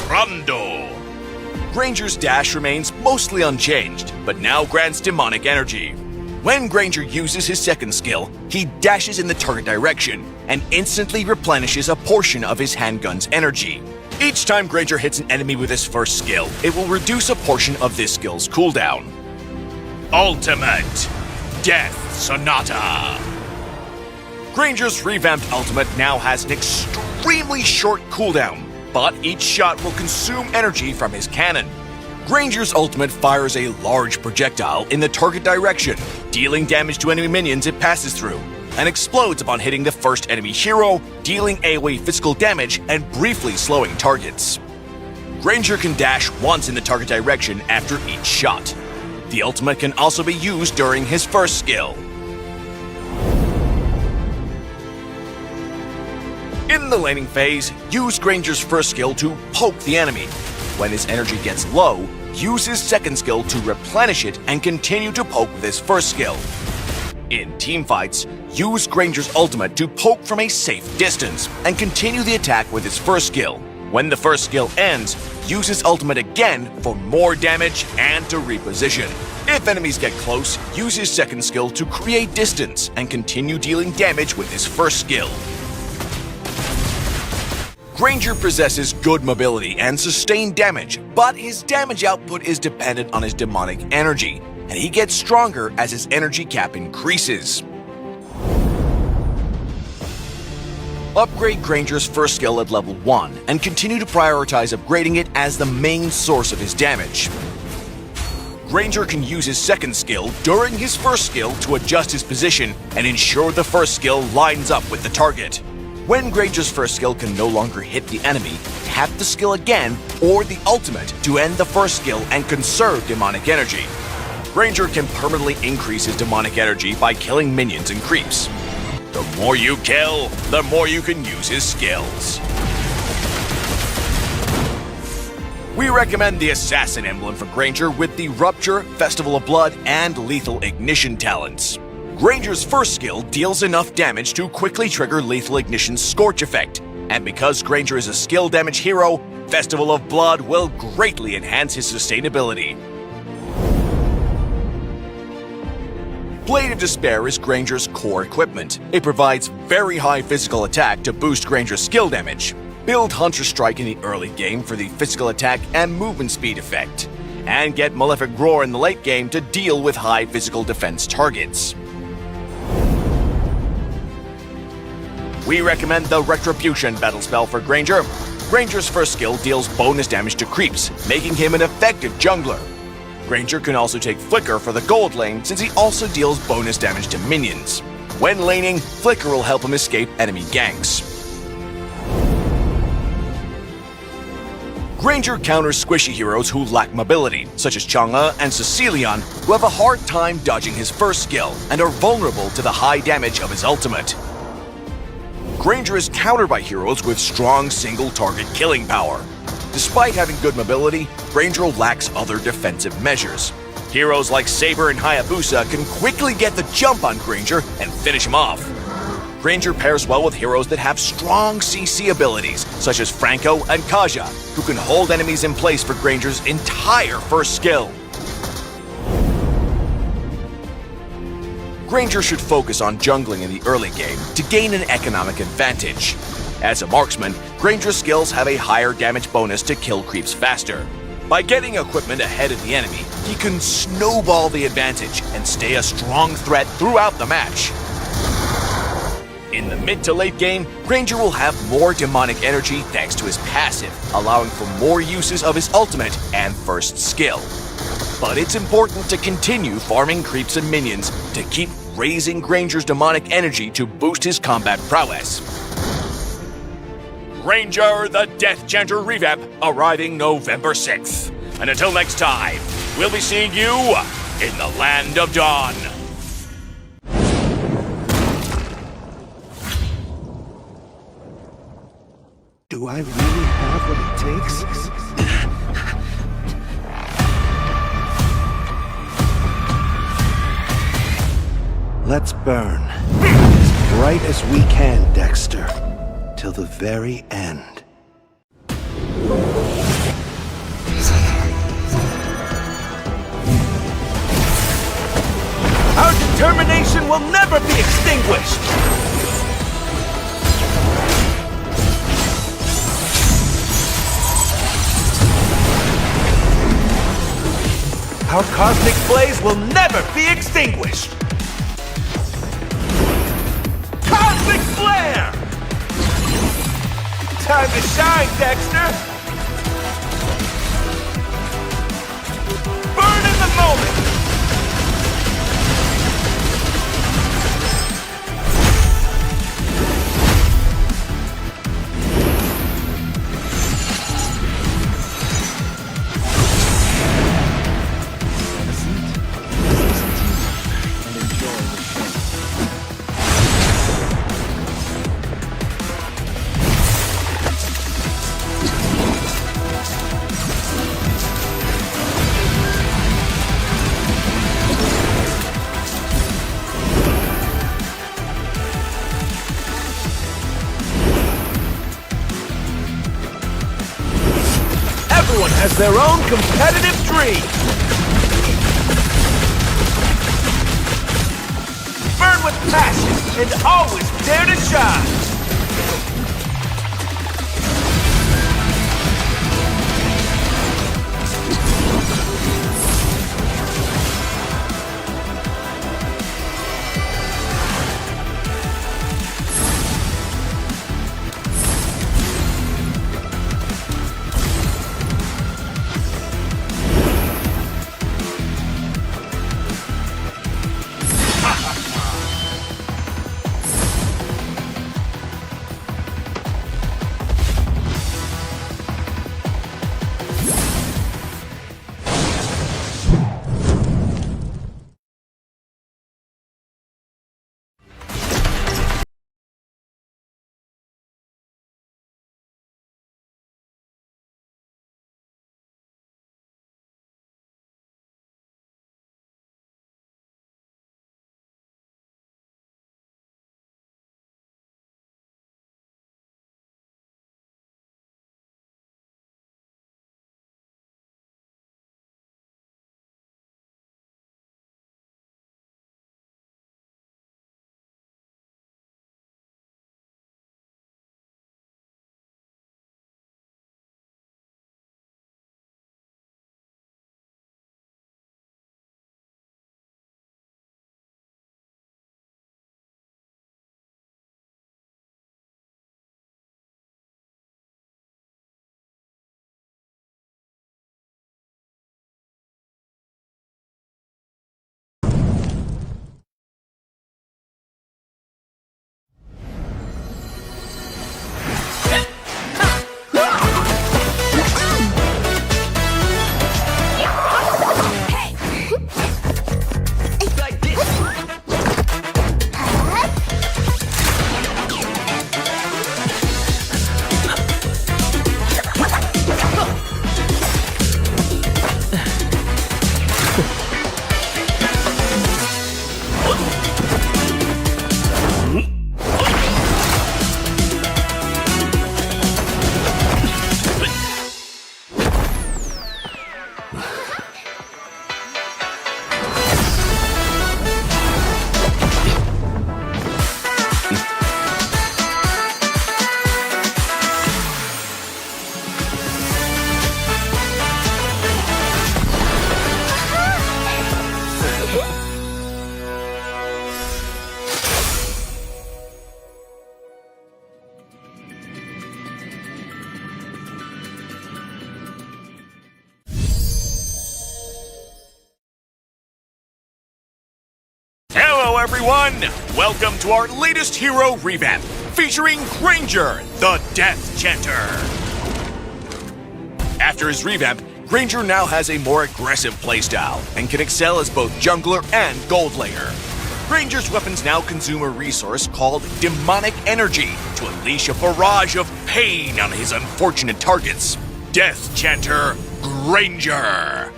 Rondo. Granger's dash remains mostly unchanged, but now grants demonic energy. When Granger uses his second skill, he dashes in the target direction and instantly replenishes a portion of his handgun's energy. Each time Granger hits an enemy with his first skill, it will reduce a portion of this skill's cooldown. Ultimate Death Sonata. Granger's revamped ultimate now has an extremely short cooldown, but each shot will consume energy from his cannon. Granger's ultimate fires a large projectile in the target direction, dealing damage to enemy minions it passes through, and explodes upon hitting the first enemy hero, dealing AoE physical damage and briefly slowing targets. Granger can dash once in the target direction after each shot. The ultimate can also be used during his first skill. In the laning phase, use Granger's first skill to poke the enemy. When his energy gets low, use his second skill to replenish it and continue to poke with his first skill. In teamfights, use Granger's ultimate to poke from a safe distance and continue the attack with his first skill. When the first skill ends, use his ultimate again for more damage and to reposition. If enemies get close, use his second skill to create distance and continue dealing damage with his first skill. Granger possesses good mobility and sustained damage, but his damage output is dependent on his demonic energy, and he gets stronger as his energy cap increases. Upgrade Granger's first skill at level 1 and continue to prioritize upgrading it as the main source of his damage. Granger can use his second skill during his first skill to adjust his position and ensure the first skill lines up with the target. When Granger's first skill can no longer hit the enemy, tap the skill again or the ultimate to end the first skill and conserve demonic energy. Granger can permanently increase his demonic energy by killing minions and creeps. The more you kill, the more you can use his skills. We recommend the Assassin Emblem for Granger with the Rupture, Festival of Blood, and Lethal Ignition talents. Granger's first skill deals enough damage to quickly trigger Lethal Ignition's Scorch effect, and because Granger is a skill damage hero, Festival of Blood will greatly enhance his sustainability. Blade of Despair is Granger's core equipment. It provides very high physical attack to boost Granger's skill damage. Build Hunter Strike in the early game for the physical attack and movement speed effect, and get Malefic Roar in the late game to deal with high physical defense targets. We recommend the Retribution battle spell for Granger. Granger's first skill deals bonus damage to creeps, making him an effective jungler. Granger can also take Flicker for the gold lane since he also deals bonus damage to minions. When laning, Flicker will help him escape enemy ganks. Granger counters squishy heroes who lack mobility, such as Chang'e and Cecilion, who have a hard time dodging his first skill and are vulnerable to the high damage of his ultimate. Granger is countered by heroes with strong single-target killing power. Despite having good mobility, Granger lacks other defensive measures. Heroes like Saber and Hayabusa can quickly get the jump on Granger and finish him off. Granger pairs well with heroes that have strong CC abilities, such as Franco and Kaja, who can hold enemies in place for Granger's entire first skill. Granger should focus on jungling in the early game to gain an economic advantage. As a marksman, Granger's skills have a higher damage bonus to kill creeps faster. By getting equipment ahead of the enemy, he can snowball the advantage and stay a strong threat throughout the match. In the mid to late game, Granger will have more demonic energy thanks to his passive, allowing for more uses of his ultimate and first skill. But it's important to continue farming creeps and minions to keep raising Granger's demonic energy to boost his combat prowess. Granger the Death Chanter Revamp arriving November 6th. And until next time, we'll be seeing you in the Land of Dawn. Do I really have what it takes? Let's burn. As bright as we can, Dexter. Till the very end. will never be extinguished! Our cosmic blaze will never be extinguished! Cosmic flare! Time to shine, Dexter! Burn in the moment! Everyone has their own competitive dream! Burn with passion and always dare to shine! Hello everyone! Welcome to our latest hero revamp, featuring Granger, the Death Chanter. After his revamp, Granger now has a more aggressive playstyle and can excel as both jungler and gold layer. Granger's weapons now consume a resource called Demonic Energy to unleash a barrage of pain on his unfortunate targets. Death Chanter Granger.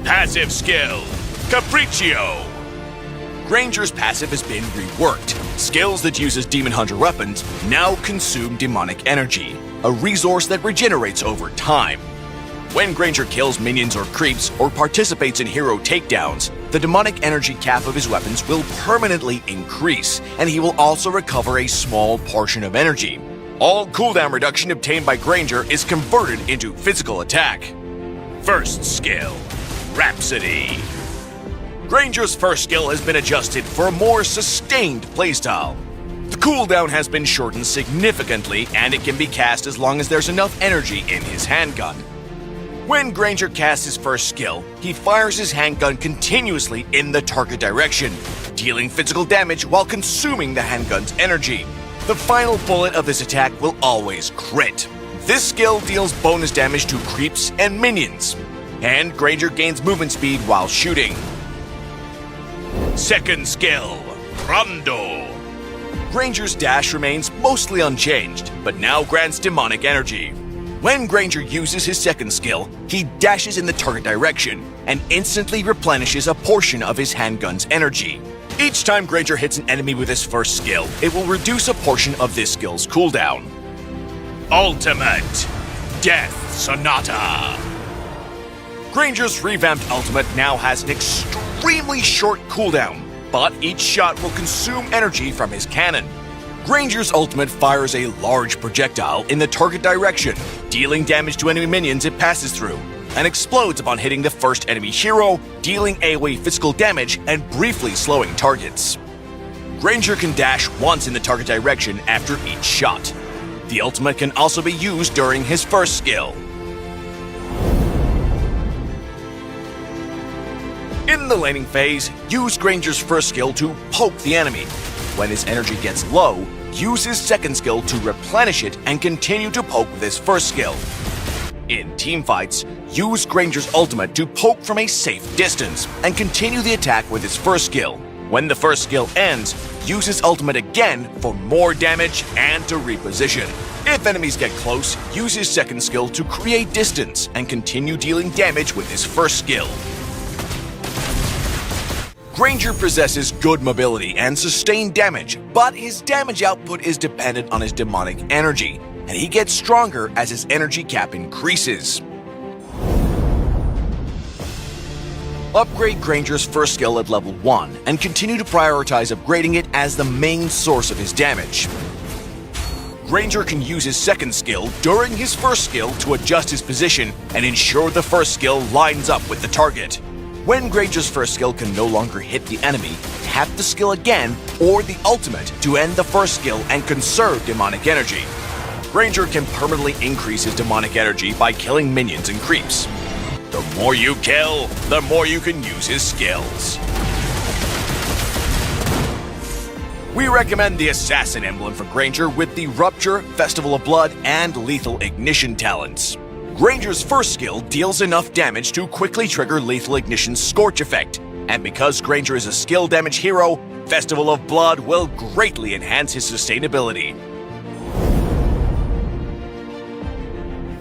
Passive skill, Capriccio. Granger's passive has been reworked. Skills that uses Demon Hunter weapons now consume demonic energy, a resource that regenerates over time. When Granger kills minions or creeps or participates in hero takedowns, the demonic energy cap of his weapons will permanently increase, and he will also recover a small portion of energy. All cooldown reduction obtained by Granger is converted into physical attack. First skill, Rhapsody. Granger's first skill has been adjusted for a more sustained playstyle. The cooldown has been shortened significantly, and it can be cast as long as there's enough energy in his handgun. When Granger casts his first skill, he fires his handgun continuously in the target direction, dealing physical damage while consuming the handgun's energy. The final bullet of this attack will always crit. This skill deals bonus damage to creeps and minions, and Granger gains movement speed while shooting. Second skill, Rondo. Granger's dash remains mostly unchanged, but now grants demonic energy. When Granger uses his second skill, he dashes in the target direction and instantly replenishes a portion of his handgun's energy. Each time Granger hits an enemy with his first skill, it will reduce a portion of this skill's cooldown. Ultimate, Death Sonata. Granger's revamped ultimate now has an extremely short cooldown, but each shot will consume energy from his cannon. Granger's ultimate fires a large projectile in the target direction, dealing damage to enemy minions it passes through, and explodes upon hitting the first enemy hero, dealing AoE physical damage and briefly slowing targets. Granger can dash once in the target direction after each shot. The ultimate can also be used during his first skill. In the laning phase, use Granger's first skill to poke the enemy. When his energy gets low, use his second skill to replenish it and continue to poke with his first skill. In teamfights, use Granger's ultimate to poke from a safe distance and continue the attack with his first skill. When the first skill ends, use his ultimate again for more damage and to reposition. If enemies get close, use his second skill to create distance and continue dealing damage with his first skill. Granger possesses good mobility and sustained damage, but his damage output is dependent on his demonic energy, and he gets stronger as his energy cap increases. Upgrade Granger's first skill at level 1 and continue to prioritize upgrading it as the main source of his damage. Granger can use his second skill during his first skill to adjust his position and ensure the first skill lines up with the target. When Granger's first skill can no longer hit the enemy, tap the skill again or the ultimate to end the first skill and conserve demonic energy. Granger can permanently increase his demonic energy by killing minions and creeps. The more you kill, the more you can use his skills. We recommend the Assassin emblem for Granger with the Rupture, Festival of Blood, and Lethal Ignition talents. Granger's first skill deals enough damage to quickly trigger Lethal Ignition's Scorch effect, and because Granger is a skill damage hero, Festival of Blood will greatly enhance his sustainability.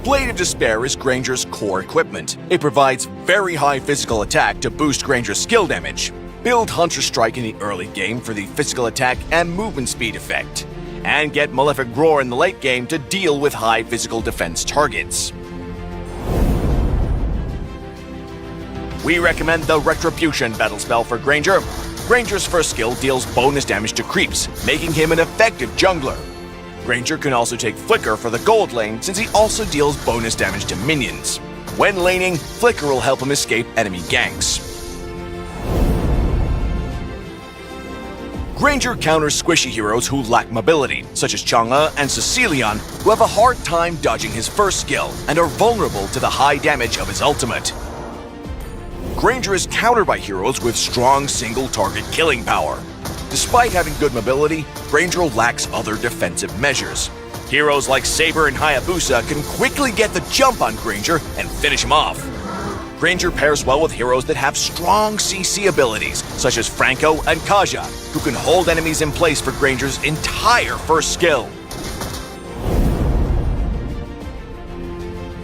Blade of Despair is Granger's core equipment. It provides very high physical attack to boost Granger's skill damage. Build Hunter Strike in the early game for the physical attack and movement speed effect, and get Malefic Roar in the late game to deal with high physical defense targets. We recommend the Retribution battle spell for Granger. Granger's first skill deals bonus damage to creeps, making him an effective jungler. Granger can also take Flicker for the gold lane since he also deals bonus damage to minions. When laning, Flicker will help him escape enemy ganks. Granger counters squishy heroes who lack mobility, such as Chang'e and Cecilion, who have a hard time dodging his first skill and are vulnerable to the high damage of his ultimate. Granger is countered by heroes with strong single-target killing power. Despite having good mobility, Granger lacks other defensive measures. Heroes like Saber and Hayabusa can quickly get the jump on Granger and finish him off. Granger pairs well with heroes that have strong CC abilities, such as Franco and Kaja, who can hold enemies in place for Granger's entire first skill.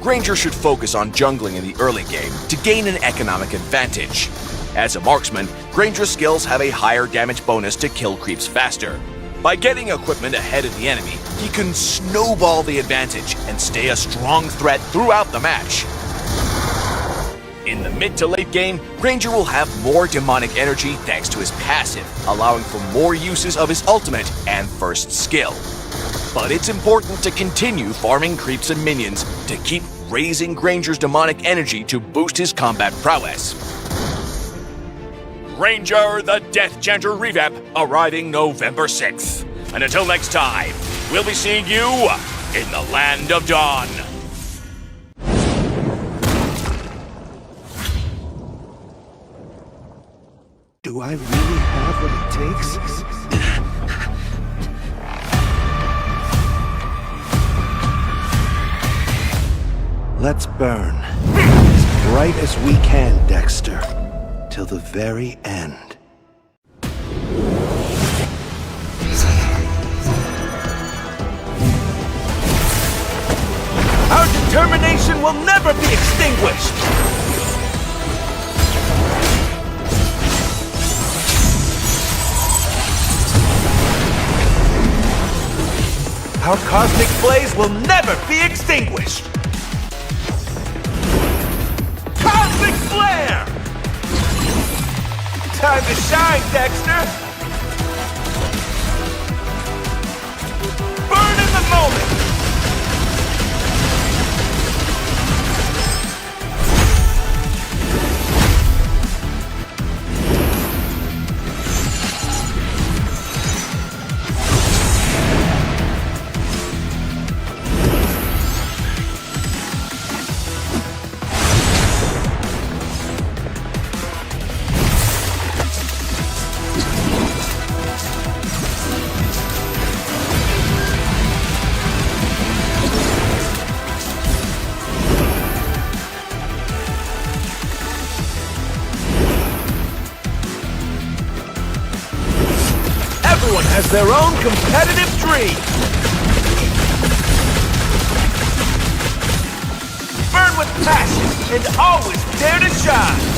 Granger should focus on jungling in the early game to gain an economic advantage. As a marksman, Granger's skills have a higher damage bonus to kill creeps faster. By getting equipment ahead of the enemy, he can snowball the advantage and stay a strong threat throughout the match. In the mid to late game, Granger will have more demonic energy thanks to his passive, allowing for more uses of his ultimate and first skill. But it's important to continue farming creeps and minions to keep raising Granger's demonic energy to boost his combat prowess. Granger the Death Chanter Revamp arriving November 6th. And until next time, we'll be seeing you in the Land of Dawn. Do I really have what it takes? Let's burn. As bright as we can, Dexter. Till the very end. Our determination will never be extinguished! Our cosmic blaze will never be extinguished! Cosmic flare! Time to shine, Dexter! Burn in the moment! Everyone has their own competitive dream! Burn with passion and always dare to shine!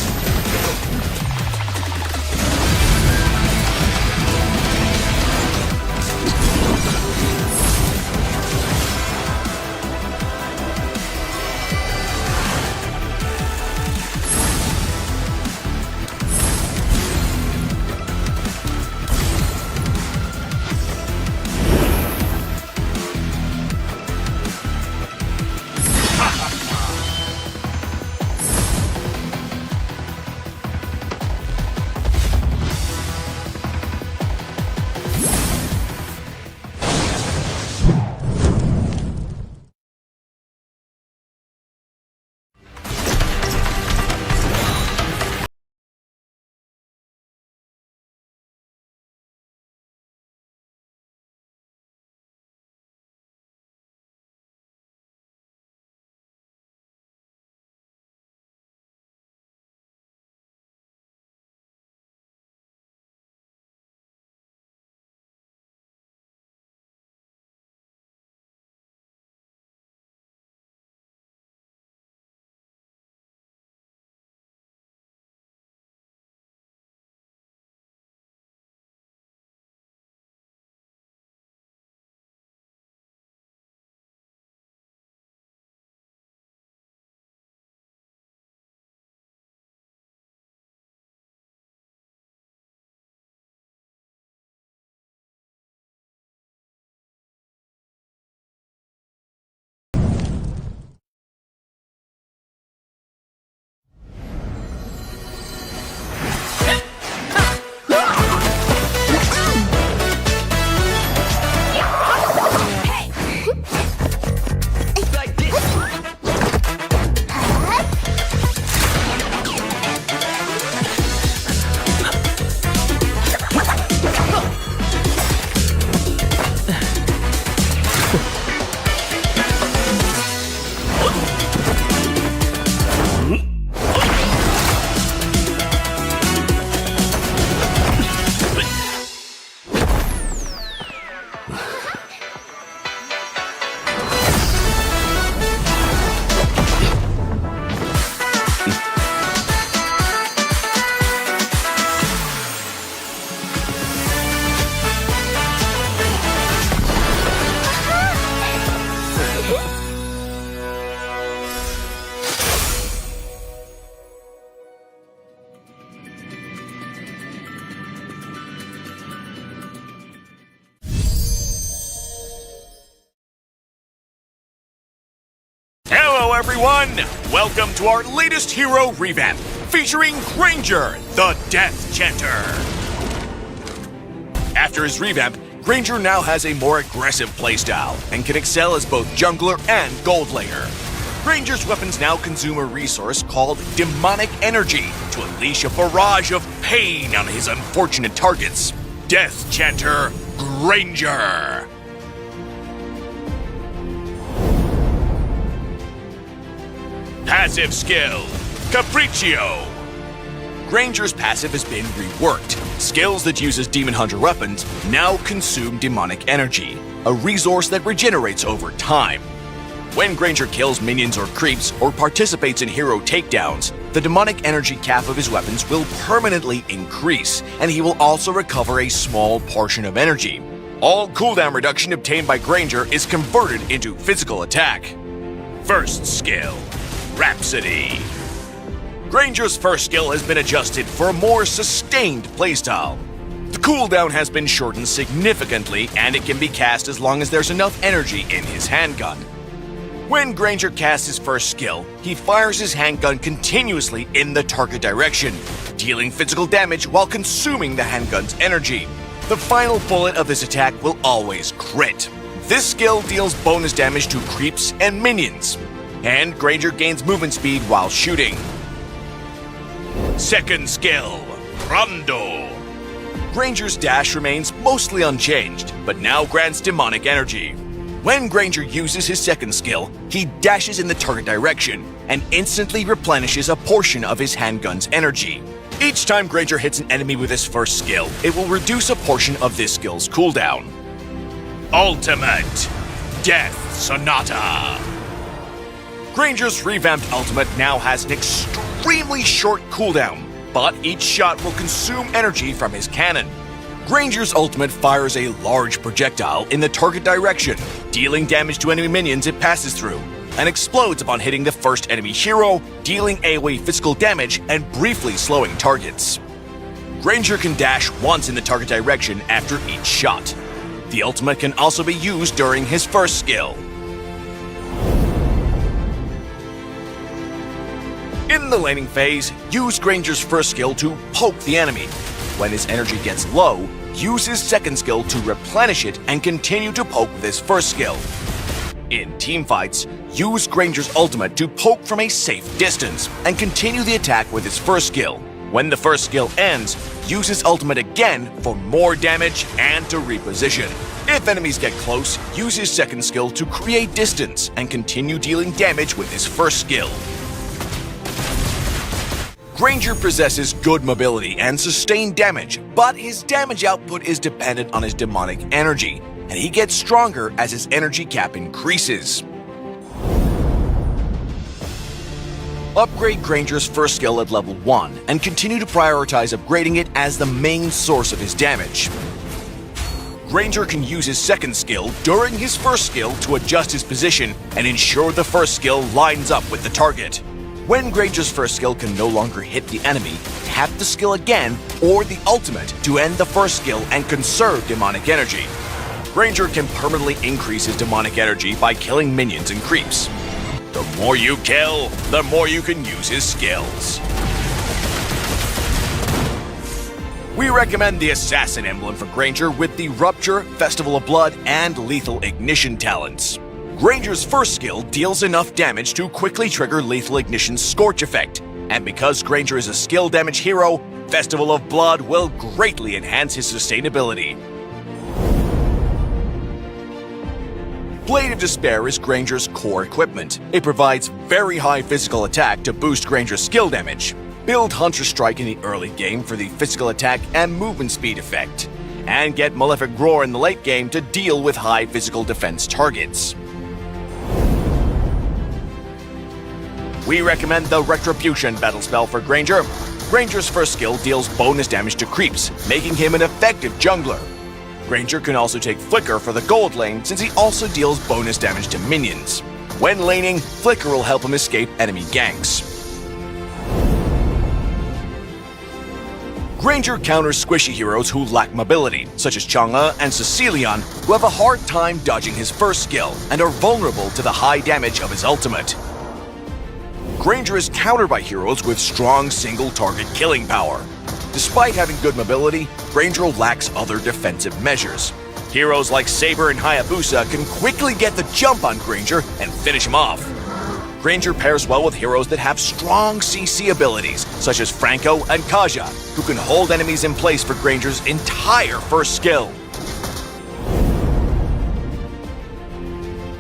everyone! Welcome to our latest hero revamp, featuring Granger, the Death Chanter. After his revamp, Granger now has a more aggressive playstyle and can excel as both jungler and gold laner. Granger's weapons now consume a resource called Demonic Energy to unleash a barrage of pain on his unfortunate targets. Death Chanter Granger. Passive skill, Capriccio. Granger's passive has been reworked. Skills that uses Demon Hunter weapons now consume demonic energy, a resource that regenerates over time. When Granger kills minions or creeps or participates in hero takedowns, the demonic energy cap of his weapons will permanently increase, and he will also recover a small portion of energy. All cooldown reduction obtained by Granger is converted into physical attack. First skill, Rhapsody. Granger's first skill has been adjusted for a more sustained playstyle. The cooldown has been shortened significantly, and it can be cast as long as there's enough energy in his handgun. When Granger casts his first skill, he fires his handgun continuously in the target direction, dealing physical damage while consuming the handgun's energy. The final bullet of this attack will always crit. This skill deals bonus damage to creeps and minions, and Granger gains movement speed while shooting. Second skill, Rondo. Granger's dash remains mostly unchanged, but now grants demonic energy. When Granger uses his second skill, he dashes in the target direction and instantly replenishes a portion of his handgun's energy. Each time Granger hits an enemy with his first skill, it will reduce a portion of this skill's cooldown. Ultimate, Death Sonata. Granger's revamped ultimate now has an extremely short cooldown, but each shot will consume energy from his cannon. Granger's ultimate fires a large projectile in the target direction, dealing damage to enemy minions it passes through, and explodes upon hitting the first enemy hero, dealing AoE physical damage and briefly slowing targets. Granger can dash once in the target direction after each shot. The ultimate can also be used during his first skill. In the laning phase, use Granger's first skill to poke the enemy. When his energy gets low, use his second skill to replenish it and continue to poke with his first skill. In teamfights, use Granger's ultimate to poke from a safe distance and continue the attack with his first skill. When the first skill ends, use his ultimate again for more damage and to reposition. If enemies get close, use his second skill to create distance and continue dealing damage with his first skill. Granger possesses good mobility and sustained damage, but his damage output is dependent on his demonic energy, and he gets stronger as his energy cap increases. Upgrade Granger's first skill at level 1 and continue to prioritize upgrading it as the main source of his damage. Granger can use his second skill during his first skill to adjust his position and ensure the first skill lines up with the target. When Granger's first skill can no longer hit the enemy, tap the skill again or the ultimate to end the first skill and conserve demonic energy. Granger can permanently increase his demonic energy by killing minions and creeps. The more you kill, the more you can use his skills. We recommend the Assassin Emblem for Granger with the Rupture, Festival of Blood, and Lethal Ignition talents. Granger's first skill deals enough damage to quickly trigger Lethal Ignition's Scorch effect, and because Granger is a skill damage hero, Festival of Blood will greatly enhance his sustainability. Blade of Despair is Granger's core equipment. It provides very high physical attack to boost Granger's skill damage. Build Hunter Strike in the early game for the physical attack and movement speed effect, and get Malefic Roar in the late game to deal with high physical defense targets. We recommend the Retribution battle spell for Granger. Granger's first skill deals bonus damage to creeps, making him an effective jungler. Granger can also take Flicker for the gold lane since he also deals bonus damage to minions. When laning, Flicker will help him escape enemy ganks. Granger counters squishy heroes who lack mobility, such as Chang'e and Cecilion, who have a hard time dodging his first skill and are vulnerable to the high damage of his ultimate. Granger is countered by heroes with strong single target killing power. Despite having good mobility, Granger lacks other defensive measures. Heroes like Saber and Hayabusa can quickly get the jump on Granger and finish him off. Granger pairs well with heroes that have strong CC abilities, such as Franco and Kaja, who can hold enemies in place for Granger's entire first skill.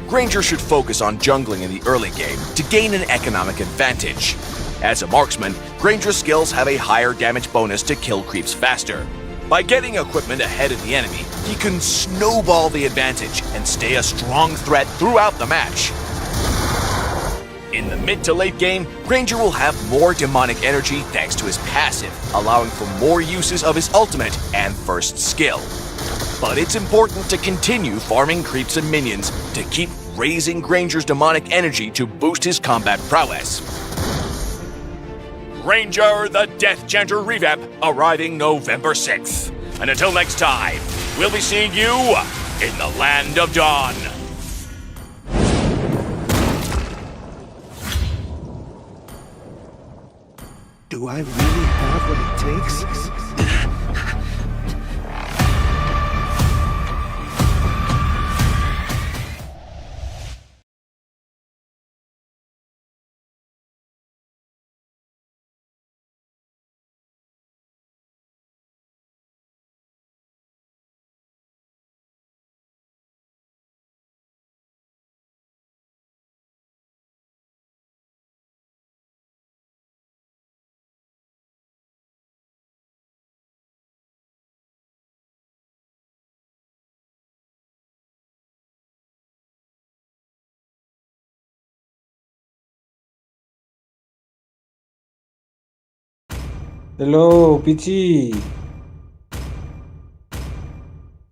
Granger should focus on jungling in the early game to gain an economic advantage. As a marksman, Granger's skills have a higher damage bonus to kill creeps faster. By getting equipment ahead of the enemy, he can snowball the advantage and stay a strong threat throughout the match. In the mid to late game, Granger will have more demonic energy thanks to his passive, allowing for more uses of his ultimate and first skill. But it's important to continue farming creeps and minions to keep raising Granger's demonic energy to boost his combat prowess. Granger the Death Chanter Revamp arriving November 6th. And until next time, we'll be seeing you in the Land of Dawn. Do I really have what it takes? Hello, Pichi.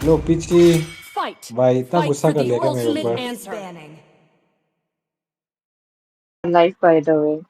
Hello, Pichi. Fight. भाई इतना Fight गुस्सा for कर the लिया क्या मेरे ultimate ऊपर? answer. Life, by the way.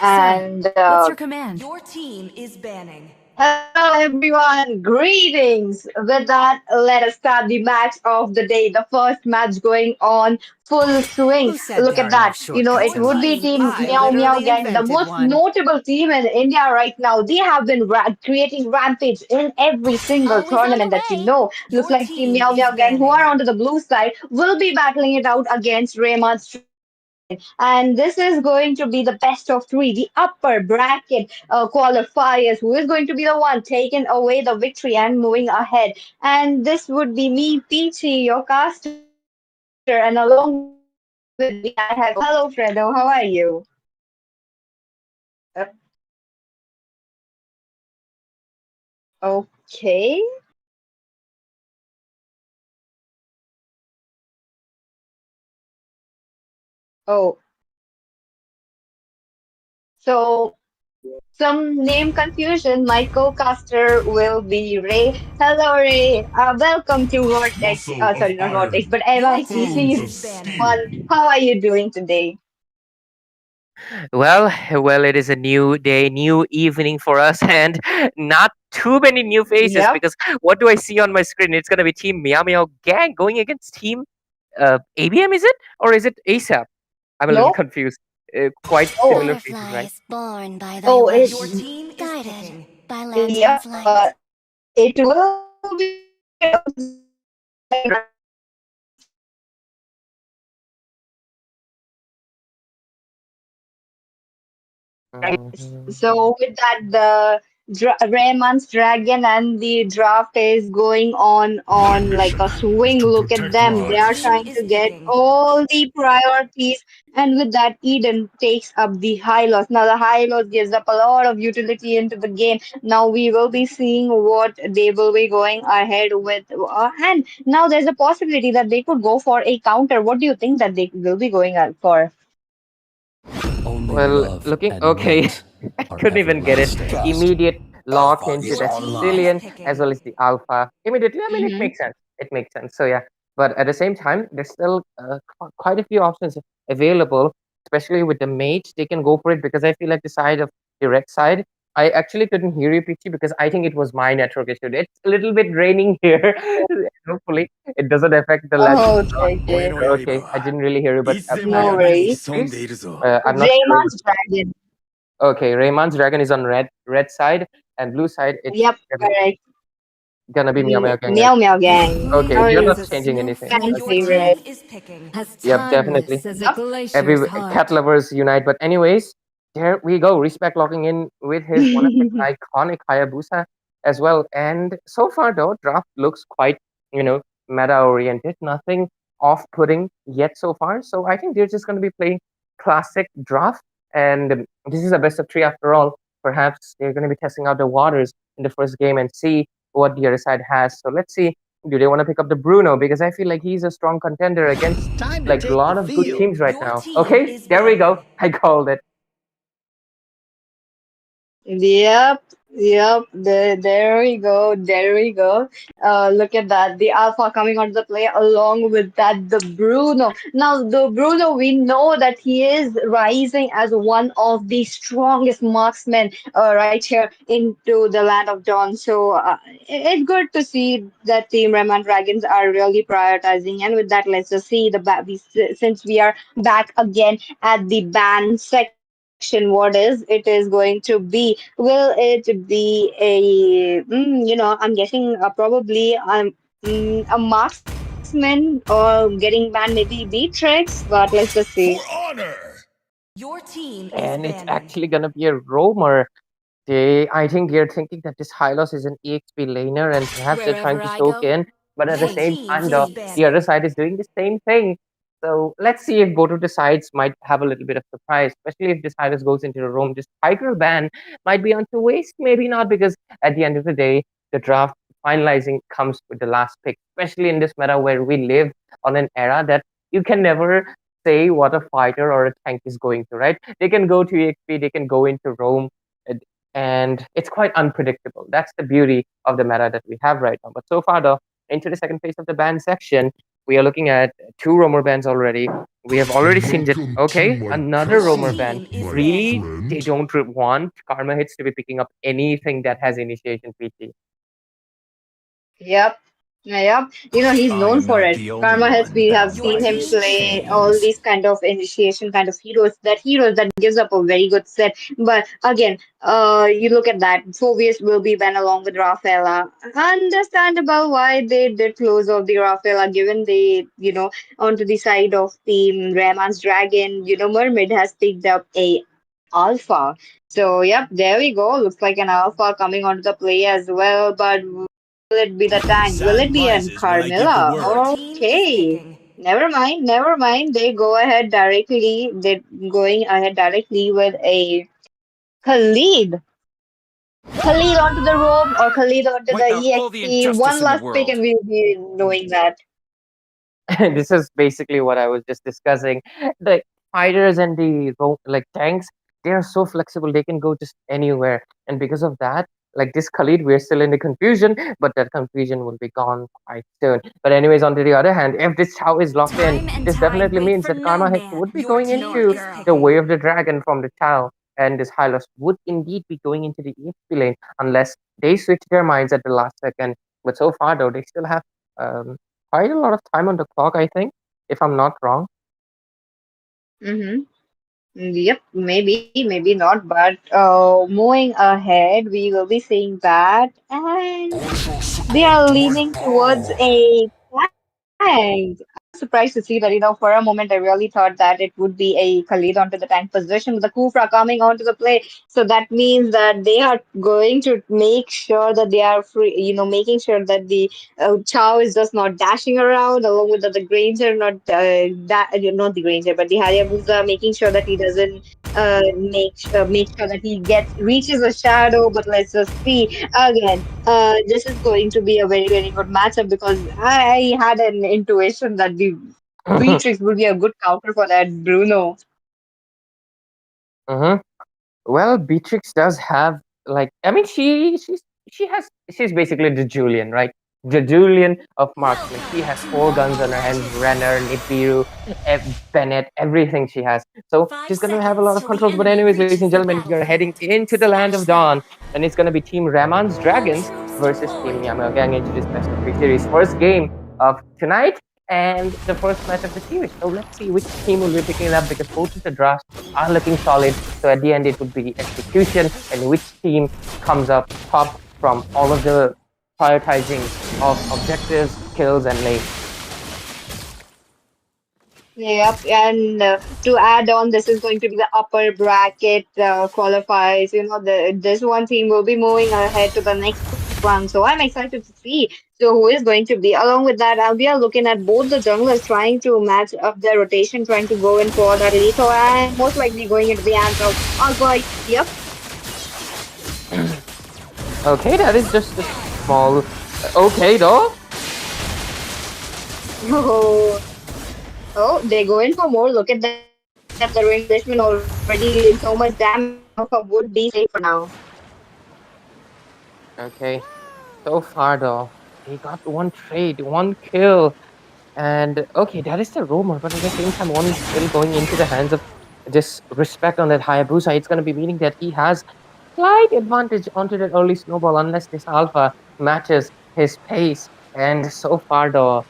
And What's your command? Your team is banning. hello, everyone. Greetings. With that, let us start the match of the day. The first match going on full swing. Who said Look there at are no that. You know, shortcuts it in would be life? Team I Meow Meow literally Gang, the invented most one. notable team in India right now. They have been creating rampage in every single Always on the tournament that you way. know. Looks Your like Team team Meow is Meow Gang, who are banning. onto the blue side, will be battling it out against Raymond's. And this is going to be the best of three, the upper bracket qualifiers. Who is going to be the one taking away the victory and moving ahead? And this would be me, Peachy, your caster, and along with me, I have Fredo. Hello, Fredo. How are you? Uh, okay. Oh, so some name confusion. My co-caster will be Ray. Hello, Ray. Welcome to Vortex. Muscle of Sorry, not Vortex, iron, but Your bones team MICC's of is banning. one. steel. How are you doing today? Well, it is a new day, new evening for us, and not too many new faces Yep. because what do I see on my screen? It's gonna be Team Meow Meow Gang going against Team ABM, is it? Or is it ASAP? I'm a little No. confused. Quite Oh. similar faces, right? Butterflies born by thy Oh. wish, Your team is guided picking. by Yep. lantern's light. It will be right. Mhm. So with that, the Rayman's Dragon and the draft is going My on like mission a is swing. to Look at protect them. Your They are lives. team trying is to get picking. all the priorities. And with that, Eden takes up the high loss. Now the high loss gives up a lot of utility into the game. Now we will be seeing what they will be going ahead with. And now there's a possibility that they could go for a counter. What do you think that they will be going out for? Only Well, love looking and okay. light I are couldn't even get it. everlasting. Immediate lock into Your the team is Sicilian as picking. well as the Alpha. Immediately, I mean, it Mm-hmm. makes sense. It makes sense. So yeah, but at the same time, there's still quite a few options available, especially with the mage. They can go for it because I feel like the side of the red side I actually couldn't hear you, Pichi, because I think it was my network issue. It's a little bit raining here. Hopefully, it doesn't affect the level. Oh, okay. Okay, I didn't really hear you, but No apparently worries. it is. 潜んでいるぞ。I'm not sure. Raymon's Dragon. Okay, Rayman's dragon is on red side, and blue side it's Yep, correct. gonna be Meow Meow Gang. Meow Meow Gang. Okay, Playing you're Our not as a changing anything. fan your Okay. favorite. team is picking. As Yep, definitely. timeless as a Yep. Every glacier's cat heart. lovers unite. But anyways, there we go. Respect locking in with his one of his iconic Hayabusa as well. And so far though, draft looks quite meta oriented. Nothing off-putting yet so far. So I think they're just going to be playing classic draft. And this is a best of three after all. Perhaps they're going to be testing out the waters in the first game and see what the other side has. So let's see. Do they want to pick up the Bruno? Because I feel like he's a strong contender against like a lot of good teams right Your now. team Okay, is there we go. banning. I called it. Yep, yep. There we go. There we go. Look at that. The Alpha coming onto the play along with that, the Bruno. Now, the Bruno, we know that he is rising as one of the strongest marksmen right here into the land of Dawn. So it's good to see that Team Rayman Dragons are really prioritizing. And with that, let's just see since we are back again at the ban section. What is it is going to be? Will it be I'm guessing probably a marksman or getting banned maybe Beatrix, but let's just see. Your team is And it's banning. actually gonna be a roamer. I think they're thinking that this Hylos is an EXP laner and perhaps they're trying Wherever to I soak go, in, but at the Your same team time, is the other banning. side is doing the same thing. So let's see if both of the sides might have a little bit of surprise, especially if this Hylos goes into the roam. This Tiger ban might be onto waste, maybe not, because at the end of the day, the draft finalizing comes with the last pick, especially in this meta where we live on an era that you can never say what a fighter or a tank is going to, right? They can go to EXP, they can go into roam, and it's quite unpredictable. That's the beauty of the meta that we have right now. But so far, though, into the second phase of the ban section, we are looking at two roamer bans already. We have already seen that. Okay, another Your roamer ban. team is Really, banning. they don't want Karma Hits to be picking up anything that has initiation PT. Yep. Yep. He's known for it. Karma has we have Your seen him team is play all banning. these kind of initiation kind of heroes that gives up a very good set. But again, you look at that. Phobius will be banned along with Rafaela. Understandable why they did close off the Rafaela, given onto the side of Team Rayman's Dragon, Mermaid has picked up a alpha. So yep, there we go. Looks like an alpha coming onto the play as well. But will it be the tank? Will it Sound be an rises when I give the Carmilla? Your word. team is Okay. picking. Never mind, never mind. They go ahead directly. They're going ahead directly with a Khalid. Khalid onto the roam or Khalid onto the wipe out all the EXP. One injustice in the last pick and world. we'll be knowing that. This is basically what I was just discussing. The fighters and like tanks, they are so flexible. They can go just anywhere, and because of that, like this Khalid, we're still in the confusion, but that confusion will be gone quite soon. But anyways, on to the other hand, if this Chow is locked in, Time and this tide definitely wait means for that no Karma Hex man. would be Your going team into is the picking. way of the dragon from the Chow, and this Hylos would indeed be going into the EXP lane unless they switch their minds at the last second. But so far, though, they still have um, quite a lot of time on the clock, I think, if I'm not wrong. Mm-hmm. Yep, maybe not, but moving ahead, we will be seeing that, and they are leaning towards a tank. Surprised to see that, for a moment, I really thought that it would be a Khalid onto the tank position with the Kufra coming onto the play. So that means that they are going to make sure that they are free, making sure that the Chow is just not dashing around, along with the Granger, not the Granger, but the Hayabusa, making sure that he doesn't make sure that he reaches a shadow. But let's just see again. This is going to be a very, very good matchup because I had an intuition that the Beatrix would be a good counter for that Bruno. Hmm. Well, Beatrix does have like I mean she's basically the Julian, right? the Julian of marksman. She has 4 guns on her hands: Renner, Nibiru, Bennett, everything she has. So she's gonna have a lot of controls. But anyways, ladies and gentlemen, we are heading into the land of Dawn, and it's gonna be Team Ramon's Dragons versus Team Yamaha Gang into this best of 3 series. First game of tonight and the first match of the series. So let's see which team will be picking it up, because both of the drafts are looking solid. So at the end, it would be execution and which team comes up top from all of the prioritizing of objectives, kills, and lanes. Yep, and to add on, this is going to be the upper bracket qualifiers. You know, this one team will be moving ahead to the next one, so I'm excited to see. So who is going to be? Along with that, we are looking at both the junglers trying to match up their rotation, trying to go in for that lethal, and most likely going into the hands of Alpha. Yep. Okay, that is just a small. Okay, though. Oh, they go in for more. Look at that. The ring Englishman already did so much damage. Alpha would be safe for now. Okay, so far though, he got 1 trade, 1 kill. And okay, that is the rumor, but at the same time, one is still going into the hands of this respect on that Hayabusa. It's going to be meaning that he has slight advantage onto that early snowball unless this alpha matches his pace. And so far, though,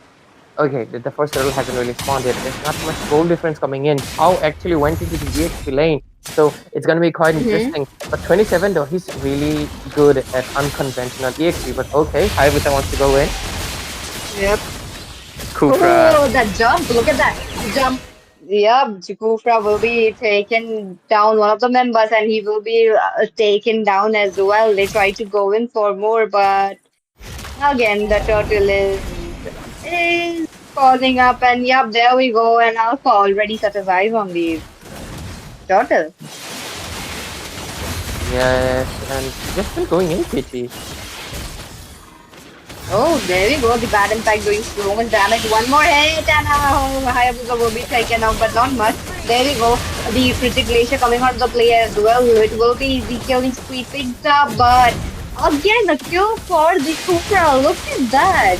okay, the first turtle hasn't really spawned yet. There's not much goal difference coming in. How actually went into the EXP lane, so it's going to be quite interesting. But 27, though, he's really good at unconventional EXP. But okay, Hayabusa wants to go in. Yep. Kufra. Oh, that jump! Look at that jump. Yep, Kufra will be taken down one of the members, and he will be taken down as well. They try to go in for more, but again, the turtle is falling up, and yep, there we go. And Alpha already set his eyes on the turtle. Yes, and just still going in, PT. Oh, there we go. The bad impact doing so much damage. One more hit and Hayabusa will be taken out, but not much. There we go. The Frigid Glacier coming out of the play as well. It will be the killing spree picked up, but again, a kill for the Kufra. Look at that.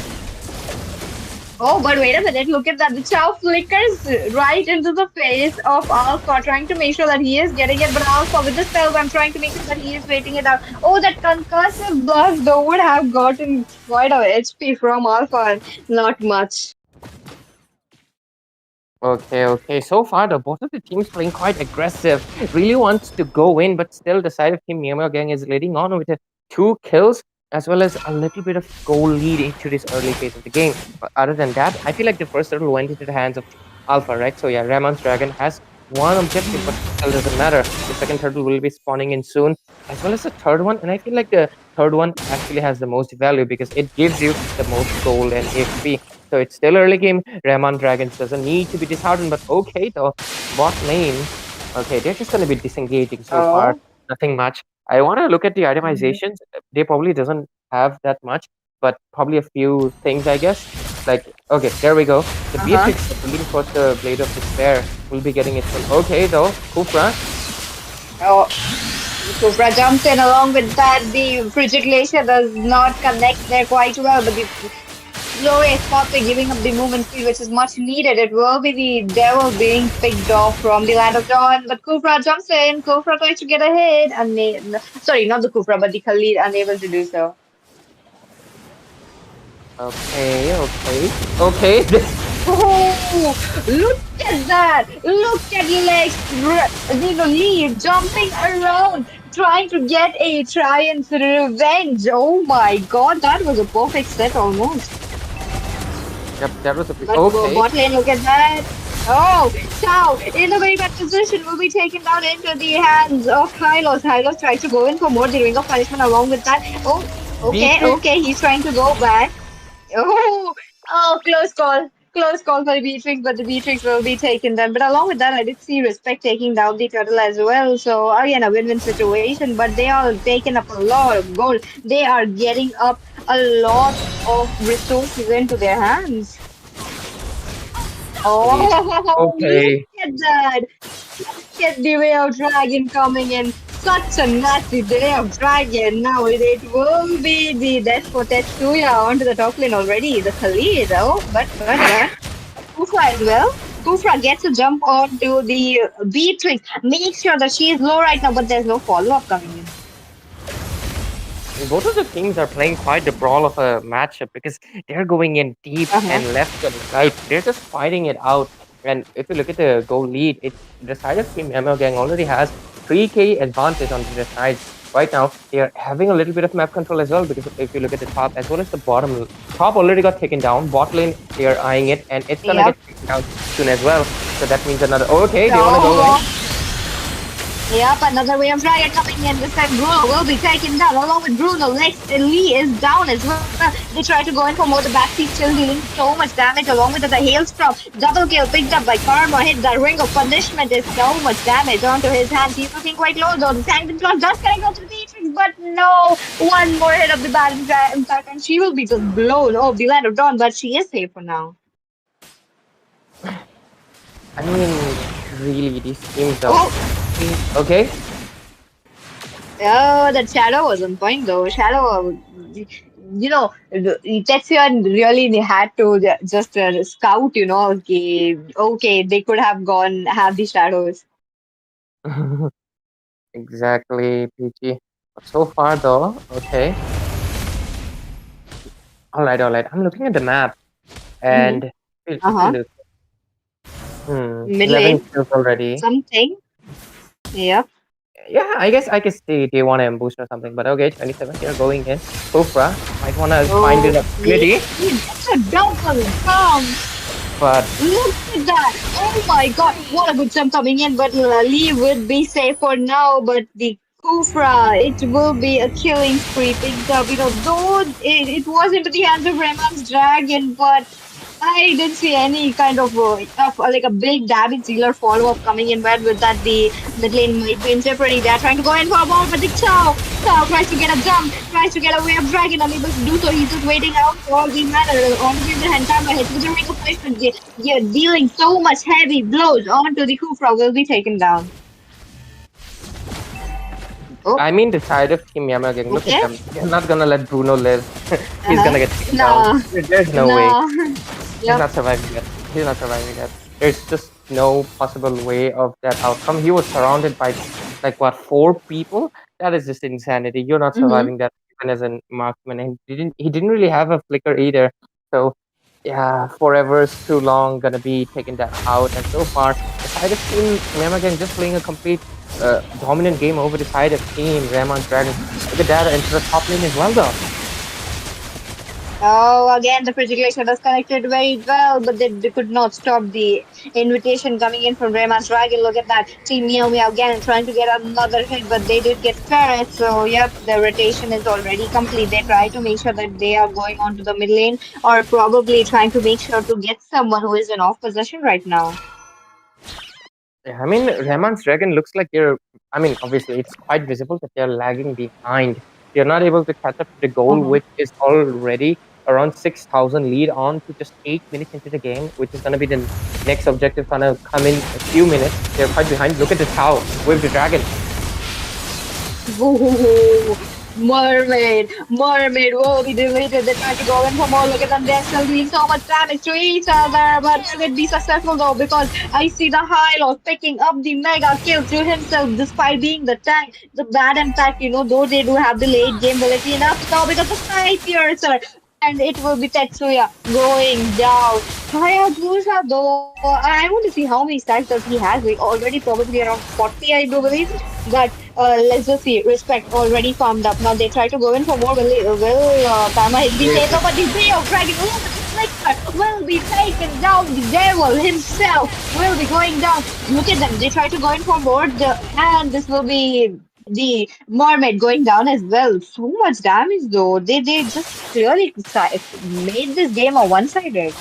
Oh, but wait a minute. Look at that. The Chow flickers right into the face of Alpha, trying to make sure that he is getting it. But Alpha, with the spell, I'm trying to make sure that he is waiting it out. Oh, that concussive blast, though, would have gotten quite a HP from Alpha. Not much. Okay. So far, the both of the teams playing quite aggressive. Really wants to go in, but still the side of Team Miyamo Gang is leading on with 2 kills as well as a little bit of goal lead into this early phase of the game. But other than that, I feel like the first turtle went into the hands of Alpha, right? So yeah, Ramon's Dragon has one objective, but still doesn't matter. The second turtle will be spawning in soon, as well as the third one. And I feel like the third one actually has the most value because it gives you the most gold and XP. So it's still early game. Ramon Dragons doesn't need to be disheartened, but okay, the bot lane. Okay, they're just gonna be disengaging so far. Nothing much. I want to look at the itemizations. They probably doesn't have that much, but probably a few things, I guess. Like, okay, there we go. The Beatrix leading towards the Blade of Despair will be getting it soon. Okay, though, Kufra. Oh, Kufra jumps in. Along with that, the Frigid Glacier does not connect there quite well, but the Glory Spot giving up the movement speed, which is much needed. It will be the Devil being picked off from the Land of Dawn, but Kufra jumps in. Kufra tries to get a hit. Sorry, not the Kufra, but the Khalid unable to do so. Okay. Oh, look at that! Look at Lex, Lee jumping around, trying to get a Triumph revenge. Oh my god, that was a perfect set almost. Yep, that was a But okay. bot lane, look at that. Oh, Chow in a very bad position will be taken down into the hands of Hylos. Hylos tries to go in for more. The Ring of Punishment along with that. Oh, okay, he's trying to go back. Oh, close call. Close call for the Beatrix, but the Beatrix will be taken down. But along with that, I did see Respect taking down the turtle as well. So again, a win-win situation. But they are taking up a lot of gold. They are getting up a lot of resources into their hands. Oh, Okay. look at that. Look at the way of Dragon coming in. such a nasty day of Dragon. Now it will be the death for Tetsuya onto the top lane already. The Khalid, oh, but Kufra as well. Kufra gets a jump onto the Beatrix. Make sure that she is low right now, but there's no follow-up coming in. Both of the teams are playing quite the brawl of a matchup because they're going in deep and left and right. They're just fighting it out. And if you look at the goal lead, the side of Team Memo Gang already has 3k advantage on the side. Right now, they're having a little bit of map control as well because if you look at the top as well as the bottom, top already got taken down. Bot lane, they're eyeing it and it's gonna get taken down soon as well. So that means another. Okay, they wanna go in. Yep, another way of Dragon coming in. This time Bruno will be taken down along with Bruno. Lee is down as well. They try to go in for more. The backseat still dealing so much damage along with the Hailstorm. Double kill picked up by Karma. Hit the Ring of Punishment is so much damage onto his hands. He's looking quite low though. The Sanctum Claw does connect onto the Beatrix, but no. One more hit of the Balance Impact and she will be just blown. Oh, the Land of Dawn, but she is safe for now. I mean, really, these teams though. Okay. Oh, that Shadow was on point though. Shadow, you know, Tetsuya really had to just scout, okay, they could have have the shadows. Exactly, PG. So far though, okay. Alright. I'm looking at the map and Middle 11 lane, kills already. something. Yep. Yeah, I guess they want to ambush or something, but okay, 27 here going in. Kofra might want to find an opportunity. It's a double bomb. But look at that! Oh my god, what a good jump coming in, but Lee would be safe for now, but the Kufra, it will be a killing spree picked up. Though it was into the hands of Reman's Dragon, but I didn't see any kind of like a big damage dealer follow-up coming in, but with that the mid lane might be in jeopardy. They're trying to go in for a ball, but the Chow tries to get a jump, tries to get away of Dragon, unable to do so. He's just waiting out for all the manner. On the other hand, Karma hits with a ring of punishment. Yeah, dealing so much heavy blows onto the Kufra will be taken down. Oh. I mean, the side of Team Yamagang, look at them. They're not gonna let Bruno live. He's gonna get taken down. There's no way. He's not surviving that. There's just no possible way of that outcome. He was surrounded by like what, 4 people? That is just insanity. You're not surviving that even as a marksman. And he didn't really have a flicker either. So yeah, forever is too long gonna be taken that out. And so far, the side of Team Yamagang just playing a complete dominant game over the side of Team Ramon's Dragon. Look at that into the top lane as well though. Oh, again, the Frigilation was connected very well, but they could not stop the invitation coming in from Rayman's Dragon. Look at that. Team Meow Meow again trying to get another hit, but they did get ferret. So, yep, the rotation is already complete. They try to make sure that they are going on to the mid lane or probably trying to make sure to get someone who is in off possession right now. Yeah, I mean, Rayman's Dragon looks like obviously it's quite visible that they're lagging behind. They're not able to catch up to the goal, which is already around 6,000 lead on to just 8 minutes into the game, which is going to be the next objective gonna come in a few minutes. They're quite behind. Look at the tower with the dragon. Ooh, mermaid will be deleted. They try to go in for more. Look at them, they're still doing so much damage to each other, but will it be successful though? Because I see the Hylos picking up the mega kill to himself despite being the tank. The bad impact, though they do have the late game ability enough now because of Sky Piercer. And it will be Tetsuya going down. Hayabusa though, I want to see how many stacks does he has. Like already probably around 40, I do believe. But let's just see. Respect already farmed up. Now they try to go in for more. Will Karma hit the tail? But the Bay of Dragon will be taken down. The devil himself will be going down. Look at them. They try to go in for more. And this will be the mermaid going down as well. So much damage though. They just clearly made this game a one-sided.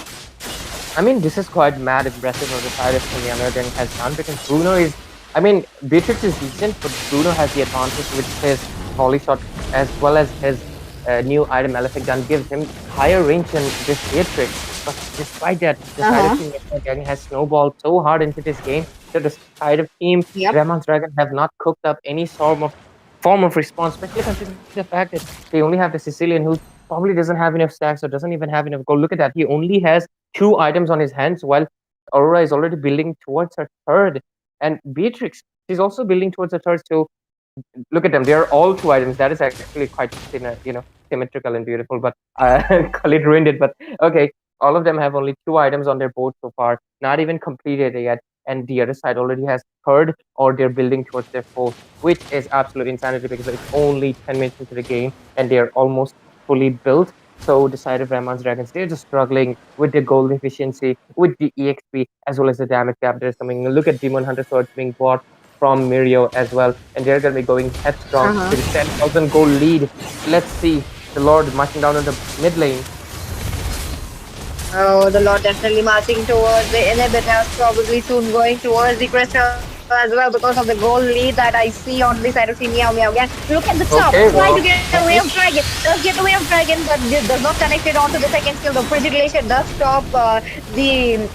I mean, this is quite mad impressive of the side of the American has done because Bruno is. I mean, Beatrix is decent, but Bruno has the advantage with his volley shot as well as his new item Malefic gun gives him higher range than this Beatrix. But despite that, the side of the American has snowballed so hard into this game the side of team Yep. Ramon's Dragon have not cooked up any form of response, especially considering the fact that they only have the Sicilian who probably doesn't have enough stacks or doesn't even have enough gold. Look at that. He only has two items on his hands while Aurora is already building towards her third. And Beatrix, she's also building towards her third. So look at them. They are all two items. That is actually quite symmetrical and beautiful. But Khalid ruined it. But okay, all of them have only two items on their board so far, not even completed yet. And the other side already has third, or they're building towards their fourth, which is absolute insanity because it's only 10 minutes into the game and they're almost fully built. So the side of Ramon's Dragons, they're just struggling with the gold efficiency, with the EXP, as well as the damage gap that is coming. Look at Demon Hunter Swords being bought from Mirio as well, and they're going to be going headstrong Uh-huh. with a 10,000 goal lead. Let's see the Lord marching down in the mid lane. Oh, the Lord definitely marching towards the inhibitors, probably soon going towards the crystal as well because of the goal lead that I see on the side of Team Meow Meow again. Look at the top, Okay, try to well, get away of Dragon, does get away of Dragon, but does not connect it onto the second skill. The Precipitation does stop the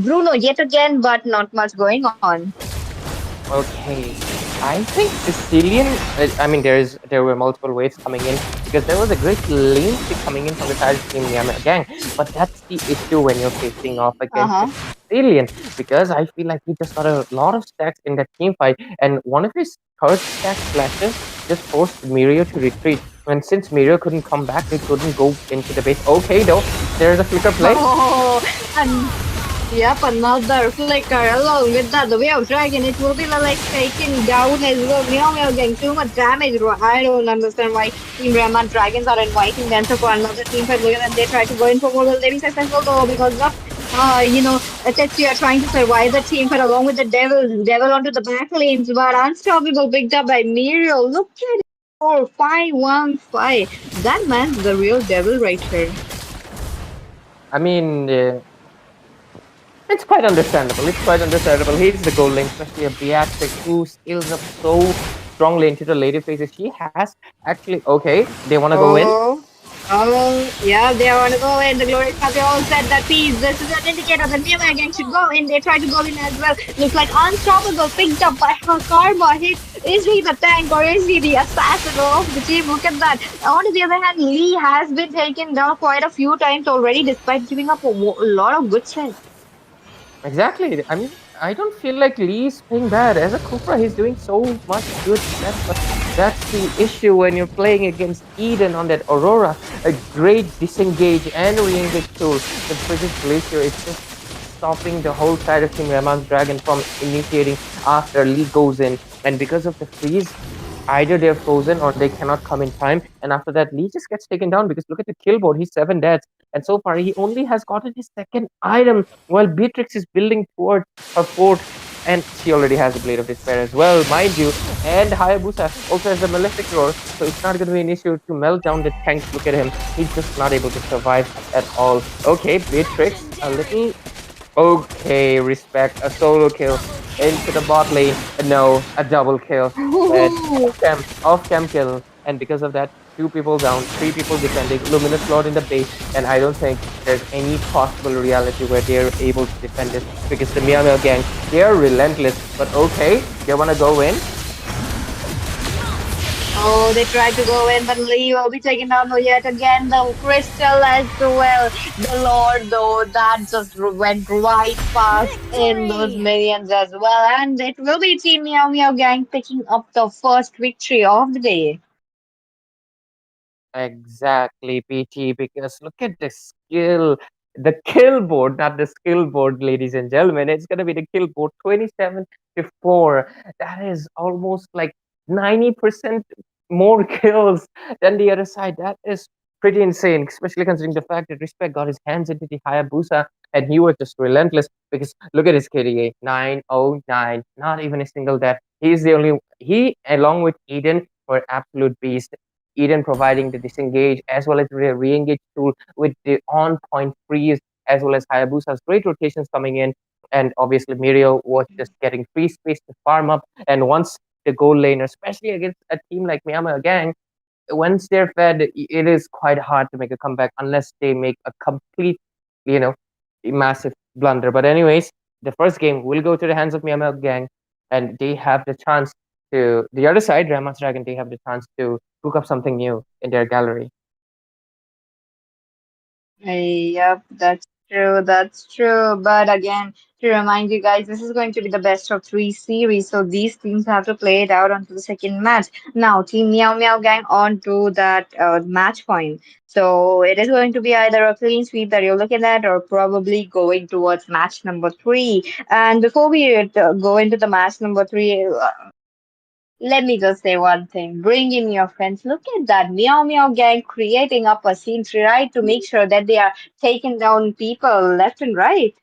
Bruno yet again, but not much going on. okay. I think Sicilian. I mean, there were multiple waves coming in because there was a great lane pick coming in from the side of Team Yama gang. But that's the issue when you're facing off against a Uh-huh. Sicilian, because I feel like he just got a lot of stacks in that team fight, and one of his third stack splashes just forced Mirio to retreat. And since Mirio couldn't come back, they couldn't go into the base. Okay, though, there's a flicker play. Oh, and yep, another flicker along with that. The way of dragon, it will be like taken down as well. Meow Meow getting too much damage, bro. I don't understand why Team Rama Dragons are inviting them to for another team fight. Look at them, they try to go in for more. Will they be successful though? Because of, Tetsuya are trying to survive the team fight along with the devil onto the back lanes, but unstoppable picked up by Muriel. Look at it. 4-5-1-5. That man's the real devil right here. I mean, it's quite understandable. It's quite understandable. He's the goal lane, especially a Beatrix who scales up so strongly into the later phases. She has actually okay. They want to go in. Oh, yeah, they want to go in. The Glorious Path, they all said that piece. This is an indicator that Mia gang should go in. They try to go in as well. Looks like unstoppable, picked up by her karma. Is he the tank or is he the assassin of the team? Look at that. On the other hand, Lee has been taken down quite a few times already, despite giving up a lot of good strength. Exactly. I mean, I don't feel like Lee's playing bad. As a Cupra, he's doing so much good stuff, but that's the issue when you're playing against Eden on that Aurora. A great disengage and re-engage tool. The British Glacier is just stopping the whole side of Team Ramon's Dragon from initiating after Lee goes in. And because of the freeze, either they're frozen or they cannot come in time. And after that, Lee just gets taken down because look at the kill board. He's 7 deaths. And so far, he only has gotten his second item while Beatrix is building towards her fourth. And she already has the Blade of Despair as well, mind you. And Hayabusa also has the Malefic Roar, so it's not going to be an issue to melt down the tanks. Look at him. He's just not able to survive at all. Okay, Beatrix, a little. Okay, respect. A solo kill into the bot lane. No, a double kill. And off cam kill. And because of that, 2 people down, 3 people defending. Luminous Lord in the base. And I don't think there's any possible reality where they're able to defend this. Because the Meow Meow gang, they're relentless. But okay, they want to go in. Oh, they tried to go in, but Lee will be taken down yet again. The crystal as well. The Lord, though, that just went right past in those minions as well. And it will be Team Meow Meow Gang picking up the first victory of the day. Exactly, PT, because look at the kill board, not the skill board, ladies and gentlemen. It's going to be the kill board 27 to 4. That is almost like 90% more kills than the other side. That is pretty insane, especially considering the fact that Respect got his hands into the Hayabusa and he was just relentless because look at his KDA 909, not even a single death. He, along with Eden, were absolute beasts. Eden providing the disengage as well as the re-engage tool with the on-point freeze as well as Hayabusa's great rotations coming in. And obviously Mirio was just getting free space to farm up. And once the goal lane, especially against a team like Miyama Gang, once they're fed, it is quite hard to make a comeback unless they make a complete, you know, massive blunder. But anyways, the first game will go to the hands of Myanmar Gang, and they have the chance to the other side, Ramas Dragon. They have the chance to cook up something new in their gallery. Yep, that's true. That's true. But again, to remind you guys, this is going to be the best of three series. So these teams have to play it out onto the second match. Now, Team Meow Meow Gang on to that match point. So it is going to be either a clean sweep that you're looking at, or probably going towards match number three. And before we go into the match number three, let me just say one thing. Bring in your friends. Look at that Meow Meow gang creating up a scene to right to make sure that they are taking down people left and right.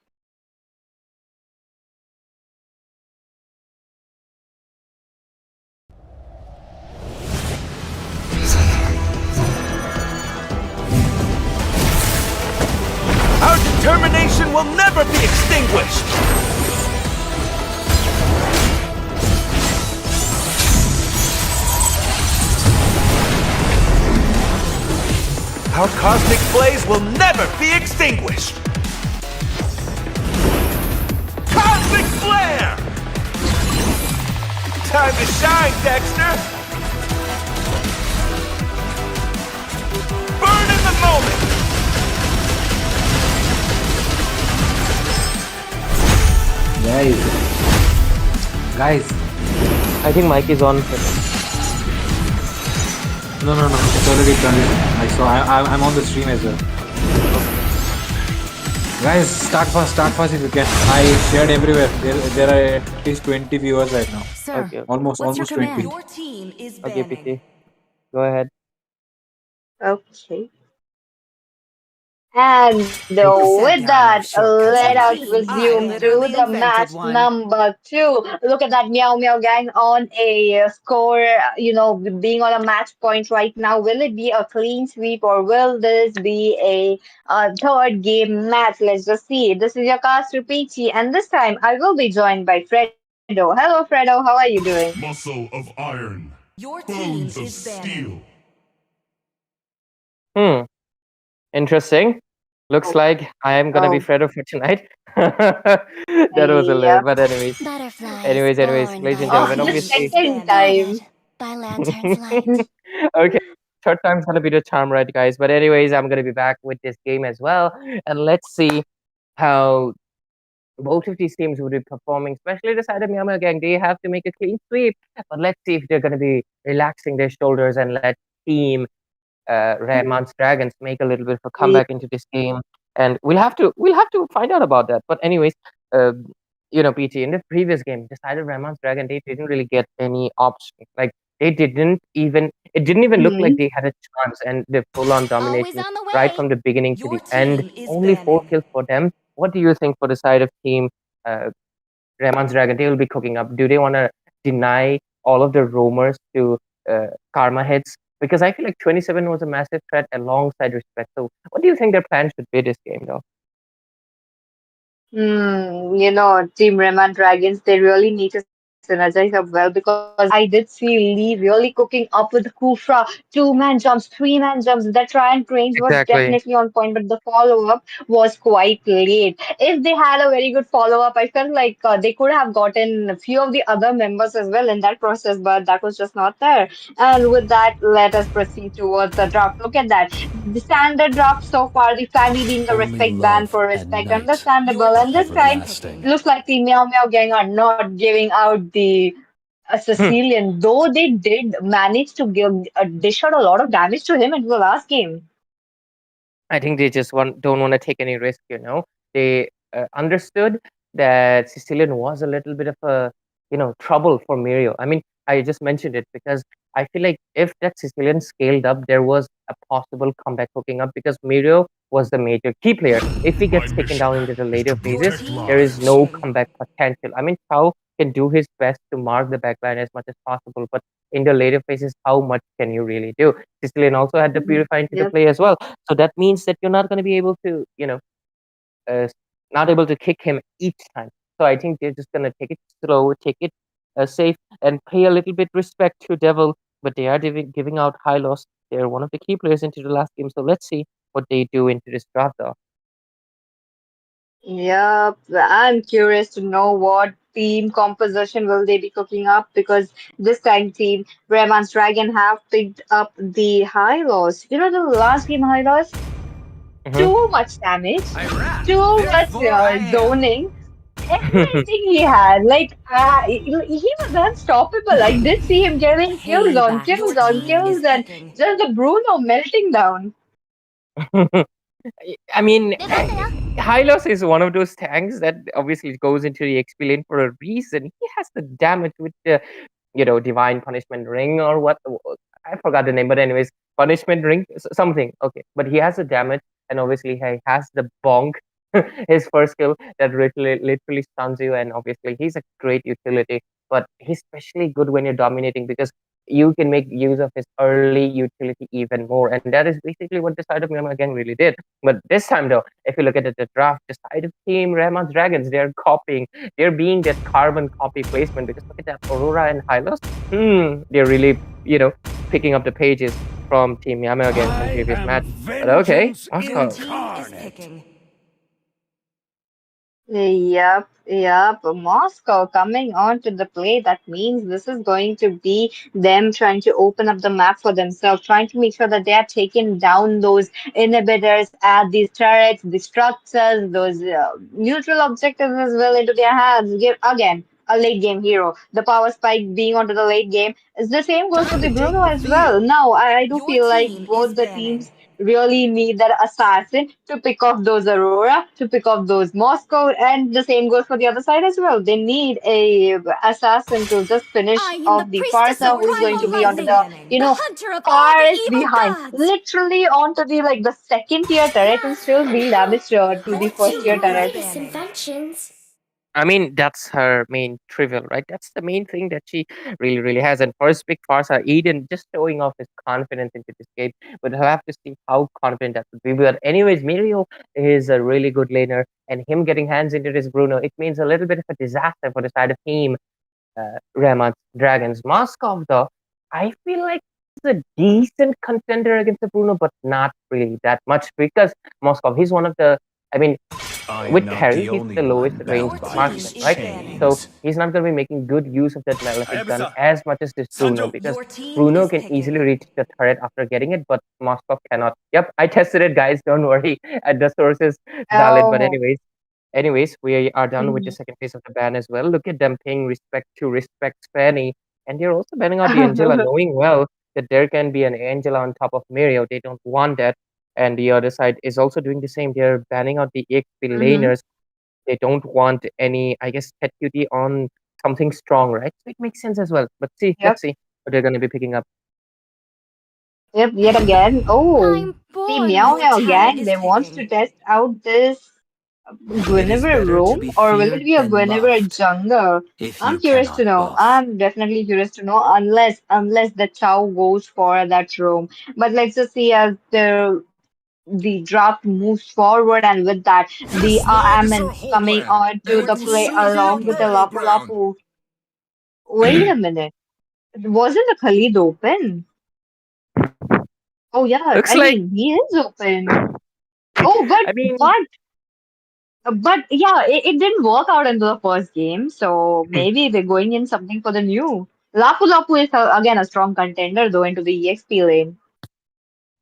Our determination will never be extinguished! Our cosmic blaze will never be extinguished! Cosmic flare! Time to shine, Dexter! Burn in the moment! Guys, I think Mike is on. no, it's already done. I saw. I'm on the stream as well. Guys, start fast if you can. I shared everywhere. There are at least 20 viewers right now. Sir, Okay, Almost what's your 20. command? Your team is okay, banning. PT, go ahead. Okay. And Said with there are no that, shortcuts let in us life. I resume to literally the invented match one. number two. Look at that Meow Meow gang on a score, being on a match point right now. Will it be a clean sweep, or will this be a third game match? Let's just see. This is your caster Peachy, and this time I will be joined by Fredo. Hello, Fredo. How are you doing? Muscle of iron. Your team is banning. Hmm, interesting. Looks like I am gonna be Oh, Fredo for tonight. That was a little, yep. but anyways, Butterflies born ladies by and Oh, gentlemen, the day, obviously, second guided time. by lantern's light. okay, third time's gonna be the charm, right, guys? But anyways, I'm gonna be back with this game as well, and let's see how both of these teams would be performing, especially the side of Myanmar Gang. They have to make a clean sweep, but let's see if they're gonna be relaxing their shoulders and let Team Rahman's Dragons make a little bit of a comeback into this game, and we'll have to find out about that. But anyways, uh, PT in the previous game, decided Rahman's Dragon they didn't really get any option. Like they didn't even it didn't even look like Mhm. they had a chance, and the full-on Always domination on the right way. from the beginning to Your the end. team is Only four banning. kills for them. What do you think for the side of Team uh, Rahman's Dragon? They will be cooking up. Do they want to deny all of the roamers to Karma hits? Because I feel like 27 was a massive threat alongside respect. So, what do you think their plan should be this game, though? Team Rayman Dragons, they really need to synergize up well because I did see Lee really cooking up with Kufra, two-man jumps, three-man jumps. The Triumph range was Exactly. definitely on point, but the follow-up was quite late. If they had a very good follow-up, I felt like they could have gotten a few of the other members as well in that process, but that was just not there. And with that, let us proceed towards the draft. Look at that. The standard draft so far, the family being the Only respect band love for and respect, night. Your understandable. And team this is time, Everlasting. picking. looks like the Meow Meow gang are not giving out the Sicilian, though they did manage to dish out a lot of damage to him in the last game. I think they just don't want to take any risk. They understood that Sicilian was a little bit of a trouble for Mirio. I mean, I just mentioned it because I feel like if that Sicilian scaled up, there was a possible comeback hooking up because Mirio was the major key player. If he My gets taken mission down into the is to later Your phases, protect team there is is no lives. comeback potential. I mean, Chao can do his best to mark the backline as much as possible, but in the later phases, how much can you really do? Sicilian also had the Mhm. Purify into the Yep. play as well. So that means that you're not going to be able to, uh, not able to kick him each time. So I think they're just going to take it slow, take it safe, and pay a little bit respect to Devil. But they are giving out high loss. They're one of the key players into the last game. So let's see what they do into this draft, though. Yep, I'm curious to know what team composition will they be cooking up because this time team Rayman's Dragon have picked up the high loss. You know the last game high loss? Hmm. Too much damage, Iraq, too much therefore I am. zoning, everything he had. Like he was unstoppable. I did see him getting kills on kills on kills and just the Bruno melting down. I mean, Hylos is one of those tanks that obviously goes into the XP lane for a reason. He has the damage with the divine punishment ring or what, I forgot the name, but anyways, punishment ring, something. Okay, but he has the damage, and obviously he has the bonk, his first skill that literally stuns you, and obviously he's a great utility. But he's especially good when you're dominating because you can make use of his early utility even more, and that is basically what the side of Myanmar again really did. But this time though, if you look at the draft, the side of Team Rahman's Dragons, they're copying, they're being that carbon copy placement, because look at that Aurora and Hylos. They're really, picking up the pages from Team Yama again from I previous am match. But okay, vengeance Moscow. incarnate. Yep. Moscow coming onto the play. That means this is going to be them trying to open up the map for themselves, trying to make sure that they are taking down those inhibitors at these turrets, the structures, those neutral objectives as well into their hands. Give again a late game hero. The power spike being onto the late game. Is the same goes for Time the to Bruno take the as well. field. Now, I do feel like both the teams really need that assassin to pick off those Aurora, to pick off those Moscow, and the same goes for the other side as well. They need a assassin to just finish off the Farsa, who is going to be onto the, farthest behind, literally onto the like the second tier turret and still deal damage to the first tier turret. Inventions. I mean, that's her main trivial, right? That's the main thing that she really, really has. And first pick Farsa, Eden just showing off his confidence into this game. But I have to see how confident that would be. But anyways, Mirio is a really good laner, and him getting hands into this Bruno, it means a little bit of a disaster for the side of team Ramat Dragons. Moskov, though, I feel like he's a decent contender against the Bruno, but not really that much because Moskov, he's one of the, I mean, I am with not carry, the he's only the lowest one range bound by marksman, these right? So chains. he's not going to be making good use of that malefic gun Ayabasa, as much as this Bruno Sanjo. because Bruno can easily reach the turret after getting it, but Moskov cannot. Yep, I tested it, guys. Don't worry. The source is valid. But Oh. anyways, we are done with the Mhm. second phase of the ban as well. Look at them paying respect to respect Fanny, and they're also banning out the Angela, knowing well that there can be an Angela on top of Mirio. They don't want that. And the other side is also doing the same. They're banning out the EXP Hmm. laners. They don't want any, I guess, pet duty on something strong, right? So it makes sense as well. But see, Yep. let's see what they're going to be picking up. Yep, yet again. Oh, I'm the born Meow with Meow gang. They talent. wants to test out this It is Guinevere better to roam, be or will it feared be a than Guinevere loved, jungle? if I'm you curious to cannot know. both. I'm definitely curious to know, unless the Chow goes for that roam. But let's just see as the draft moves forward, and with that, the This land is Ammon our coming homeland, on and to it the will play soon be our along with the burial Lapu ground. Lapu. Wait a minute. Wasn't the Khalid open? Oh yeah, Looks I like, mean he is open. Oh, but I mean, but but yeah, it didn't work out into the first game, so maybe they're going in something for the new. Lapu Lapu is again a strong contender though into the EXP lane.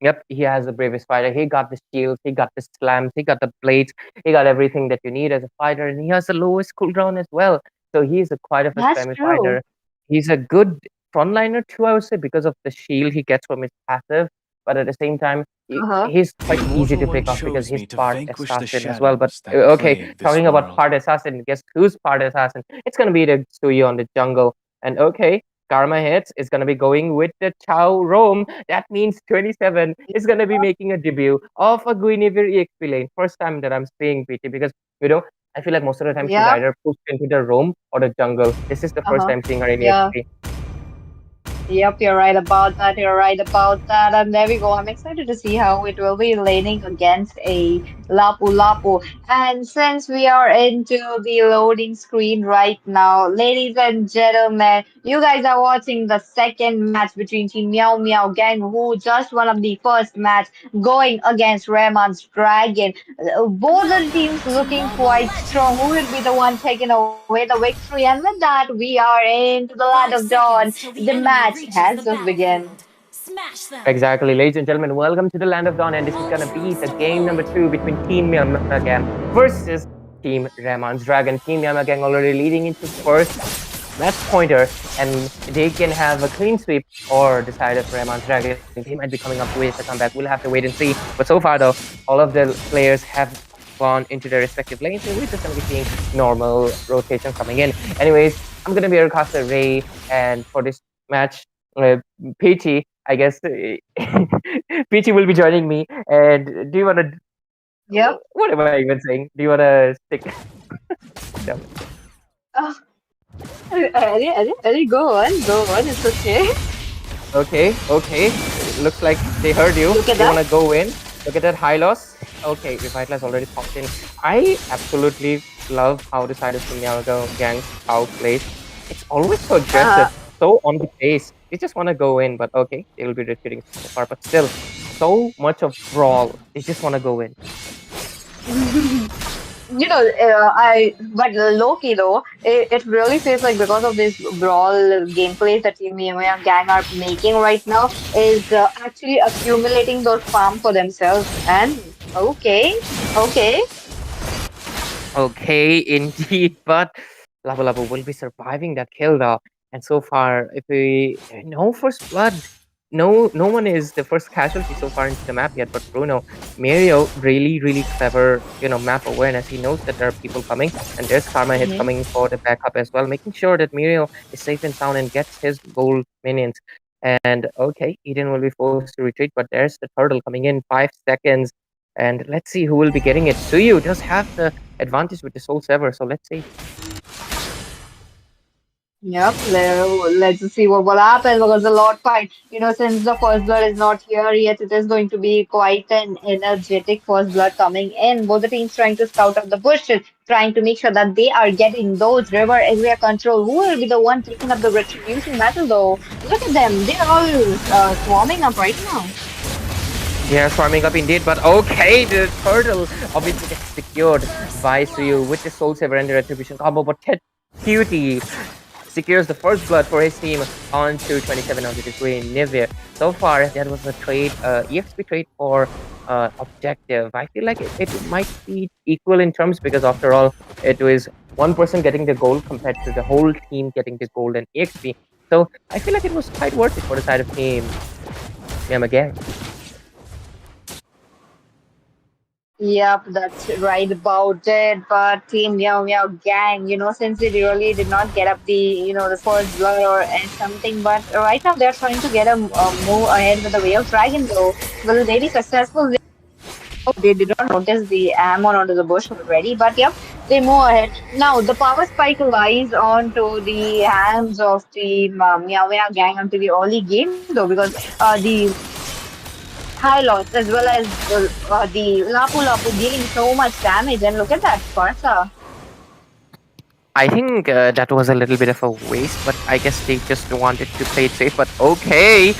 yep, he has the bravest fighter. He got the shields, he got the slams, he got the blades, he got everything that you need as a fighter, and he has the lowest cooldown as well. So he's a quite of a That's spammy true. fighter. He's a good frontliner too, I would say, because of the shield he gets from his passive. But at the same time, Uh-huh. he's The quite easy Immortal to One pick off because chose he's me to part vanquish the assassin as well. But shadows that okay, plague this talking about world. part assassin, guess who's part assassin? It's gonna be the Suyo on the jungle. And okay, Karma hits is gonna be going with the Chow Rome. That means 27 is gonna be making a debut of a Guinevere EXP lane. First time that I'm seeing PT because you know I feel like most of the time she's Yeah. either pushed into the Rome or the jungle. This is the first Uh-huh. time seeing her in Yeah. EXP. Yep, you're right about that. You're right about that. And there we go. I'm excited to see how it will be laning against a Lapu Lapu. And since we are into the loading screen right now, ladies and gentlemen, you guys are watching the second match between Team Meow Meow Gang, who just won of the first match going against Rahman's Dragon. Both the teams looking quite strong. Who will be the one taking away the victory? And with that, we are into the land of dawn. The match has just begun. Exactly, ladies and gentlemen, welcome to the Land of Dawn, and this is gonna be the game number 2 between Team Yamagang versus Team Rahman's Dragon. Team Yamagang already leading into first match pointer, and they can have a clean sweep or decide if Rahman's Dragon they might be coming up with a comeback. We'll have to wait and see. But so far, though, all of the players have gone into their respective lanes, so we're just gonna be seeing normal rotation coming in. Anyways, I'm gonna be your caster Ray, and for this match, Peachy, I guess Peachy will be joining me. And do you wanna? Yep. What am I even saying? Do you wanna stick? No. Oh, Eddie, go on, go on. It's okay. Okay. Looks like they heard you. Look at They that. wanna go in. Look at that high loss. Okay, Revitalize already popped in. I absolutely love how the side of the Meowgo gang how plays. It's always so aggressive, so on the pace. They just want to go in, but okay, they will be retreating so far. But still, so much of brawl. They just want to go in. But Loki though, it really feels like because of this brawl gameplay that Team Yamaha Gang are making right now is actually accumulating those farm for themselves. And okay. Okay, indeed, but Labu Labu will be surviving that kill though. And so far, if we no first blood, no one is the first casualty so far into the map yet. But Bruno, Mario, really clever, map awareness. He knows that there are people coming, and there's Karma hit coming for the backup as well, making sure that Mario is safe and sound and gets his gold minions. And okay, Eden will be forced to retreat, but there's the turtle coming in 5 seconds. And let's see who will be getting it. Suyu does have the advantage with the Soul Sever, so let's see. Yep, let's see what will happen because the Lord fight, since the first blood is not here yet, it is going to be quite an energetic first blood coming in. Both the teams trying to scout up the bushes, trying to make sure that they are getting those river area control. Who will be the one taking up the retribution battle though? Look at them, they're all swarming up right now. Yeah, swarming up indeed, but okay, the turtle obviously gets secured by Suyu with the Soul Saver and the Retribution combo, but Ted Cutie secures the first blood for his team on 227 on the degree Nivea. So far, that was a trade, EXP trade for objective. I feel like it might be equal in terms because after all, it was one person getting the gold compared to the whole team getting this gold and EXP. So I feel like it was quite worth it for the side of team Yamagang. Yep, that's right about it. But Team Meow Meow Gang, since they really did not get up the first blood or something, but right now they're trying to get a move ahead with the Way of Dragon, though. Will they be successful? They did not notice the Ammon onto the bush already, but yep, they move ahead. Now, the power spike lies onto the hands of Team Meow Meow Gang until the early game, though, because the high loss as well as the Lapu Lapu dealing so much damage. And look at that, Sparta. I think that was a little bit of a waste, but I guess they just wanted to play it safe. But okay,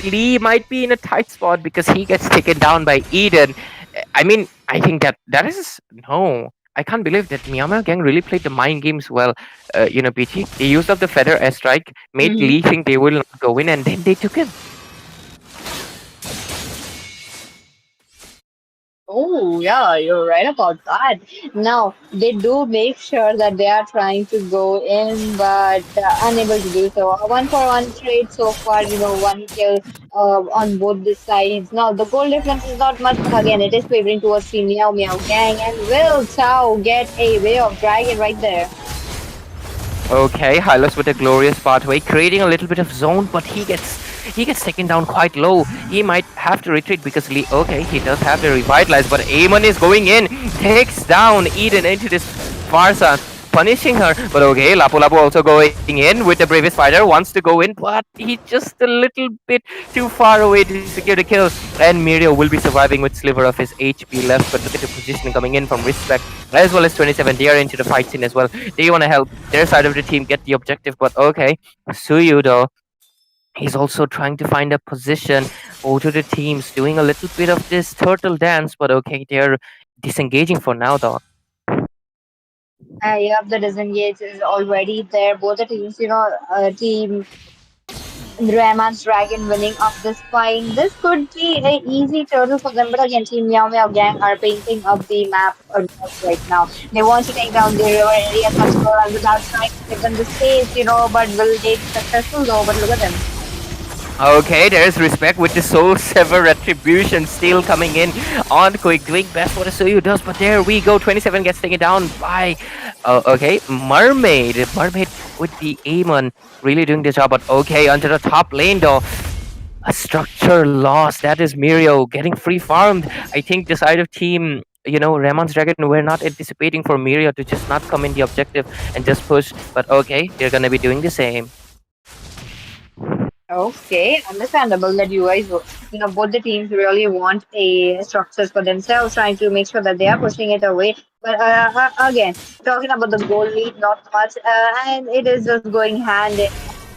Lee might be in a tight spot because he gets taken down by Eden. I mean, I think that is no. I can't believe that Miyama Gang really played the mind games well. BT, they used up the feather airstrike, made Lee think they will not go in, and then they took him. Oh, yeah, you're right about that. Now, they do make sure that they are trying to go in, but unable to do so. A one-for-one trade so far, one kill on both the sides. Now, the goal difference is not much, but again, it is favoring towards the Meow Meow Gang. And will Chow get a Way of Dragon right there? Okay, Hylos with a glorious pathway, creating a little bit of zone, but he gets taken down quite low. He might have to retreat because Lee, okay, he does have the revitalize, but Amon is going in, takes down Eden into this Farsa. punishing her. But okay, Lapu Lapu also going in with the bravest fighter, wants to go in, but he's just a little bit too far away to secure the kill. And Mirio will be surviving with sliver of his HP left. But look at the positioning coming in from Respect as well as 27. They are into the fight scene as well. They want to help their side of the team get the objective. But okay, Suyu though, he's also trying to find a position. Both of the teams doing a little bit of this turtle dance. But okay, they're disengaging for now though. Yeah, the disengage is already there. Both the teams, team Rahman's Dragon winning up this fight. This could be a easy turtle for them, but again, Team Meow Meow Gang are painting up the map a lot right now. They want to take down the river area control and without trying to give them the space, but will they be successful though? But look at them. Okay, there's Respect with the Soul Sever Retribution still coming in on Quick, doing best what a Suyu does, but there we go, 27 gets taken down by, okay, Mermaid with the Amon really doing the job, but okay, onto the top lane though, a structure loss, that is Mirio getting free farmed. I think the side of team, Ramon's Dragon, we're not anticipating for Mirio to just not come in the objective and just push, but okay, they're gonna be doing the same. Okay, understandable that you guys, both the teams really want a structures for themselves, trying to make sure that they are pushing it away. But again, talking about the goal lead, not much, and it is just going hand in.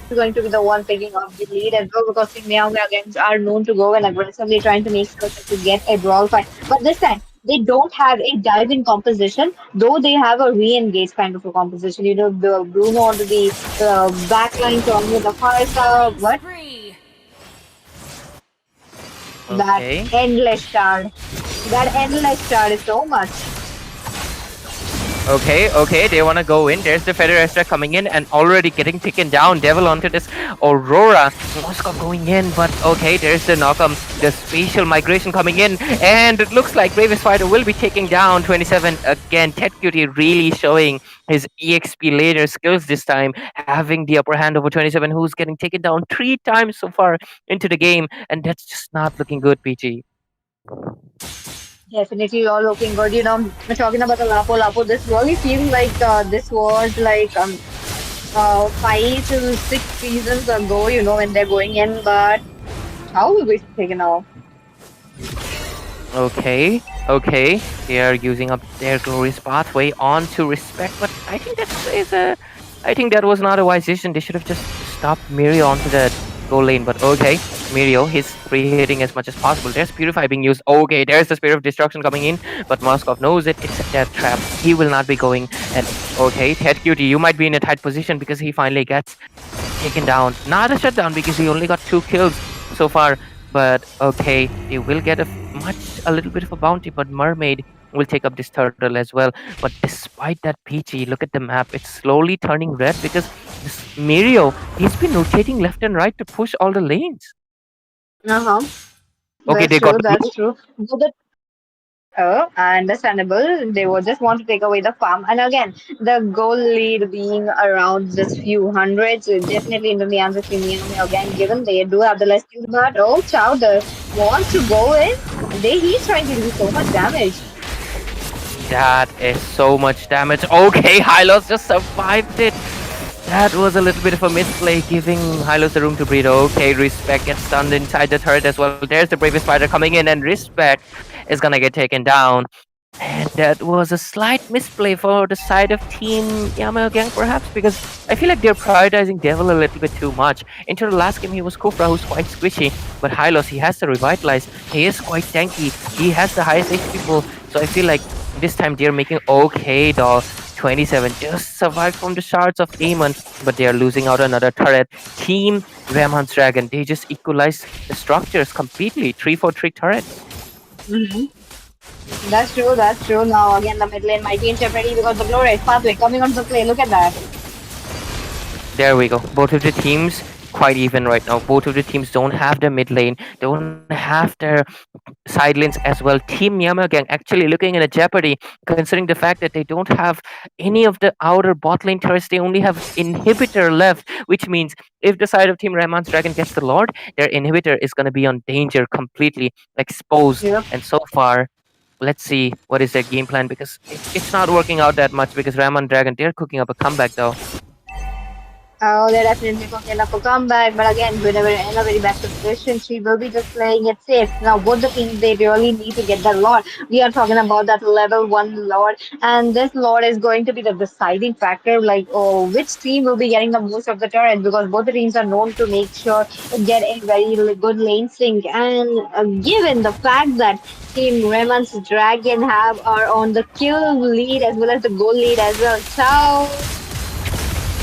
Going to be the one picking up the lead as well because the Meow Meow Gangs are known to go and aggressively trying to make sure to get a brawl fight. But this time, they don't have a dive in composition, though they have a re engage kind of a composition. The Bruno onto the backline turn with the Farsa, but that Okay. endless shard. That endless shard is so much. Okay, they want to go in. There's the Federester coming in and already getting taken down. Devil onto this Aurora. Moskov going in, but okay, there's the Knock'em. The spatial migration coming in, and it looks like Bravest Fighter will be taking down 27 again. Ted Cutie really showing his EXP later skills this time, having the upper hand over 27, who's getting taken down 3 times so far into the game, and that's just not looking good, PG. Definitely, all looking good. We're talking about the Lapo Lapo. This really feels like this was like 5 to 6 seasons ago. When they're going in, but how will we taken off? Okay, they are using up their glorious pathway on to Respect, but I think I think that was not a wise decision. They should have just stopped Mirio onto the goal lane, but okay, Mirio, he's free hitting as much as possible. There's Purify being used. Okay, there's the Spirit of Destruction coming in, but Moskov knows it. It's a death trap. He will not be going. And okay, Ted Cutie, you might be in a tight position because he finally gets taken down. Not a shutdown because he only got 2 kills so far. But okay, they will get a little bit of a bounty, but Mermaid will take up this turtle as well. But despite that, PG, look at the map. It's slowly turning red because this Mirio, he's been rotating left and right to push all the lanes. Uh-huh. Okay, That's they true, got that's true. Understandable. They would just want to take away the farm. And again, the goal lead being around just few hundreds, definitely into the answer to again, given they do have the less skills, but oh, Chowder wants to go in. He's trying to do so much damage. That is so much damage. Okay, Hylos just survived it. That was a little bit of a misplay, giving Hylos the room to breathe. Okay, Respect gets stunned inside the turret as well. There's the Bravest Fighter coming in, and Respect is gonna get taken down. And that was a slight misplay for the side of Team Yamaha Gang, perhaps, because I feel like they're prioritizing Devil a little bit too much. Into the last game, he was Kufra, who's quite squishy, but Hylos, he has to revitalize. He is quite tanky. He has the highest HP pool, so I feel like this time they're making okay, though. 27 just survived from the shards of Amon, but they are losing out another turret. Team Ramon's Dragon, they just equalized the structures completely. 3-4-3 turrets. Mm-hmm. That's true. Now, again, the mid lane might be in jeopardy because the glorious pathway coming onto play. Look at that. There we go. Both of the teams quite even right now. Both of the teams don't have their mid lane, don't have their side lanes as well. Team Yamagang actually looking in a jeopardy, considering the fact that they don't have any of the outer bot lane turrets. They only have inhibitor left, which means if the side of Team Ramon's Dragon gets the Lord, their inhibitor is going to be on danger, completely exposed. Yep. And so far, Let's see what is their game plan because it's not working out that much because Ram and Dragon they're cooking up a comeback though. Oh, they're definitely cooking up a comeback, but again, whenever in a very best position, she will be just playing it safe. Now, both the teams they really need to get that lord. We are talking about that level 1 lord, and this lord is going to be the deciding factor. Like, oh, which team will be getting the most of the turrets because both the teams are known to make sure get a very good lane sync. And given the fact that Team Raymond's Dragon have are on the kill lead as well as the goal lead as well. Ciao.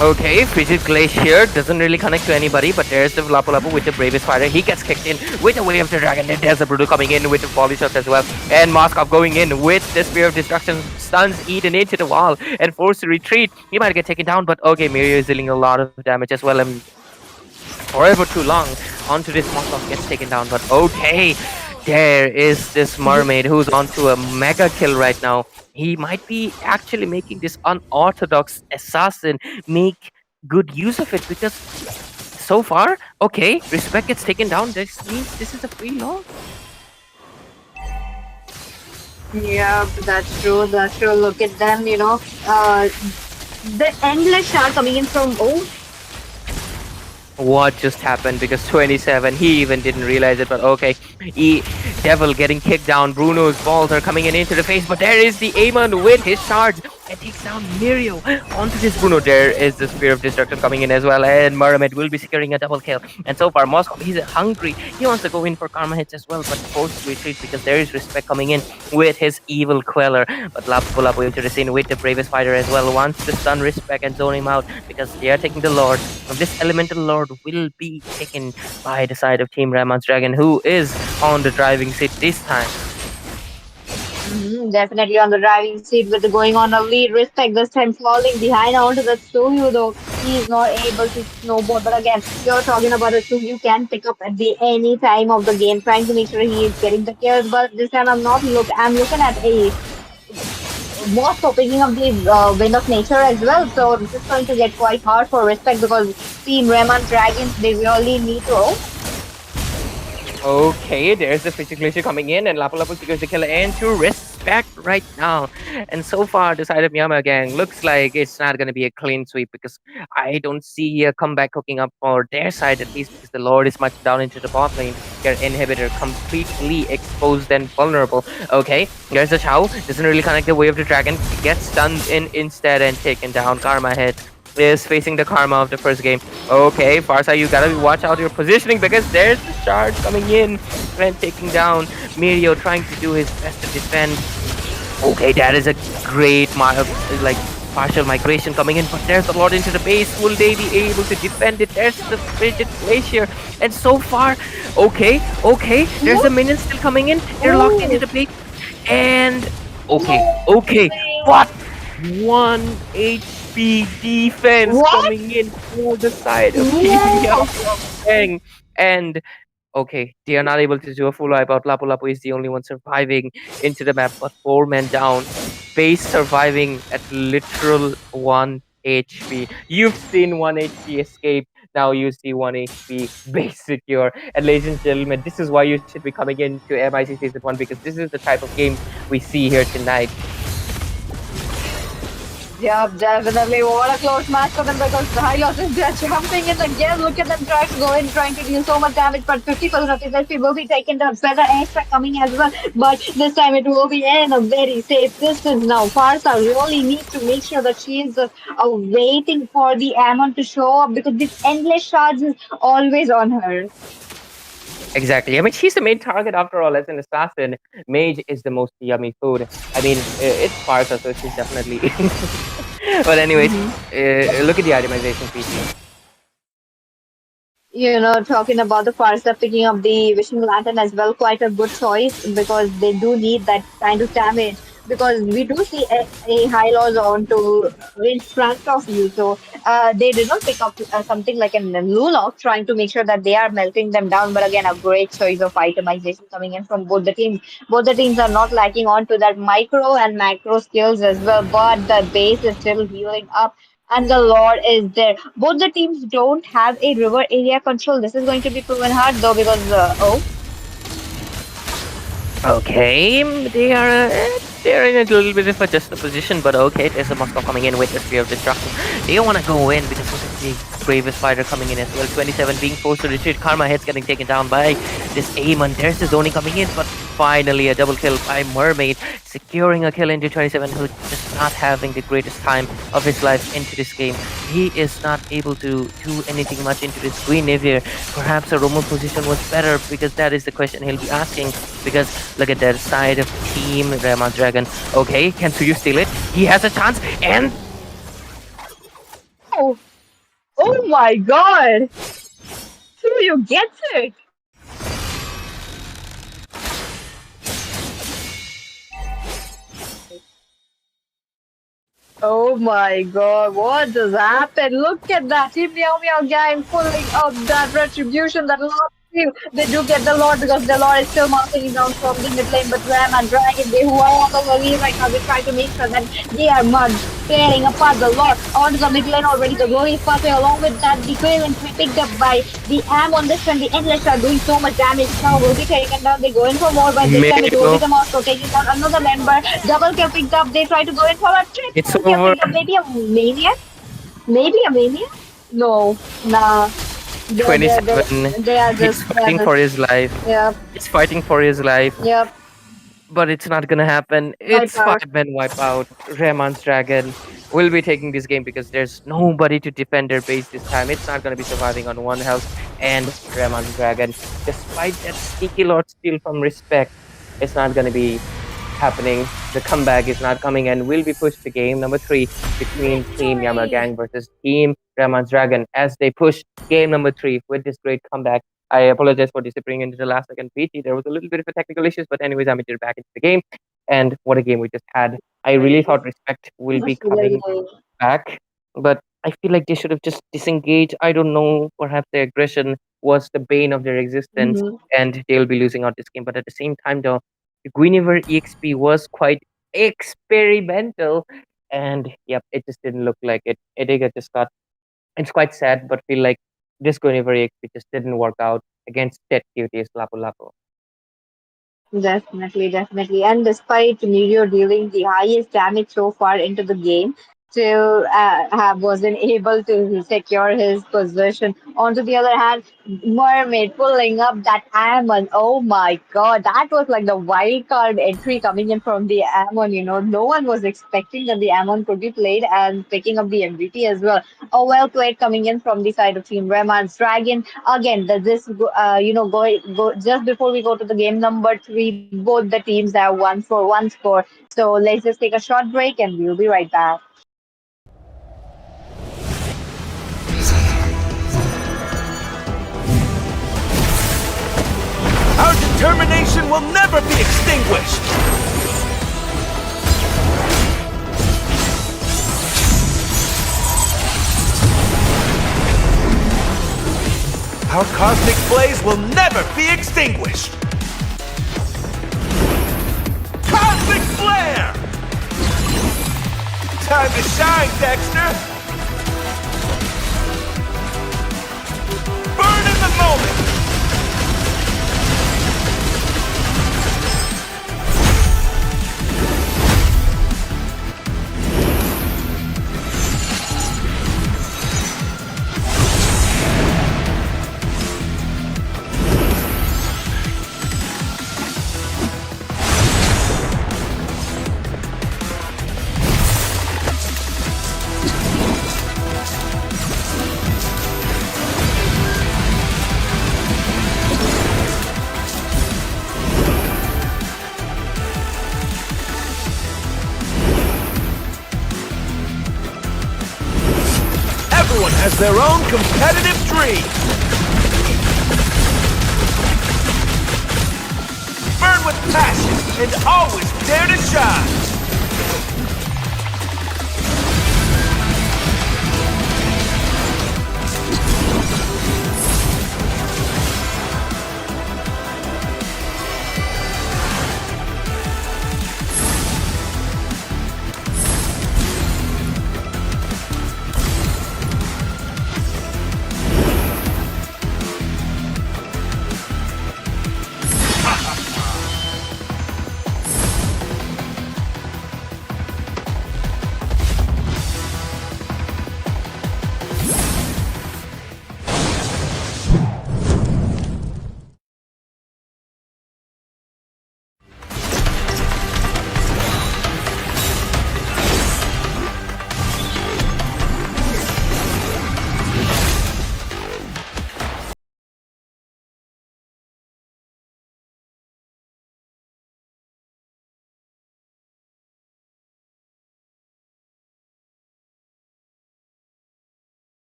Okay, Frigid Glacier doesn't really connect to anybody, but there's the Lapu Lapu with the bravest fighter. He gets kicked in with the Way of the Dragon. Then there's the Brutal coming in with the volley shots as well. And Moskov going in with the Spear of Destruction, stuns Eden into the wall and forced to retreat. He might get taken down, but okay, Mirio is dealing a lot of damage as well. And forever too long onto this Moskov gets taken down, but okay. There is this mermaid who's onto a mega kill right now. He might be actually making this unorthodox assassin make good use of it because so far, okay, respect gets taken down. This means this is a free loss. Yeah, that's true. That's true. Look at them, the endless shot coming in from oh, What just happened because 27 he even didn't realize it, but okay, Devil getting kicked down. Bruno's balls are coming in into the face, but there is the Amon with his charge and takes down Mirio onto this Bruno. There is the Spear of Destruction coming in as well, and Mermaid will be securing a double kill. And so far Moscow, he's hungry, he wants to go in for karma hits as well, but forced to retreat because there is respect coming in with his evil queller. But Lapu Lapu into the scene with the bravest fighter as well, wants to stun respect and zone him out because they are taking the Lord. This elemental Lord will be taken by the side of Team Ramon's Dragon, who is on the driving seat this time. definitely on the driving seat with the going on a lead. Respect this time falling behind onto the Tsuyu though. He is not able to snowboard. But again, you're talking about a Tsuyu can pick up at the any time of the game, trying to make sure he is getting the kills. But this time I'm looking at a Moscow picking up the wind of nature as well. So this is going to get quite hard for respect because Team Raymond Dragons they really need to. Okay, there's the Fishy Glacier coming in, and Lapu Lapu secures the kill into respect right now. And so far, the side of Miyama gang looks like it's not going to be a clean sweep because I don't see a comeback cooking up for their side at least because the Lord is much down into the bot lane. Their inhibitor completely exposed and vulnerable. Okay, there's the Chao. Doesn't really connect the Way of the Dragon. Gets stunned in instead and taken down. Karma hit is facing the karma of the first game. Okay, Farsa, you gotta watch out your positioning because there's the charge coming in and taking down Mirio, trying to do his best to defend. Okay, that is a great partial migration coming in, but there's a lot into the base. Will they be able to defend it? There's the Frigid Glacier, and so far, okay, there's a minion still coming in. They're locked into the base, and okay, what? 1 HP defense coming in for the side of Team and okay, they are not able to do a full wipeout. Lapu Lapu is the only one surviving into the map, but 4 men down. Base surviving at literal 1 HP. You've seen 1 HP escape. Now you see 1 HP base secure. And ladies and gentlemen, this is why you should be coming into MIC Season 1 because this is the type of game we see here tonight. Yeah, definitely. What a close match for them because the high losses they're jumping in again. Look at them trying to go in, trying to deal so much damage, but 50% of his HP will be taken. The feather extra coming as well, but this time it will be in a very safe distance now. Farsa really needs to make sure that she is waiting for the Ammon to show up because this endless charge is always on her. Exactly. I mean, she's the main target after all. As an assassin, mage is the most yummy food. I mean, it's Sparta, so she's definitely. But anyways, look at the itemization feature. Talking about the Farsa picking up the Wishing Lantern as well, quite a good choice because they do need that kind of damage. Because we do see a high loss on to in front of you, so they did not pick up something like a Lulock, trying to make sure that they are melting them down. But again, a great choice of itemization coming in from both the teams. Both the teams are not lacking on to that micro and macro skills as well, but the base is still healing up and the Lord is there. Both the teams don't have a river area control. This is going to be proven hard though because Okay, they're in a little bit of a just position, but okay, there's a Moscow coming in with the Spear of Destruction. They don't want to go in because of the Bravest Fighter coming in as well. 27 being forced to retreat. Karma Head's getting taken down by this Amon. There's his zoning coming in, but finally a double kill by Mermaid, securing a kill into 27, who's just not having the greatest time of his life into this game. He is not able to do anything much into this Queen Nivir. Perhaps a Roman position was better, because that is the question he'll be asking. Because look at that side of Team Revamp Dragon. Okay, can Suyu steal it? He has a chance, and Oh, oh my God! You gets it. Oh my God, what just happened? Look at that. Team Meow Meow gang pulling up that retribution, that Lord Steel. They do get the Lord because the Lord is still mounting down from the mid lane, but Ram and Dragon, they who are on the lead right now, they try to make sure that they are mud, tearing apart the Lord onto the mid lane already. The glory is passing along with that. The Craven to be picked up by the Am on this one. The Endless are doing so much damage now. Will be taken down. They go in for more, but this time it will be the Moscow taking down another member. Double kill picked up. They try to go in for a it's triple kill over. picked up. Maybe a maniac? Maybe a maniac? No, nah. 27. They are He's just fighting for his life. Yep, He's fighting for his life, yep. but it's not gonna happen. Wipe It's out. 5-man wipeout. Rehman's Dragon will be taking this game because there's nobody to defend their base this time. It's not gonna be surviving on one health. And Rehman's Dragon, despite that sneaky Lord Steal from Respect, it's not gonna be happening. The comeback is not coming, and will be pushed to game number 3 between Team Yama Gang versus Team Rehman's Dragon as they push game number 3 with this great comeback. I apologize for disappearing into the last second, PT. There was a little bit of a technical issues, but anyways, I'm back into the game. And what a game we just had. I really thought Respect will be coming back, but I feel like they should have just disengaged. I don't know, perhaps their aggression was the bane of their existence, Mhm. and they'll be losing out this game. But at the same time, though, the Guinevere EXP was quite experimental, and yep, it just didn't look like it. Ediga just got. It's quite sad, but feel like this Guinevere EXP just didn't work out against Tet QT's Lapu Lapu. Definitely, definitely. And despite Mirio dealing the highest damage so far into the game, still wasn't able to secure his position. On to the other hand, Mermaid pulling up that Ammon. Oh my God, that was like the wild card entry coming in from the Ammon. No one was expecting that the Ammon could be played and picking up the MVP as well. A well played coming in from the side of Team Reman's Dragon. Again, go just before we go to the game number 3, both the teams have 1-1 score. So let's just take a short break and we'll be right back. Our determination will never be extinguished! Our cosmic blaze will never be extinguished! Cosmic flare! Time to shine, Dexter! Burn in the moment! Everyone has their own competitive dream! Burn with passion and always dare to shine!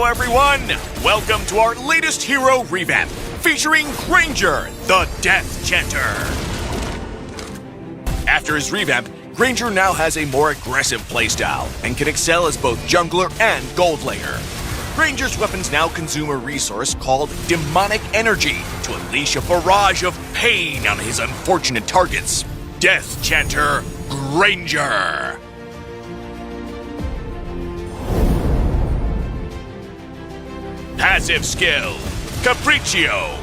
everyone! Welcome to our latest hero revamp, featuring Granger, the Death Chanter. After his revamp, Granger now has a more aggressive playstyle and can excel as both jungler and gold laner. Granger's weapons now consume a resource called Demonic Energy to unleash a barrage of pain on his unfortunate targets. Death Chanter Granger. Passive skill, Capriccio.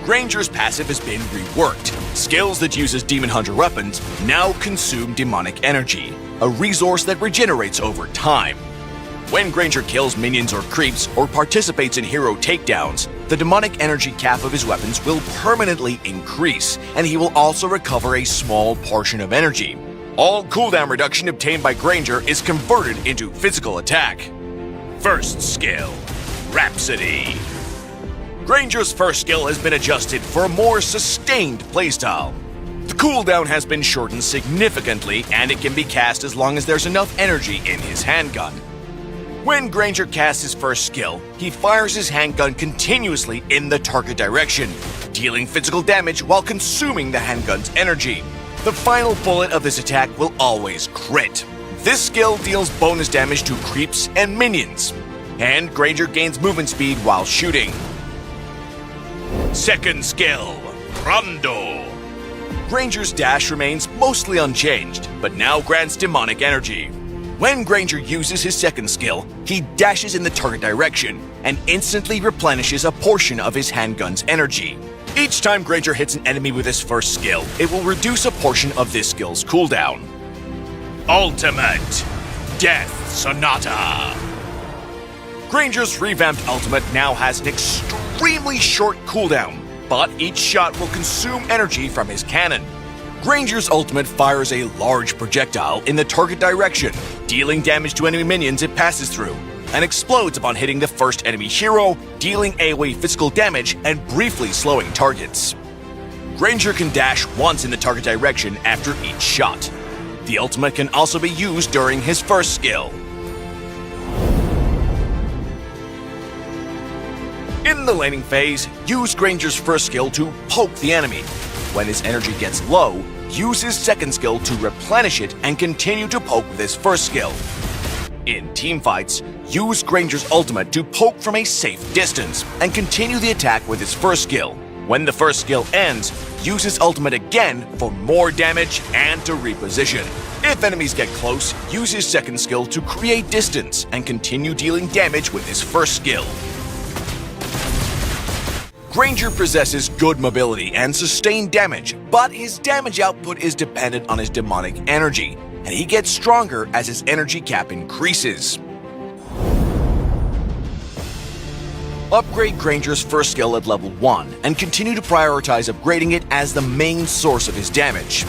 Granger's passive has been reworked. Skills that uses Demon Hunter weapons now consume demonic energy, a resource that regenerates over time. When Granger kills minions or creeps or participates in hero takedowns, the demonic energy cap of his weapons will permanently increase, and he will also recover a small portion of energy. All cooldown reduction obtained by Granger is converted into physical attack. First skill, Rhapsody. Granger's first skill has been adjusted for a more sustained playstyle. The cooldown has been shortened significantly, and it can be cast as long as there's enough energy in his handgun. When Granger casts his first skill, he fires his handgun continuously in the target direction, dealing physical damage while consuming the handgun's energy. The final bullet of this attack will always crit. This skill deals bonus damage to creeps and minions, and Granger gains movement speed while shooting. Second skill, Rondo. Granger's dash remains mostly unchanged, but now grants demonic energy. When Granger uses his second skill, he dashes in the target direction and instantly replenishes a portion of his handgun's energy. Each time Granger hits an enemy with his first skill, it will reduce a portion of this skill's cooldown. Ultimate, Death Sonata. Granger's revamped ultimate now has an extremely short cooldown, but each shot will consume energy from his cannon. Granger's ultimate fires a large projectile in the target direction, dealing damage to enemy minions it passes through, and explodes upon hitting the first enemy hero, dealing AoE physical damage and briefly slowing targets. Granger can dash once in the target direction after each shot. The ultimate can also be used during his first skill. In the laning phase, use Granger's first skill to poke the enemy. When his energy gets low, use his second skill to replenish it and continue to poke with his first skill. In teamfights, use Granger's ultimate to poke from a safe distance and continue the attack with his first skill. When the first skill ends, use his ultimate again for more damage and to reposition. If enemies get close, use his second skill to create distance and continue dealing damage with his first skill. Granger possesses good mobility and sustained damage, but his damage output is dependent on his demonic energy, and he gets stronger as his energy cap increases. Upgrade Granger's first skill at level 1 and continue to prioritize upgrading it as the main source of his damage.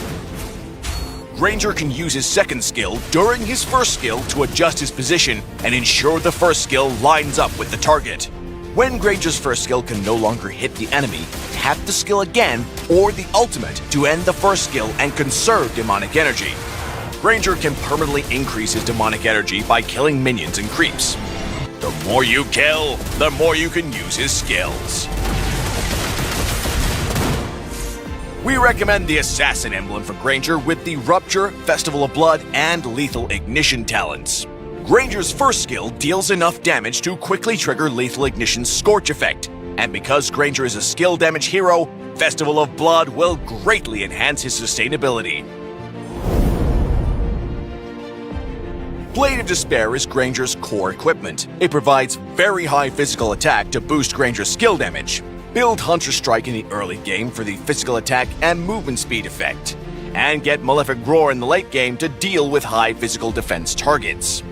Granger can use his second skill during his first skill to adjust his position and ensure the first skill lines up with the target. When Granger's first skill can no longer hit the enemy, tap the skill again or the ultimate to end the first skill and conserve demonic energy. Granger can permanently increase his demonic energy by killing minions and creeps. The more you kill, the more you can use his skills. We recommend the Assassin emblem for Granger with the Rupture, Festival of Blood, and Lethal Ignition talents. Granger's first skill deals enough damage to quickly trigger Lethal Ignition's Scorch effect, and because Granger is a skill damage hero, Festival of Blood will greatly enhance his sustainability. Blade of Despair is Granger's core equipment. It provides very high physical attack to boost Granger's skill damage. Build Hunter Strike in the early game for the physical attack and movement speed effect, and get Malefic Roar in the late game to deal with high physical defense targets.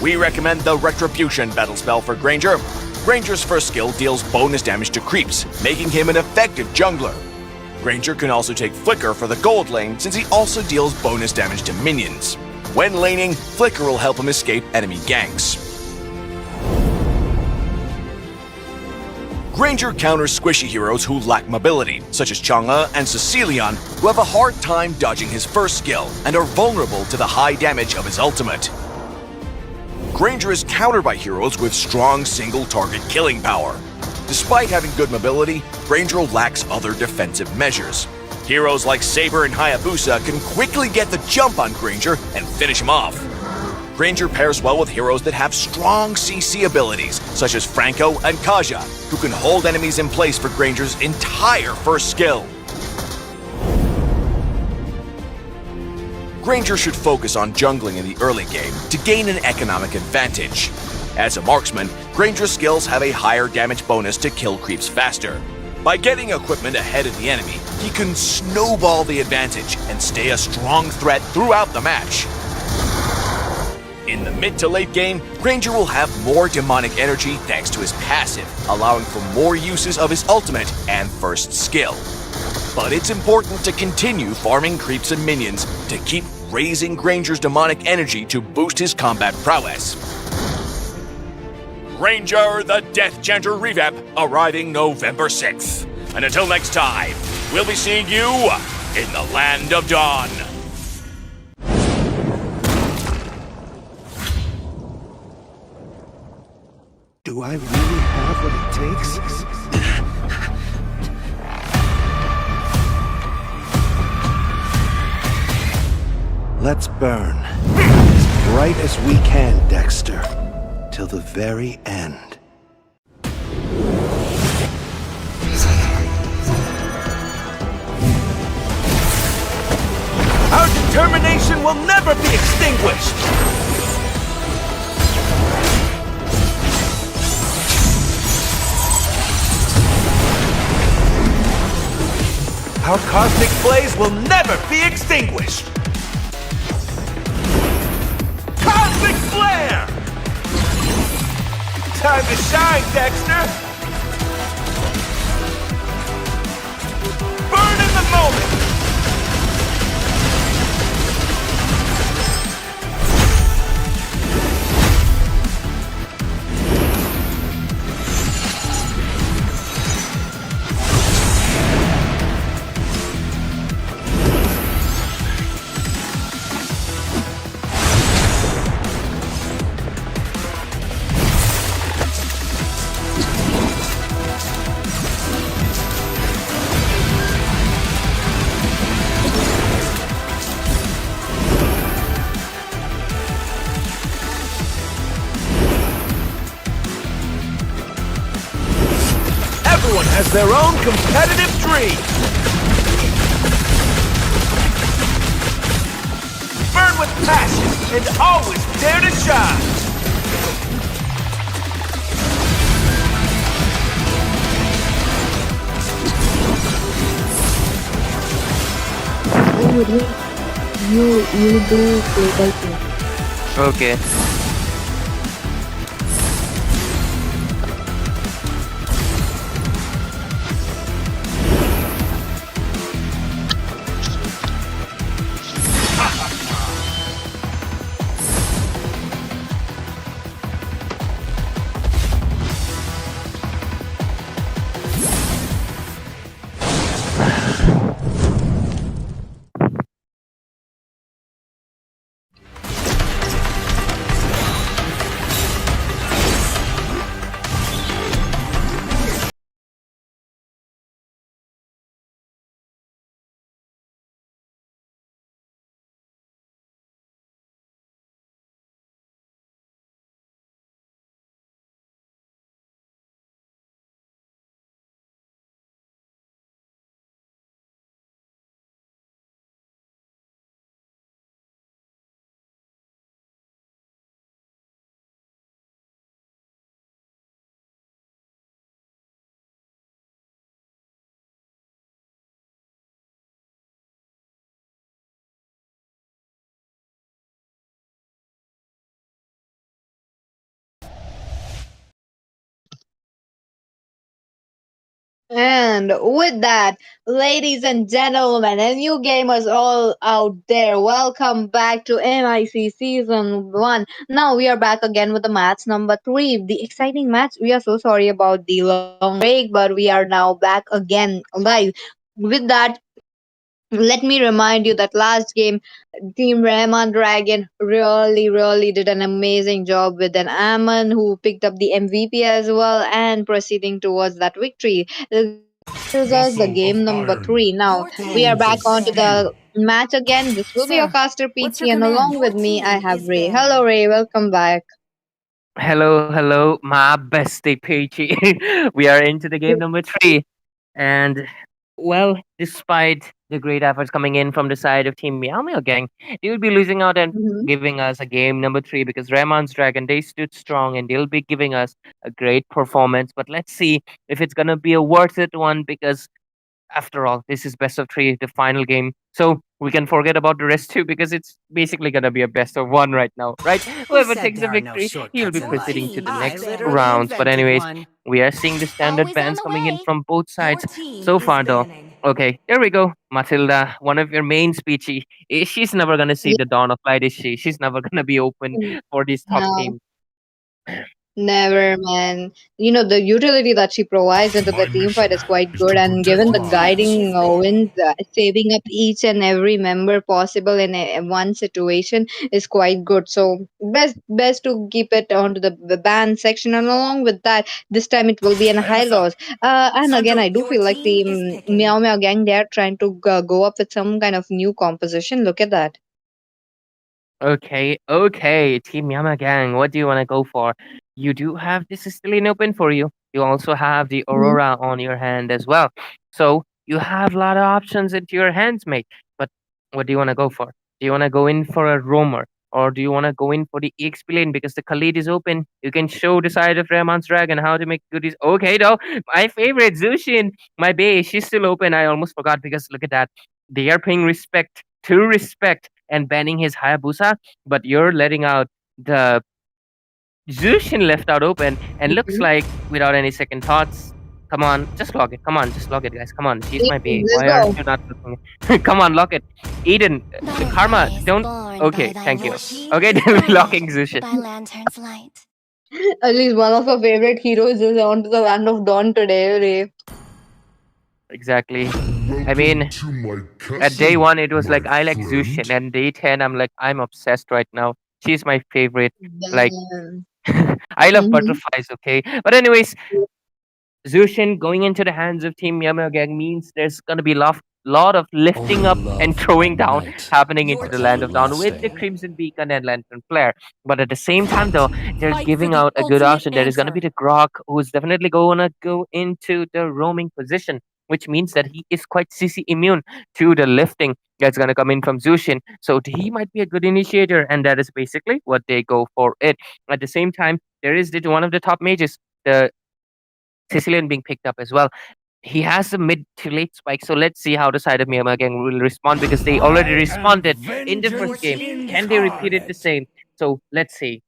We recommend the Retribution battle spell for Granger. Granger's first skill deals bonus damage to creeps, making him an effective jungler. Granger can also take Flicker for the gold lane since he also deals bonus damage to minions. When laning, Flicker will help him escape enemy ganks. Granger counters squishy heroes who lack mobility, such as Chang'e and Cecilion, who have a hard time dodging his first skill and are vulnerable to the high damage of his ultimate. Granger is countered by heroes with strong single target killing power. Despite having good mobility, Granger lacks other defensive measures. Heroes like Saber and Hayabusa can quickly get the jump on Granger and finish him off. Granger pairs well with heroes that have strong CC abilities, such as Franco and Kaja, who can hold enemies in place for Granger's entire first skill. Granger should focus on jungling in the early game to gain an economic advantage. As a marksman, Granger's skills have a higher damage bonus to kill creeps faster. By getting equipment ahead of the enemy, he can snowball the advantage and stay a strong threat throughout the match. In the mid to late game, Granger will have more demonic energy thanks to his passive, allowing for more uses of his ultimate and first skill. But it's important to continue farming creeps and minions to keep raising Granger's demonic energy to boost his combat prowess. Granger the Death Chanter Revamp arriving November 6th. And until next time, we'll be seeing you in the Land of Dawn. Do I really have what it takes? Let's burn. As bright as we can, Dexter. Till the very end. Our determination will never be extinguished! Our cosmic blaze will never be extinguished! Cosmic flare! Time to shine, Dexter! Burn in the moment! Everyone has their own competitive dream! Burn with passion and always dare to shine! You do global thing. Okay. And with that, ladies and gentlemen, and you gamers all out there, welcome back to NIC Season 1. Now we are back again with the match number 3, the exciting match. We are so sorry about the long break, but we are now back again, guys. With that, Let me remind you that last game, Team Rahman Dragon really did an amazing job with an Ammon who picked up the MVP as well and proceeding towards that victory. This is us the Muscle game of number iron. three. Now we are Clones back of onto the steel. match again. This will be your caster Peachy, and along with me I have Ray. Hello Ray, welcome back. Hello, hello, my bestie Peachy. We are into the game number three. And well, despite the great efforts coming in from the side of Team Meow Meow Gang, they will be losing out and Mhm. giving us a game number three because Rahman's Dragon, they stood strong and they'll be giving us a great performance. But let's see if it's gonna be a worth it one because after all, this is best of three, the final game. So we can forget about the rest too because it's basically gonna be a best of one right now, right? Whoever takes the victory, he'll be proceeding to the next rounds. But anyways, we are seeing the standard bans coming in from both sides so far though. Okay, here we go. Matilda, one of your main speechy. She's never gonna see Yeah. the dawn of light, is she? She's never gonna be open for these top No. teams. Never, man. You know, the utility that she provides into the My team fight mission is quite is good, to and protect given the lives. guiding winds, saving up each and every member possible in one situation is quite good. So best to keep it onto the ban section, and along with that, this time it will be in high Heads up. loss. And again, I do feel like the Meow Meow gang they are trying to go up with some kind of new composition. Look at that. Okay, okay, Team Yama Gang, what do you want to go for? You do have this is still in open for you. You also have the Mhm. Aurora on your hand as well. So you have a lot of options into your hands, mate. But what do you want to go for? Do you want to go in for a roamer? Or do you want to go in for the EXP lane because the Khalid is open? You can show the side of Rahman's Dragon how to make goodies. Okay, though, my favorite, Zushin, my base, she's still open. I almost forgot because look at that. They are paying respect to respect and banning his Hayabusa, but you're letting out the Zushin left out open and looks Mhm. like without any second thoughts. Come on, just log it. Come on, just log it, guys. Come on, she's my bae. Let's Why aren't go. you not looking? Come on, lock it. Eden, Thy Karma, eye is don't. born by Okay, thy thank you. light, Okay, they'll be guided locking Zushin. by lantern's light. At least one of our favorite heroes is onto the land of dawn today, Ray. Exactly. I Welcome mean, to my at day castle, one, it was my like I like friend. Zushin, and day 10, I'm like, I'm obsessed right now. She's my favorite. Like, Damn. I love Mhm. butterflies, okay? But, anyways, Zushin going into the hands of Team Yamagang means there's going to be lot of lifting Only up and love throwing and down night happening into are the Land of Dawn with the everlasting. Crimson Beacon and Lantern Flare. But at the same time, though, they're giving out a good option. There is going to be the Grok, who's definitely going to go into the roaming position, which means that he is quite CC immune to the lifting that's going to come in from Zushin. So he might be a good initiator, and that is basically what they go for it. At the same time, there is one of the top mages, the Sicilian being picked up as well. He has a mid to late spike, so let's see how the side of Myanmar gang will respond because they already I am responded in the first vengeance game. Can they repeat it the incarnate. same? So let's see.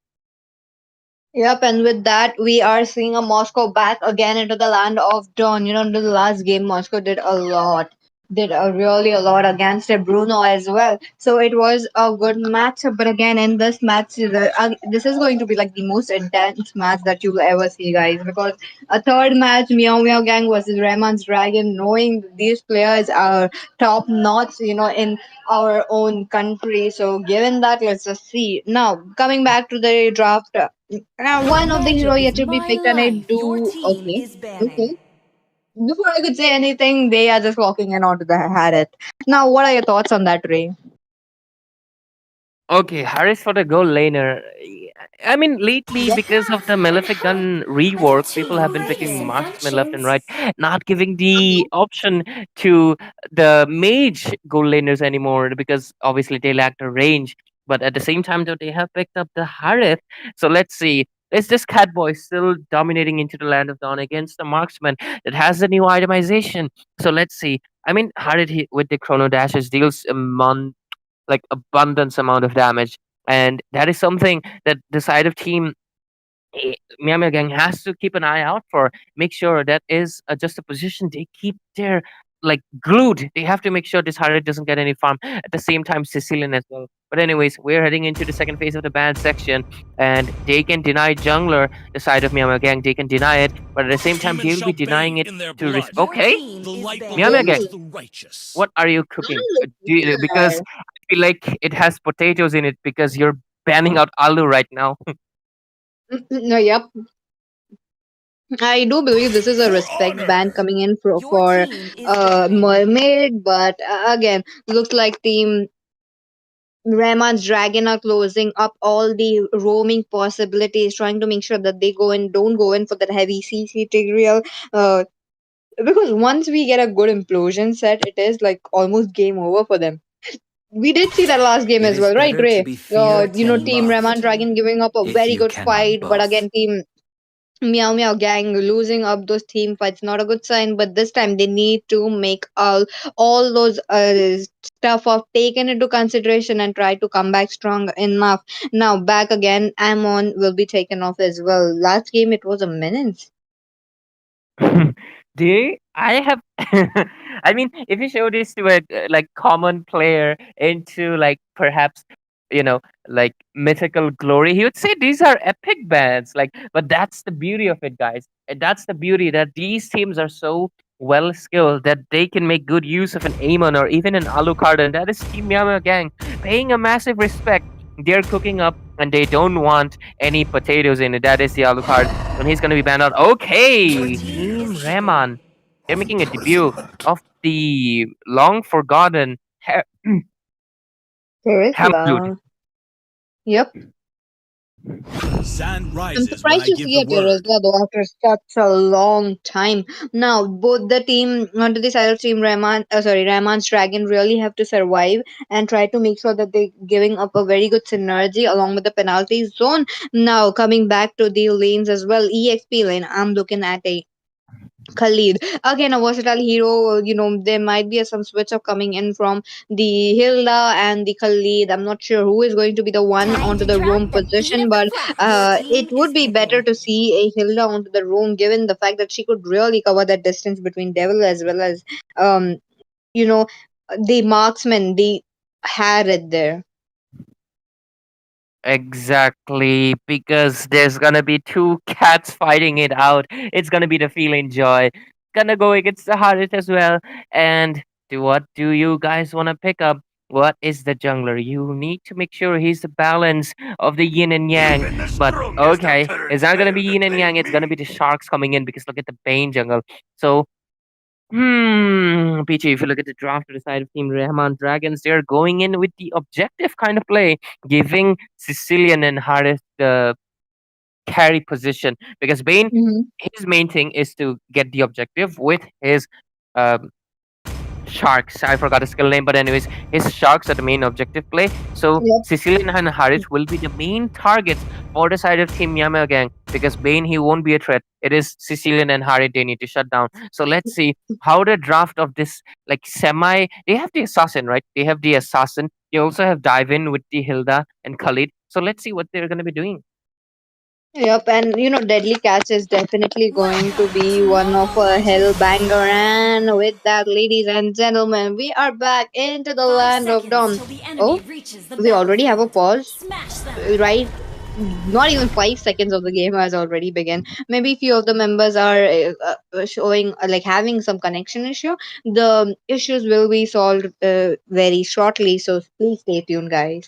Yep, and with that, we are seeing a Moscow back again into the land of dawn. You know, in the last game, Moscow did a lot, did a really a lot against Bruno as well. So it was a good match. But again, in this match, this is going to be like the most intense match that you'll ever see, guys. Because a third match, Meow Meow Gang versus Rayman's Dragon, knowing that these players are top notch, you know, in our own country. So given that, let's just see. Now, coming back to the draft. One of the hero yet to be picked, and I do okay. Okay. Before I could say anything, they are just walking in onto the had it. Now, what are your thoughts on that, Ray? Okay, Harris for the goal laner. I mean, lately, because of the Malefic Gun rework, people have been picking marksman left and right, not giving the option to the mage goal laners anymore because obviously they lack the range. But at the same time, though, they have picked up the Harith. So let's see. Is this Catboy still dominating into the Land of Dawn against the marksman that has the new itemization? So let's see. I mean, Harith with the Chrono Dashes deals a like abundance amount of damage, and that is something that the side of team Miami Gang has to keep an eye out for. Make sure that is just a position they keep their like glued. They have to make sure this Harriet doesn't get any farm. At the same time, Sicilian as well. But anyways, we're heading into the second phase of the ban section, and they can deny jungler the side of Miyama Gang. They can deny it, but at the same time, Demons they'll be shall denying bathe it in their to blood. okay. The light Miyama belongs Gang, to Oh, the righteous. what are you I cooking? look Because good. I feel like it has potatoes in it because you're banning out Alu right now. No, yep. I do believe this is a For respect band honor. coming in for Mermaid, but again, looks like Team Rahman's Dragon are closing up all the roaming possibilities, trying to make sure that they don't go in for that heavy CC Tigreal. Uh, because once we get a good implosion set, it is like almost game over for them. We did see that last game It as is well, right, better to Ray? be feared than Team Rahman loved, Dragon giving up a if very you good cannot fight, but both. again, Team Meow Meow Gang losing up those team fights not a good sign. But this time they need to make all those stuff of taken into consideration and try to come back strong enough. Now back again, Amon will be taken off as well. Last game it was a menace. They, I have, I mean, if you show this to a like common player into like perhaps, you know, like mythical glory, he would say these are epic bands. Like, but that's the beauty of it, guys. And that's the beauty that these teams are so well skilled that they can make good use of an Amon or even an Alucard, and that is Team Yama Gang paying a massive respect. They're cooking up and they don't want any potatoes in it. That is the Alucard and he's going to be banned out. Okay, Team Rahman. They're making a debut of the long forgotten Hammerloot. Terisla. Yep. Sand I'm rises when surprised I to give see the a word. Terisla though after such a long time. Now both the team onto the side of Team Rahman's Dragon really have to survive and try to make sure that they're giving up a very good synergy along with the penalty zone. Now coming back to the lanes as well, EXP lane. I'm looking at a Khalid. Again, a versatile hero. There might be some switch up coming in from the Hilda and the Khalid. I'm not sure who is going to be the one onto the roam position, but it would be better to see a Hilda onto the roam given the fact that she could really cover that distance between Devil as well as, um, you know, the marksman, the Harriet there. Exactly, because there's gonna be two cats fighting it out. It's gonna be the feeling joy. Gonna go against the Harit as well. And what do you guys wanna pick up? What is the jungler? You need to make sure he's the balance of the yin and yang. Even the But strongest of okay, it's turrets not gonna be fail to yin and yang. tame It's gonna be the me. sharks coming in because look at the Bane jungle. So Peachy, if you look at the draft to the side of Team Rahman Dragons, they're going in with the objective kind of play, giving Sicilian and Harris the carry position because Bane, Mm-hmm. his main thing is to get the objective with his um, sharks. I forgot the skill name, but anyways, his sharks are the main objective play. So Yep. Sicilian and Harith will be the main targets for the side of Team Yama Gang because Bane he won't be a threat. It is Sicilian and Harith they need to shut down. So let's see how the draft of this like semi. They have the assassin, right? They have the assassin. They also have dive in with the Hilda and Khalid. So let's see what they're gonna be doing. Yep, and Deadly Catch is definitely going to be one of a hell banger. And with that, ladies and gentlemen, we are back into the land of Dawn. Oh, we already have a pause, right? Not even 5 seconds of the game has already begun. Maybe few of the members are showing like having some connection issue. The issues will be solved very shortly, so please stay tuned, guys.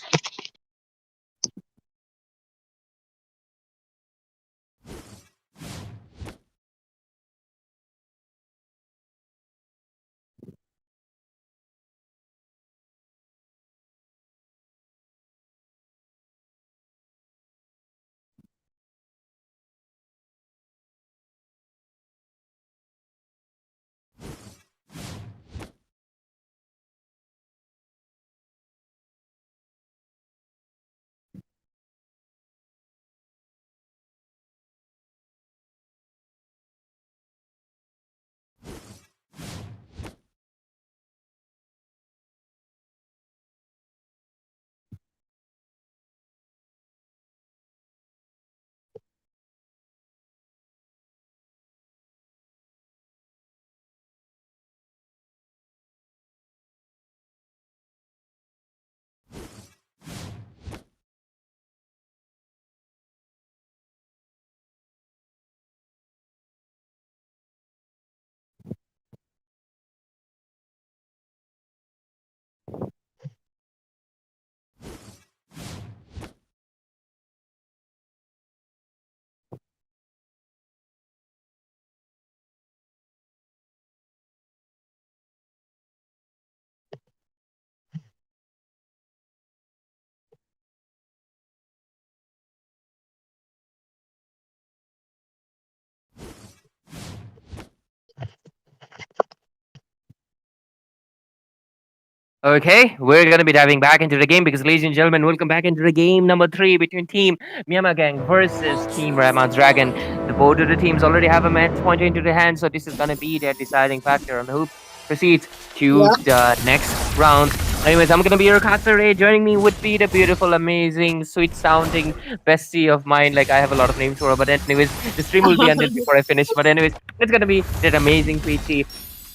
Okay, we're gonna be diving back into the game because, ladies and gentlemen, welcome back into the game number 3 between Team Myanmar Gang versus Team Rahman Dragon. The both of the teams already have a match point into the hand, so this is gonna be their deciding factor on who proceeds to Yeah. the next round. Anyways, I'm gonna be your caster Ray. Joining me would be the beautiful, amazing, sweet-sounding bestie of mine. Like I have a lot of names for her, but anyways, the stream will be ended before I finish. But anyways, it's gonna be that amazing Peachy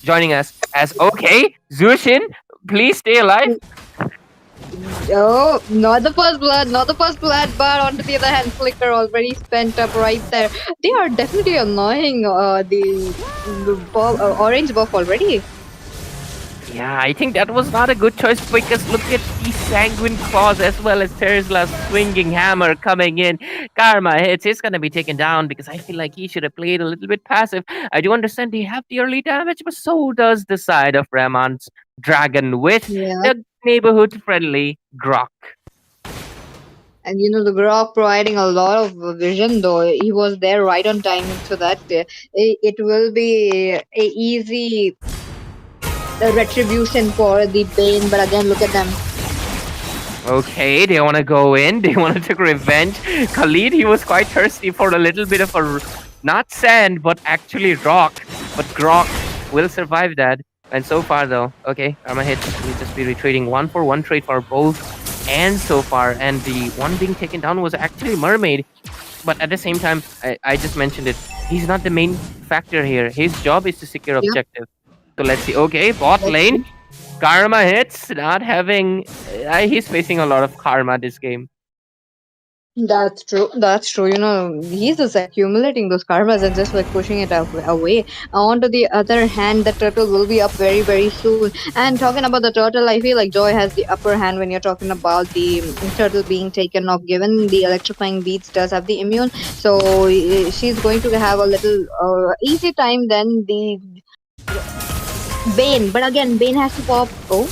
joining us as okay, Zushin. Please stay alive. Oh, not the first blood, not the first blood, but on the other hand, Flicker already spent up right there. They are definitely annoying the orange buff already. Yeah, I think that was not a good choice because look at the sanguine claws as well as Tesla's swinging hammer coming in. Karma hits. He's gonna be taken down because I feel like he should have played a little bit passive. I do understand he have the early damage, but so does the side of Ramon's dragon with Yeah. the neighborhood friendly Grok. And the Grok providing a lot of vision, though. He was there right on time, so that it will be a easy retribution for the Bane. But again, look at them. Okay, they want to go in. They want to take revenge. Khalid, he was quite thirsty for a little bit of not sand, but actually rock. But Grok will survive that. And so far, though, okay, Karma hits. We'll just be retreating 1-for-1 trade for both. And so far, and the one being taken down was actually Mermaid. But at the same time, I just mentioned it. He's not the main factor here. His job is to secure objective. So let's see. Okay, bot lane. Karma hits, not having. He's facing a lot of karma this game. That's true. That's true. He's just accumulating those karmas and just like pushing it away. On to the other hand, the turtle will be up very, very soon. And talking about the turtle, I feel like Joy has the upper hand when you're talking about the turtle being taken off. Given the electrifying beats does have the immune, so she's going to have a little easy time than the Bane. But again, Bane has to pop. Oh.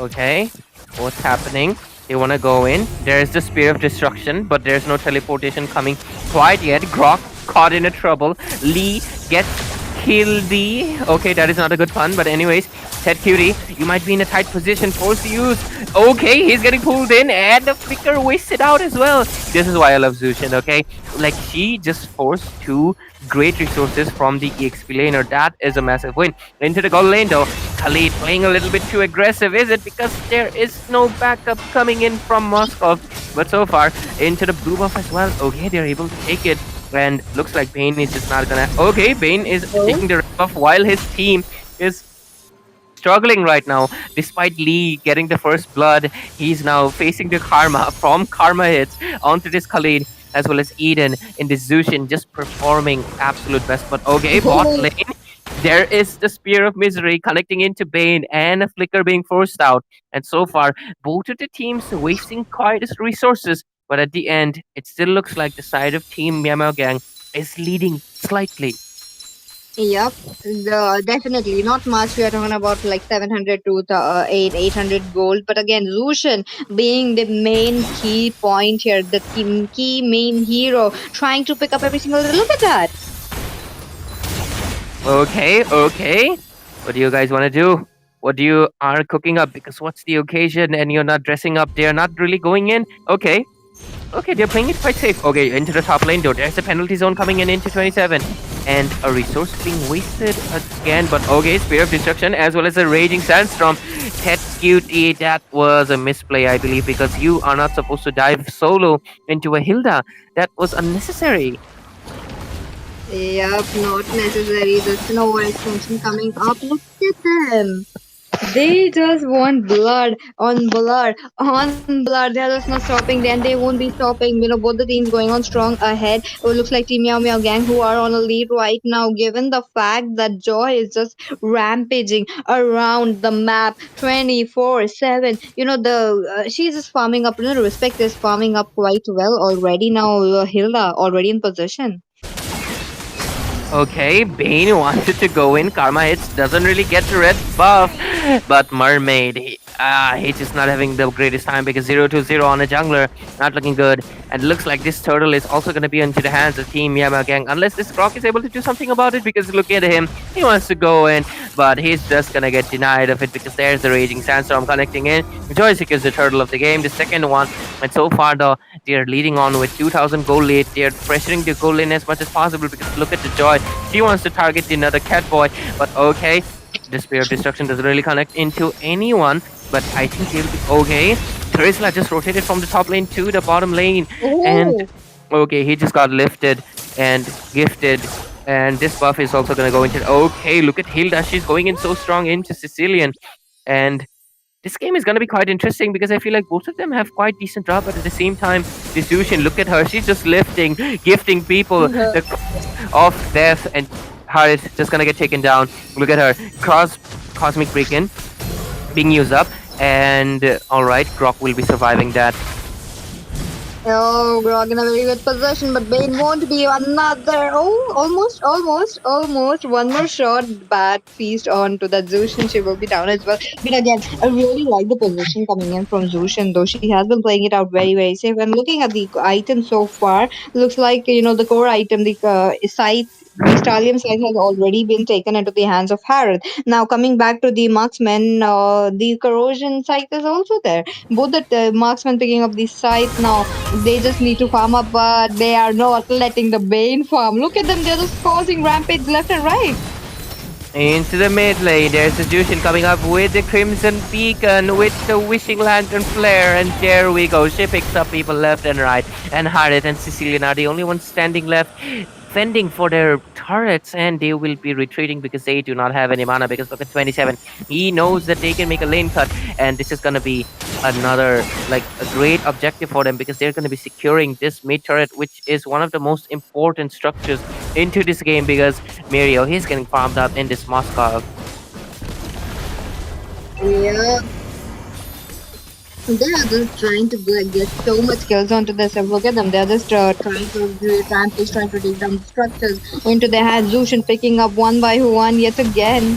Okay, what's happening? They want to go in. There's the Spear of Destruction, but there's no teleportation coming quite yet. Grok caught in a trouble. Lee gets killed. Okay, that is not a good pun, but anyways, Ted Cutie, you might be in a tight position. Forced to use. Okay, he's getting pulled in, and the flicker wasted out as well. This is why I love Zushin, okay? Like, she just forced two great resources from the EXP laner. That is a massive win. Into the gold lane though. Khalid playing a little bit too aggressive, is it? Because there is no backup coming in from Moscow. But so far, into the blue buff as well. Okay, they're able to take it. And looks like Bane is just not gonna... Okay, Bane is taking the red buff while his team is struggling right now. Despite Lee getting the first blood, he's now facing the karma from Karma hits onto this Khalid, as well as Eden in the Zushin, just performing absolute best. But okay, bot lane, there is the Spear of Misery connecting into Bane and a Flicker being forced out. And so far, both of the teams wasting quite a resources. But at the end, it still looks like the side of Team Myanmar Gang is leading slightly. Yep, definitely not much. We are talking about like 700 to 800 gold. But again, Lucian being the main key point here, the key main hero, trying to pick up every single. Look at that. Okay. What do you guys want to do? What do you are cooking up? Because what's the occasion and you're not dressing up? They're not really going in. Okay, they're playing it quite safe. Okay, into the top lane though. There's a penalty zone coming in into 27. And a resource being wasted again. But okay, Spear of Destruction as well as a Raging Sandstorm. Ted Cutie, that was a misplay, I believe, because you are not supposed to dive solo into a Hilda. That was unnecessary. Yep, not necessary. The snow extension coming up. Look at them. They just want blood on blood on blood. They're just not stopping. Then they won't be stopping. Both the teams going on strong ahead. It looks like Team Meow Meow Gang who are on a lead right now. Given the fact that Joy is just rampaging around the map 24/7. She's just farming up. Respect is farming up quite well already now. Hilda already in position. Okay, Bane wanted to go in. Karma hits, doesn't really get the red buff. But Mermaid, He's just not having the greatest time because 0-0 on a jungler, not looking good. And looks like this turtle is also going to be into the hands of Team Yama Gang, unless this Grok is able to do something about it, because look at him, he wants to go in, but he's just going to get denied of it because there's the Raging Sandstorm connecting in. Joy secures the turtle of the game, the second one, and so far though, they're leading on with 2000 gold lead. They're pressuring the gold lane as much as possible because look at the Joy, she wants to target another Catboy, but okay. The Spear of Destruction doesn't really connect into anyone, but I think he'll be okay. Terisla just rotated from the top lane to the bottom lane, and okay, he just got lifted and gifted, and this buff is also gonna go into. Okay, look at Hilda, she's going in so strong into Sicilian, and this game is gonna be quite interesting because I feel like both of them have quite decent drop, but at the same time, this Lucian, look at her, she's just lifting, gifting people the cross of death, and Harit just gonna get taken down. Look at her, Cosmic Break-In being used up, and alright, Grok will be surviving that. Oh, Grog in a very good position, but Bane won't be another. Oh, almost. One more shot. Bad feast on to that Zushin. She will be down as well. But again, I really like the position coming in from Zushin, though she has been playing it out very, very safe. And looking at the item so far, looks like the core item, the scythe. The Stallion scythe has already been taken into the hands of Harith. Now coming back to the marksman, the corrosion scythe is also there. Both the marksman picking up the scythe now. They just need to farm up, but they are not letting the Bane farm. Look at them, they're just causing rampage left and right. Into the mid lane, there's the Jushin coming up with the Crimson Beacon, with the Wishing Lantern Flare, and there we go. She picks up people left and right, and Harriet and Sicilian are the only ones standing left, fending for their turrets, and they will be retreating because they do not have any mana, because look at 27. He knows that they can make a lane cut, and this is going to be another, like, a great objective for them because they're going to be securing this mid turret, which is one of the most important structures into this game, because Mario, he's getting farmed up in this Moscow. Yeah. They are just trying to get so much kills onto this. Look at them. They're just trying to do rampage, trying to take down the structures into their hands. Zushin picking up one by one yet again.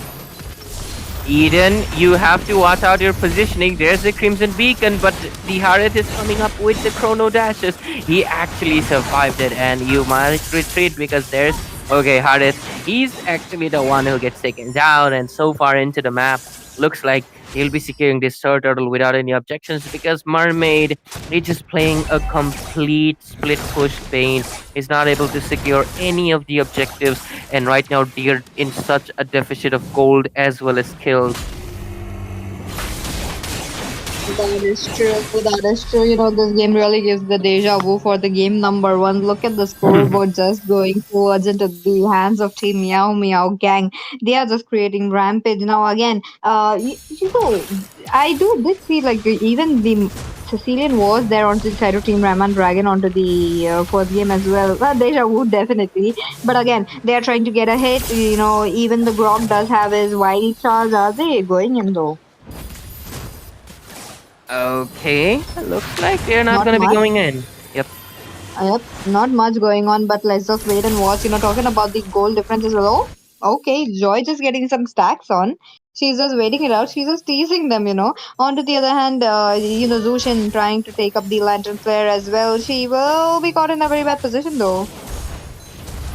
Eden, you have to watch out your positioning. There's the Crimson Beacon, but the Harriet is coming up with the Chrono Dashes. He actually survived it, and you must retreat because there's... Okay, Harriet, he's actually the one who gets taken down, and so far into the map, looks like he'll be securing this third turtle without any objections because Mermaid is just playing a complete split push Bane. He's not able to secure any of the objectives, and right now they're in such a deficit of gold as well as kills. That is true. That is true. This game really gives the deja vu for the game number one. Look at the scoreboard just going towards into the hands of Team Meow Meow Gang. They are just creating rampage now again. I did feel like even the Sicilian was there onto the side of Team Raman Dragon onto the first game as well. Well, deja vu definitely. But again, they are trying to get a hit. Even the Grog does have his wild charge. Are they going in though? Okay, looks like they're not going to be going in. Yep. Yep, not much going on, but let's just wait and watch. Talking about the goal differences. Oh, okay, Joy just getting some stacks on. She's just waiting it out. She's just teasing them, On the other hand, Zushin trying to take up the Lantern Flare as well. She will be caught in a very bad position though.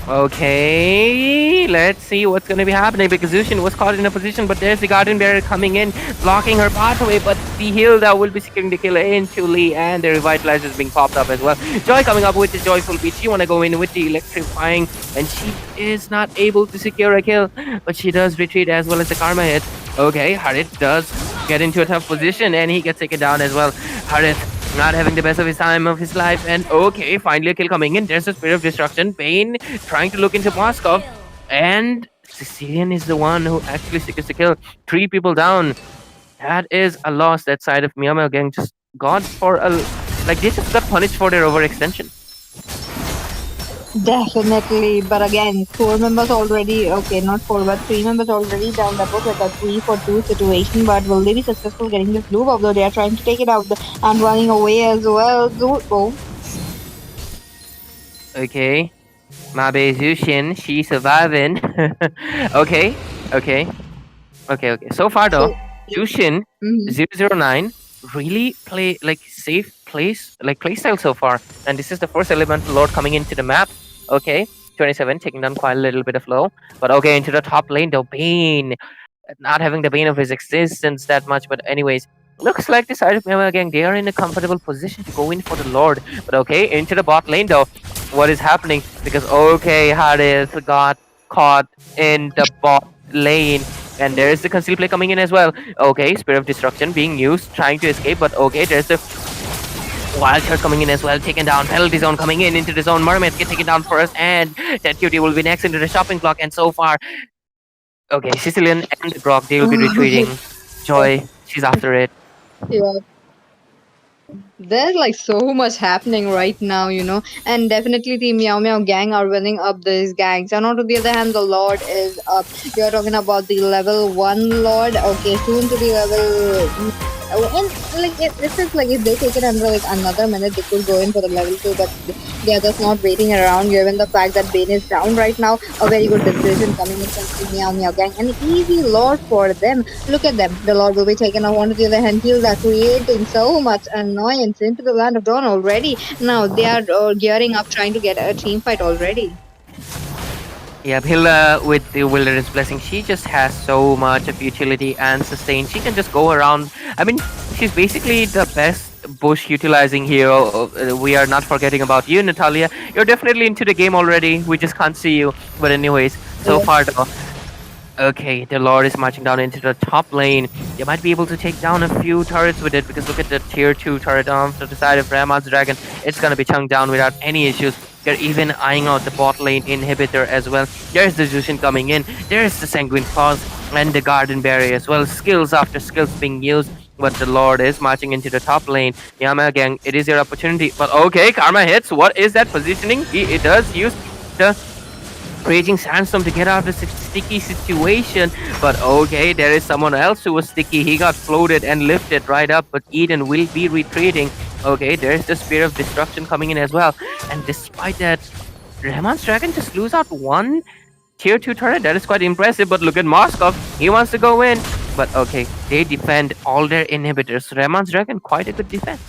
Okay, let's see what's going to be happening because Zushin was caught in a position, but there's the Garden Bearer coming in, blocking her pathway, but the Hilda will be securing the kill into Lee, and the Revitalizer is being popped up as well. Joy coming up with the Joyful Beat. She want to go in with the Electrifying, and she is not able to secure a kill, but she does retreat as well as the Karma hit. Okay, Harith does get into a tough position, and he gets taken down as well. Harith not having the best of his time of his life, and okay, finally a kill coming in. There's a Spirit of Destruction. Bane trying to look into Moskov, and Sicilian is the one who actually secures the kill. 3 people down. That is a loss. That side of Miyama Gang just got for a... Like, they just got punished for their overextension. Definitely, but again, 4 members already, okay, not 4, but 3 members already down. That was like a 3-for-2 situation, but will they be successful getting this blue buff, though they are trying to take it out and running away as well. Oh. Okay, Mabe Zushin, she's surviving. Okay. So far though, Jushin Mhm. 009 really play like safe place like playstyle so far, and this is the first elemental lord coming into the map. Okay, 27 taking down quite a little bit of low, but okay, into the top lane though, Bane not having the bane of his existence that much, but anyways, looks like the side of Myanmar gang, they are in a comfortable position to go in for the lord. But okay, into the bot lane though, what is happening? Because okay, Harith got caught in the bot lane, and there's the conceal play coming in as well. Okay, Spirit of Destruction being used, trying to escape, but okay, there's the Wild Shot coming in as well, taken down. Penalty Zone coming in into the zone. Mermaids get taken down first, and that cutie will be next into the shopping block. And so far, okay, Sicilian and Grog, they will be retreating. Joy, she's after it. Yeah. There's like so much happening right now, and definitely the Meow Meow gang are winning up these gangs. And on to the other hand, the Lord is up. You're talking about the level 1 Lord, okay, soon to be level. And like this is like if they take it under like another minute, they could go in for the level 2, but they are just not waiting around given the fact that Bane is down right now. A very good decision coming in from the Meow Meow gang. An easy Lord for them. Look at them. The Lord will be taken off. On to the other hand, heals are creating so much annoyance into the land of Dawn already. Now they are gearing up, trying to get a team fight already. Yeah, Hilda with the Wilderness Blessing, she just has so much of utility and sustain. She can just go around. I mean, she's basically the best bush utilizing hero. We are not forgetting about you, Natalia. You're definitely into the game already. We just can't see you. But anyways, so far though. Okay, the Lord is marching down into the top lane. They might be able to take down a few turrets with it, because look at the tier 2 turret on to the side of Ramad's Dragon. It's gonna be chunked down without any issues. They're even eyeing out the bot lane inhibitor as well. There's the Jushin coming in. There's the Sanguine Claws and the Garden Berry as well. Skills after skills being used. But the Lord is marching into the top lane. Yama gang, it is your opportunity. But okay, Karma hits. What is that positioning? It does use the Raging Sandstorm to get out of this sticky situation. But okay, there is someone else who was sticky. He got floated and lifted right up, but Eden will be retreating. Okay, there's the Spear of Destruction coming in as well. And despite that, Rahman's Dragon just lose out one tier 2 turret. That is quite impressive. But look at Moskov. He wants to go in. But okay, they defend all their inhibitors. Rahman's Dragon, quite a good defense.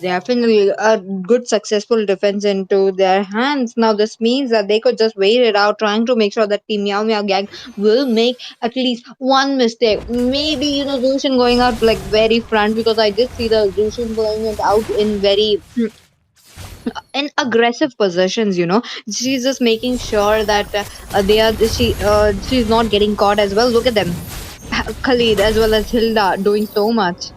Definitely a good successful defense into their hands. Now this means that they could just wait it out, trying to make sure that the Meow Meow gang will make at least one mistake. Maybe Zushin going out like very front, because I did see the Zushin going it out in very in aggressive positions. She's just making sure that she's not getting caught as well. Look at them, Khalid as well as Hilda doing so much.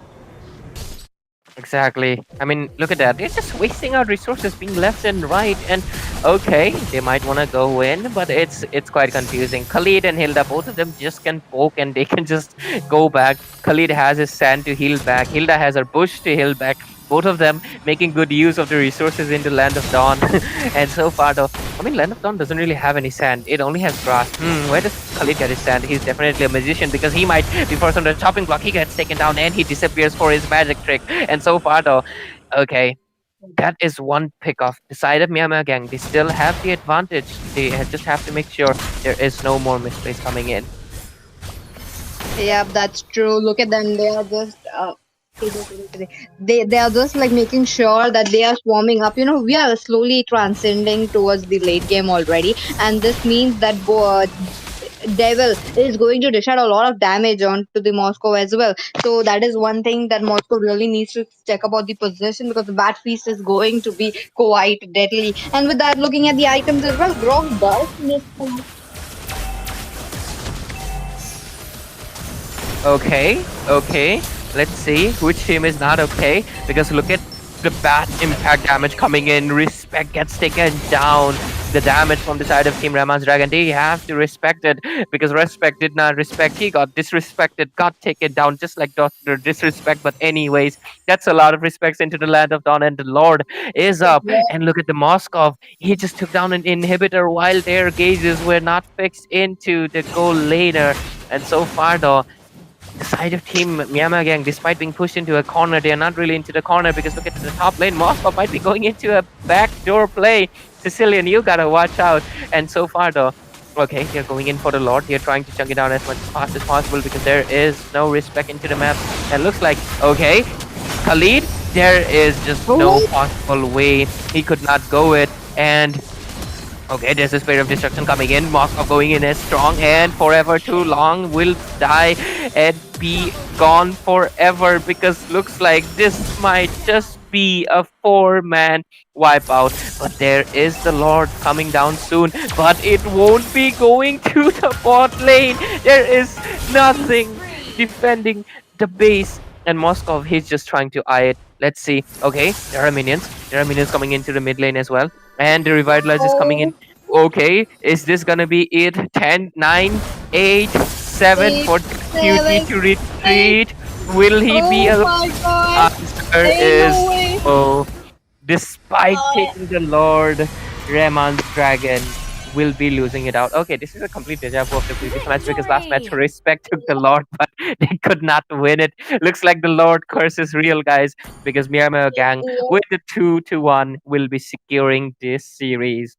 Exactly. I mean, look at that. They're just wasting out resources being left and right. And okay, they might want to go in, but it's quite confusing. Khalid and Hilda, both of them just can poke and they can just go back. Khalid has his sand to heal back. Hilda has her bush to heal back. Both of them making good use of the resources in the Land of Dawn. And so far though, I mean, Land of Dawn doesn't really have any sand. It only has grass. Where does Khalid get his sand? He's definitely a magician, because he might be first on the chopping block. He gets taken down and he disappears for his magic trick. And so far though, okay, that is one pick off. The side of Myanmar gang, they still have the advantage. They just have to make sure there is no more misplays coming in. Yeah, that's true. Look at them. They are just they are just like making sure that they are swarming up. We are slowly transcending towards the late game already, and this means that Devil is going to dish out a lot of damage onto the Moscow as well. So that is one thing that Moscow really needs to check about the position, because the Bat Feast is going to be quite deadly. And with that, looking at the items as well, Grog does miss. Okay. Let's see which team is not okay. Because look at the bat impact damage coming in. Respect gets taken down. The damage from the side of Team Raman's Dragon, they have to respect it, because Respect did not respect. He got disrespected, got taken down just like Dr. Disrespect. But anyways, that's a lot of respects into the Land of Dawn, and the Lord is up. And look at the Moskov. He just took down an inhibitor while their gauges were not fixed into the goal later. And so far though, the side of Team Myanmar gang, despite being pushed into a corner, they are not really into the corner, because look at the top lane. Moscow might be going into a backdoor play. Sicilian, you gotta watch out. And so far though, Okay, they're going in for the Lord. They're trying to chunk it down as much fast as possible because there is no respect into the map. And looks like, okay, Khalid, there is just no possible way he could not go it. And okay, there's a Spirit of Destruction coming in. Moscow going in as strong and forever too long will die and be gone forever because looks like this might just be a 4-man wipeout. But there is the Lord coming down soon, but it won't be going to the bot lane. There is nothing defending the base. And Moskov, he's just trying to eye it. Let's see. Okay, there are minions. There are minions coming into the mid lane as well. And the Revitalize is coming in. Oh, Okay, is this gonna be it? 10, 9, 8, 7 eight, for QT 7, to 6. retreat? Will he be Oh a my god. answer Ain't is no way. oh. Despite Uh, taking the Lord, Rahman's Dragon will be losing it out. Okay, this is a complete deja vu of the previous match because last match Respect took the Lord, but they could not win it. Looks like the Lord curse is real, guys, because Myanmar Gang yeah. with the 2-1 will be securing this series.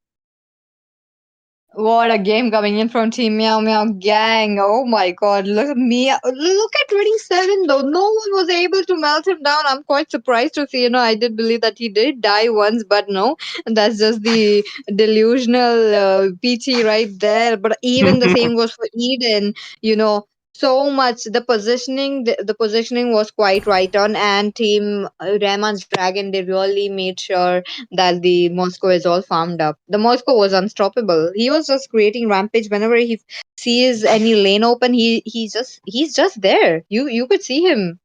What a game coming in from Team Meow Meow Gang. Oh my god, look at me. Look at 27 though. No one was able to melt him down. I'm quite surprised to see, I did believe that he did die once, but no. That's just the delusional PT right there. But even the same goes for Eden, you know. So much the positioning was quite right on, and Team Rahman's Dragon, they really made sure that the Moscow is all farmed up. The Moscow was unstoppable. He was just creating rampage whenever he sees any lane open. He's just there. You could see him.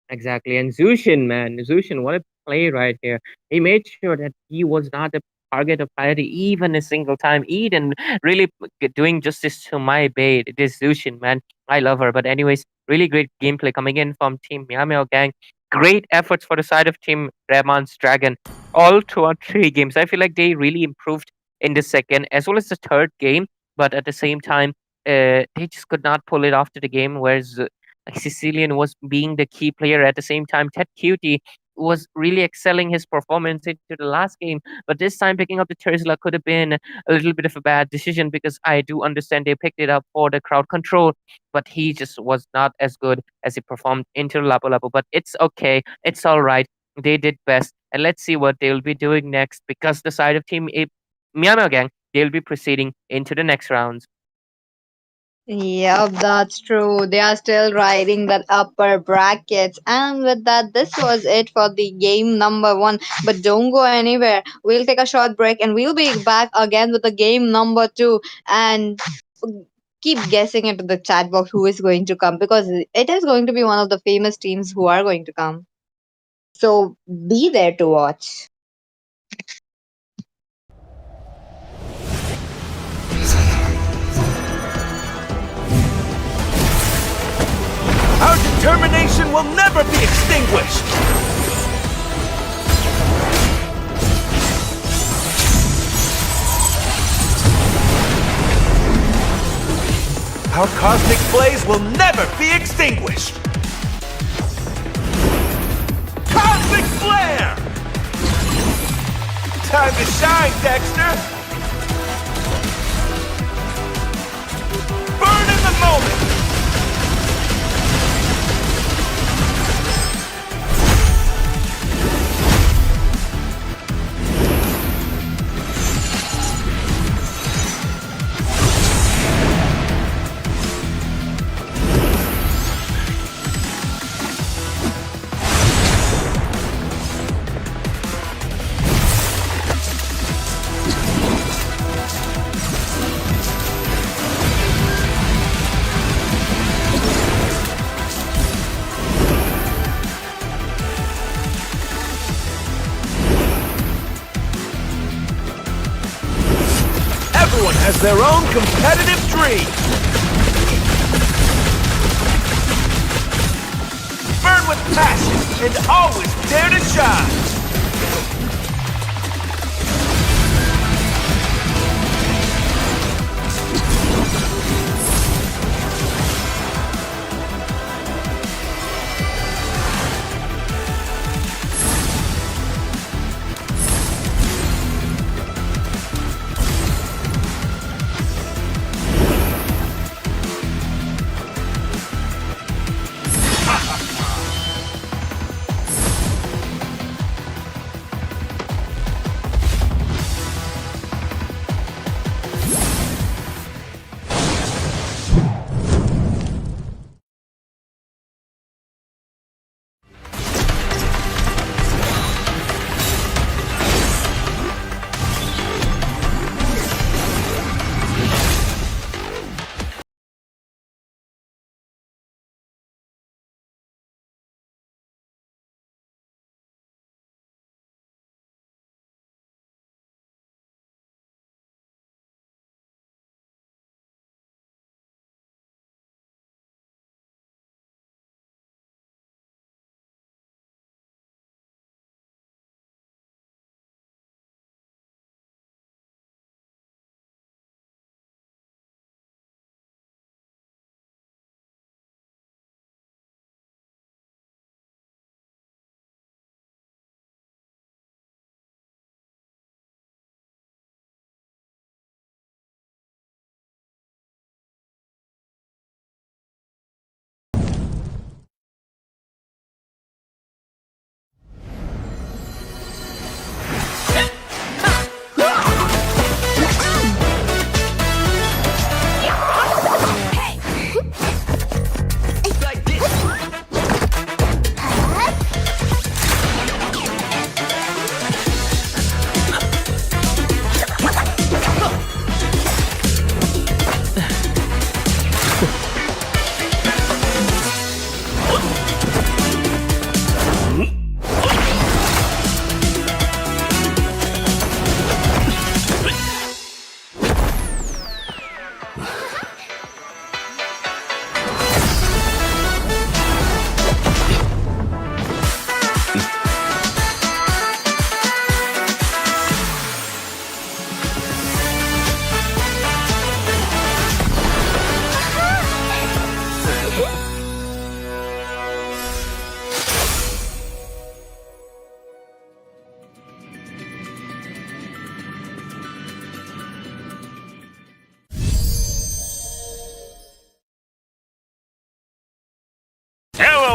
Exactly. And Zushin, man, Zushin, what a play right here. He made sure that he was not a target of priority even a single time. Eden really doing justice to my bait. It is Zushin, man. I love her. But anyways, really great gameplay coming in from Team Meow Gang. Great efforts for the side of Team Rahman's Dragon. All throughout 3 games. I feel like they really improved in the second as well as the third game. But at the same time, they just could not pull it off to the game. Whereas like Sicilian was being the key player at the same time. Ted Cutie was really excelling his performance into the last game, but this time picking up the Terzla could have been a little bit of a bad decision because I do understand they picked it up for the crowd control, but he just was not as good as he performed into Lapu Lapu. But it's okay, it's all right. They did best, and let's see what they'll be doing next because the side of Team Myanmar Gang, they'll be proceeding into the next rounds. Yep, that's true. They are still riding that upper brackets. And with that, this was it for the game number 1. But don't go anywhere. We'll take a short break and we'll be back again with the game number 2. And keep guessing into the chat box who is going to come, because it is going to be one of the famous teams who are going to come. So be there to watch. Our determination will never be extinguished! Our cosmic blaze will never be extinguished! Cosmic flare! Time to shine, Dexter! Burn in the moment! Everyone has their own competitive dream! Burn with passion and always dare to shine!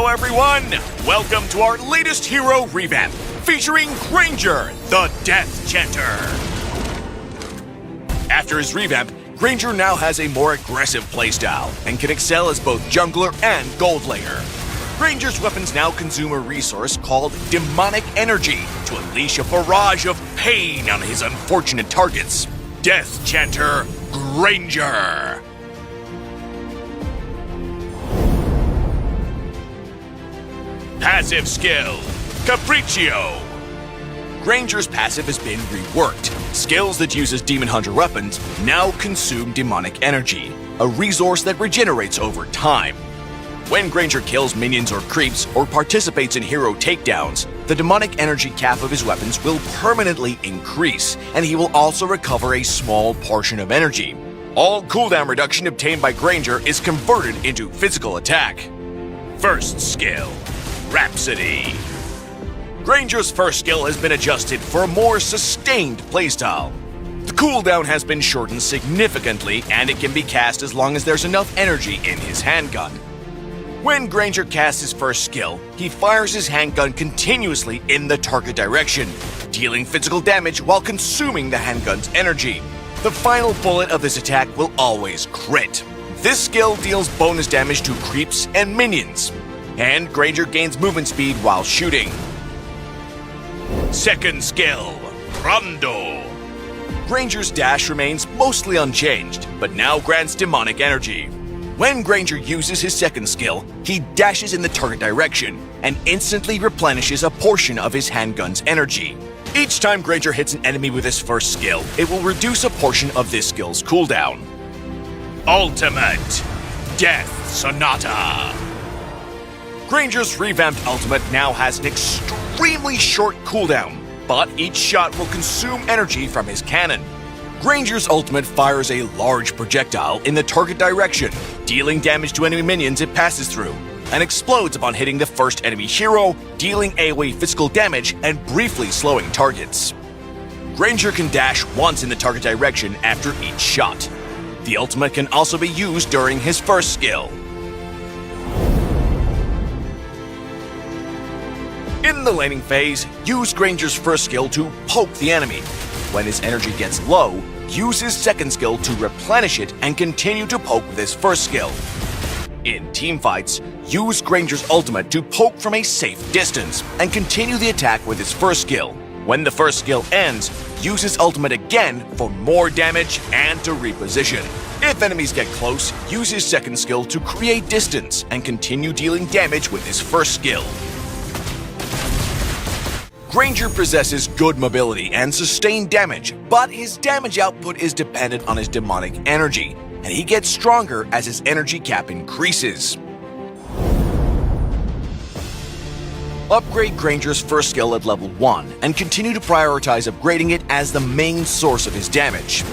everyone! Welcome to our latest hero revamp, featuring Granger, the Death Chanter. After his revamp, Granger now has a more aggressive playstyle and can excel as both jungler and gold laner. Granger's weapons now consume a resource called Demonic Energy to unleash a barrage of pain on his unfortunate targets. Death Chanter Granger. Passive skill, Capriccio. Granger's passive has been reworked. Skills that uses Demon Hunter weapons now consume demonic energy, a resource that regenerates over time. When Granger kills minions or creeps or participates in hero takedowns, the demonic energy cap of his weapons will permanently increase, and he will also recover a small portion of energy. All cooldown reduction obtained by Granger is converted into physical attack. First skill, Rhapsody. Granger's first skill has been adjusted for a more sustained playstyle. The cooldown has been shortened significantly, and it can be cast as long as there's enough energy in his handgun. When Granger casts his first skill, he fires his handgun continuously in the target direction, dealing physical damage while consuming the handgun's energy. The final bullet of this attack will always crit. This skill deals bonus damage to creeps and minions, and Granger gains movement speed while shooting. Second skill, Rondo. Granger's dash remains mostly unchanged, but now grants demonic energy. When Granger uses his second skill, he dashes in the target direction and instantly replenishes a portion of his handgun's energy. Each time Granger hits an enemy with his first skill, it will reduce a portion of this skill's cooldown. Ultimate, Death Sonata. Granger's revamped ultimate now has an extremely short cooldown, but each shot will consume energy from his cannon. Granger's ultimate fires a large projectile in the target direction, dealing damage to enemy minions it passes through, and explodes upon hitting the first enemy hero, dealing AoE physical damage and briefly slowing targets. Granger can dash once in the target direction after each shot. The ultimate can also be used during his first skill. In the laning phase, use Granger's first skill to poke the enemy. When his energy gets low, use his second skill to replenish it and continue to poke with his first skill. In teamfights, use Granger's ultimate to poke from a safe distance and continue the attack with his first skill. When the first skill ends, use his ultimate again for more damage and to reposition. If enemies get close, use his second skill to create distance and continue dealing damage with his first skill. Granger possesses good mobility and sustained damage, but his damage output is dependent on his demonic energy, and he gets stronger as his energy cap increases. Upgrade Granger's first skill at level 1 and continue to prioritize upgrading it as the main source of his damage.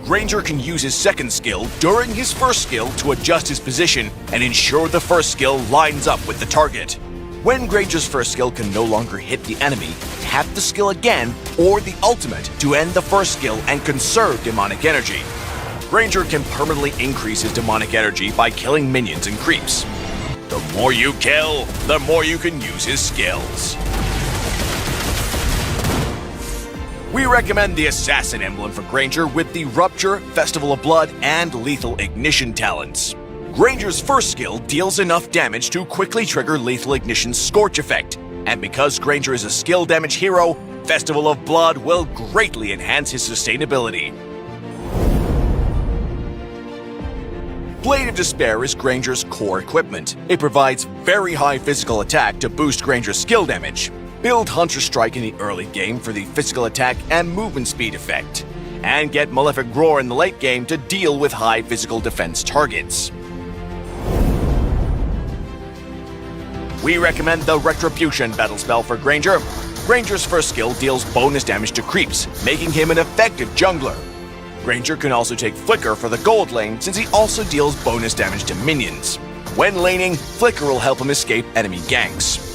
Granger can use his second skill during his first skill to adjust his position and ensure the first skill lines up with the target. When Granger's first skill can no longer hit the enemy, tap the skill again or the ultimate to end the first skill and conserve demonic energy. Granger can permanently increase his demonic energy by killing minions and creeps. The more you kill, the more you can use his skills. We recommend the Assassin Emblem for Granger with the Rupture, Festival of Blood, and Lethal Ignition talents. Granger's first skill deals enough damage to quickly trigger Lethal Ignition's Scorch effect, and because Granger is a skill damage hero, Festival of Blood will greatly enhance his sustainability. Blade of Despair is Granger's core equipment. It provides very high physical attack to boost Granger's skill damage. Build Hunter Strike in the early game for the physical attack and movement speed effect, and get Malefic Roar in the late game to deal with high physical defense targets. We recommend the Retribution battle spell for Granger. Granger's first skill deals bonus damage to creeps, making him an effective jungler. Granger can also take Flicker for the gold lane since he also deals bonus damage to minions. When laning, Flicker will help him escape enemy ganks.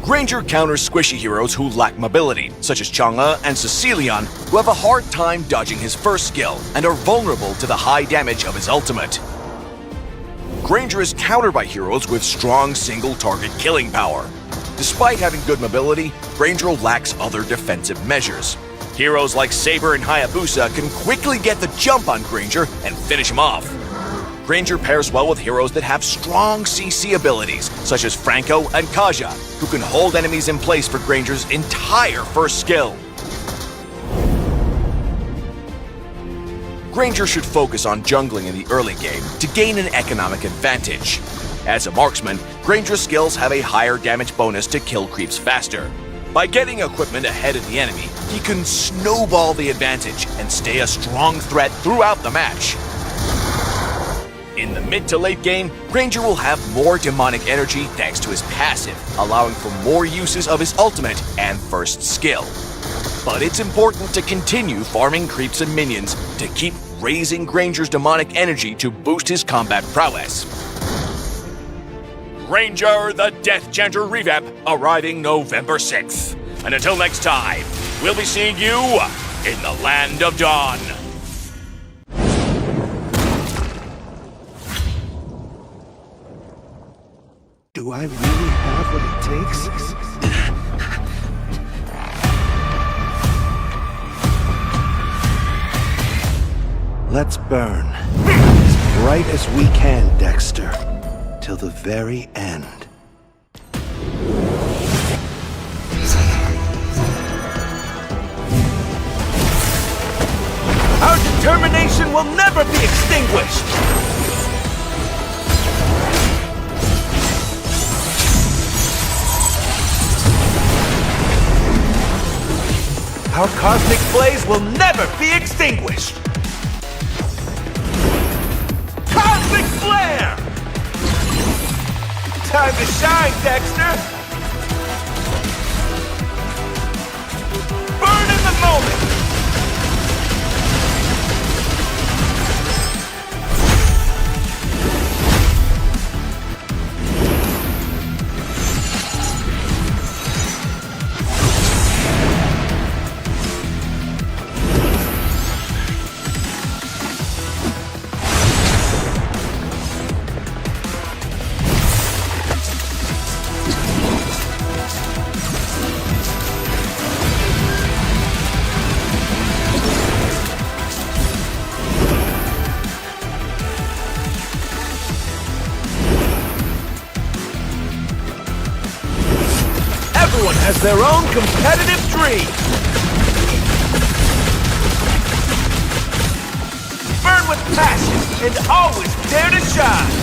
Granger counters squishy heroes who lack mobility, such as Chang'e and Cecilion, who have a hard time dodging his first skill and are vulnerable to the high damage of his ultimate. Granger is countered by heroes with strong single-target killing power. Despite having good mobility, Granger lacks other defensive measures. Heroes like Saber and Hayabusa can quickly get the jump on Granger and finish him off. Granger pairs well with heroes that have strong CC abilities, such as Franco and Kaja, who can hold enemies in place for Granger's entire first skill. Granger should focus on jungling in the early game to gain an economic advantage. As a marksman, Granger's skills have a higher damage bonus to kill creeps faster. By getting equipment ahead of the enemy, he can snowball the advantage and stay a strong threat throughout the match. In the mid to late game, Granger will have more demonic energy thanks to his passive, allowing for more uses of his ultimate and first skill. But it's important to continue farming creeps and minions to keep raising Granger's demonic energy to boost his combat prowess. Granger the Death Chanter Revamp arriving November 6th. And until next time, we'll be seeing you in the Land of Dawn. Do I really have what it takes? Let's burn. As bright as we can, Dexter. Till the very end. Our determination will never be extinguished! Our cosmic blaze will never be extinguished! Cosmic flare! Time to shine, Dexter! Burn in the moment! Everyone has their own competitive dream! Burn with passion and always dare to shine!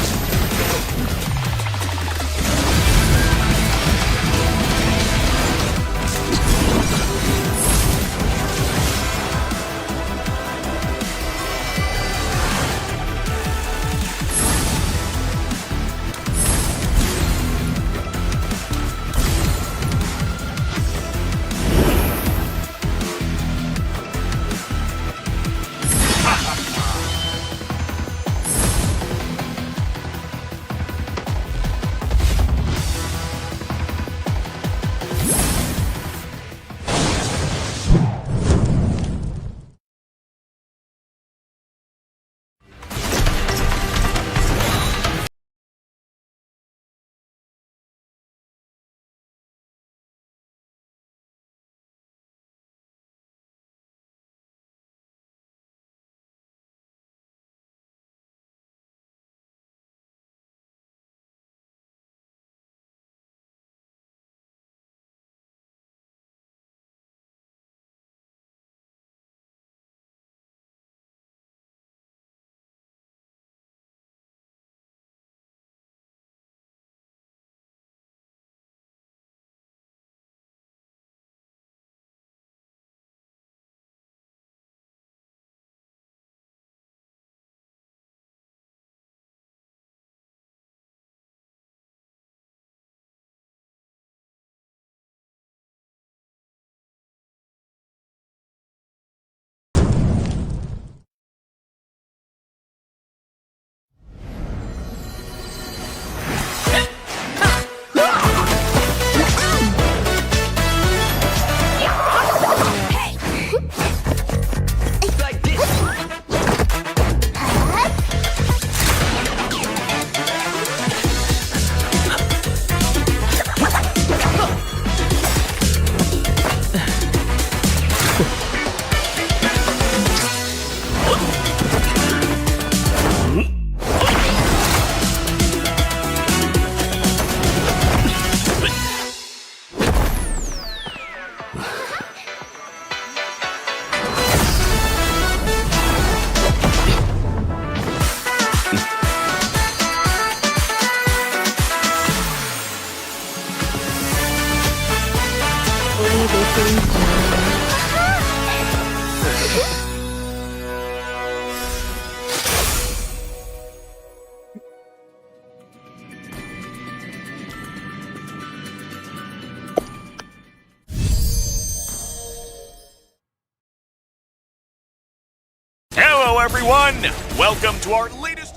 Hello, everyone. Welcome to our latest.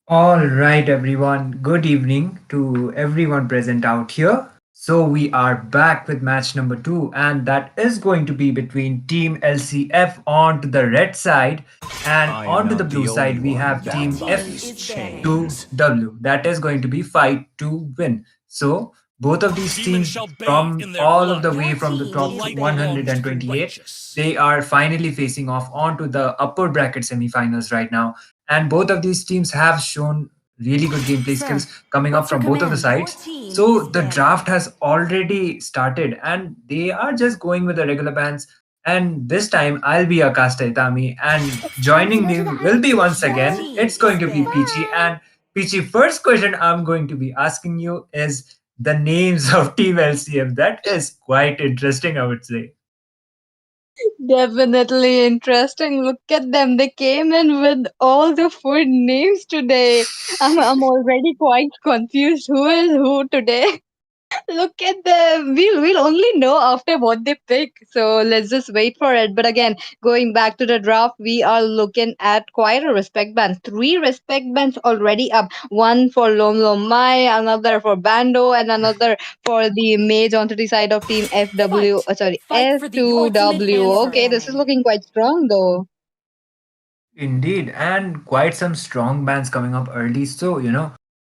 All right, everyone. Good evening to everyone present out here. So, we are back with match number two, and that is going to be between Team LCF on to the red side, and on to the blue side, we have Team F2W. That is going to be fight to win. So, both of these teams from all of the way from the top 128, they are finally facing off onto the upper bracket semifinals right now, and both of these teams have shown really good gameplay skills coming up from both of the sides. So the draft has already started and they are just going with the regular bans. And this time I'll be Akasta Itami, and joining me will be once again, it's going to be Peachy. And Peachy, first question I'm going to be asking you is the names of Team LCM. That is quite interesting, I would say. Definitely interesting. Look at them. They came in with all the food names today. I'm already quite confused. Who is who today? Look at them. We'll only know after what they pick. So let's just wait for it. But again, going back to the draft, we are looking at quite a respect band. Three respect bands already up. One for Lom Lom Mai, another for Bando, and another for the mage onto the side of team FW. Sorry, F2W. Okay, this is looking quite strong though. Indeed, and quite some strong bands coming up early. So,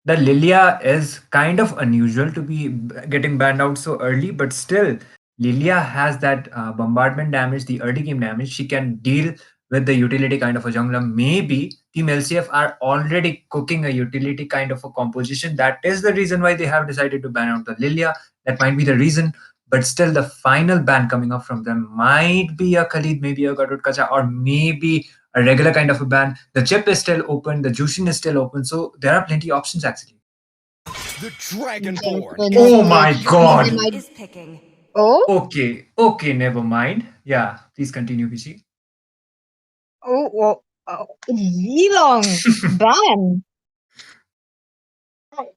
the Lilia is kind of unusual to be getting banned out so early, but still, Lilia has that bombardment damage, the early game damage. She can deal with the utility kind of a jungler. Maybe Team LCF are already cooking a utility kind of a composition. That is the reason why they have decided to ban out the Lilia. That might be the reason. But still, the final ban coming up from them might be a Khalid, maybe a Garud Kacha, or maybe a regular kind of a ban. The chip is still open, the Jushin is still open, so there are plenty options actually. The Dragonborn. Oh Definitely. my I mean, they god! might. Oh, Okay, never mind. Yeah, please continue, Pichi. oh, Zilong ban.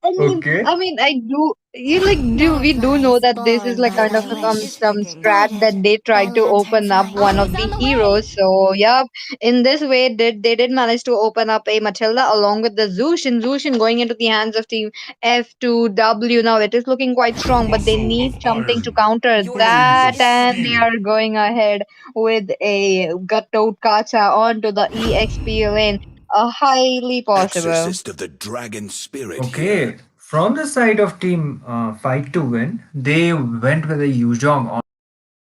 Okay. I do. You like do we do know Fireflies that this is born like by kind the of some light. strat that Guarded they by tried to open lanterns' up light. one of the heroes. So yeah, in this way, they did manage to open up a Matilda along with the Zushin. Zushin going into the hands of team F2W. Now it is looking quite strong, but they Muscle need of something to iron. counter Bones that, of and they steel. are going ahead with a Gatot Kacha onto the EXP lane. Highly possible. Exorcist of the Dragon Spirit here. Okay. From the side of team Fight to Win, they went with a Yuzhong on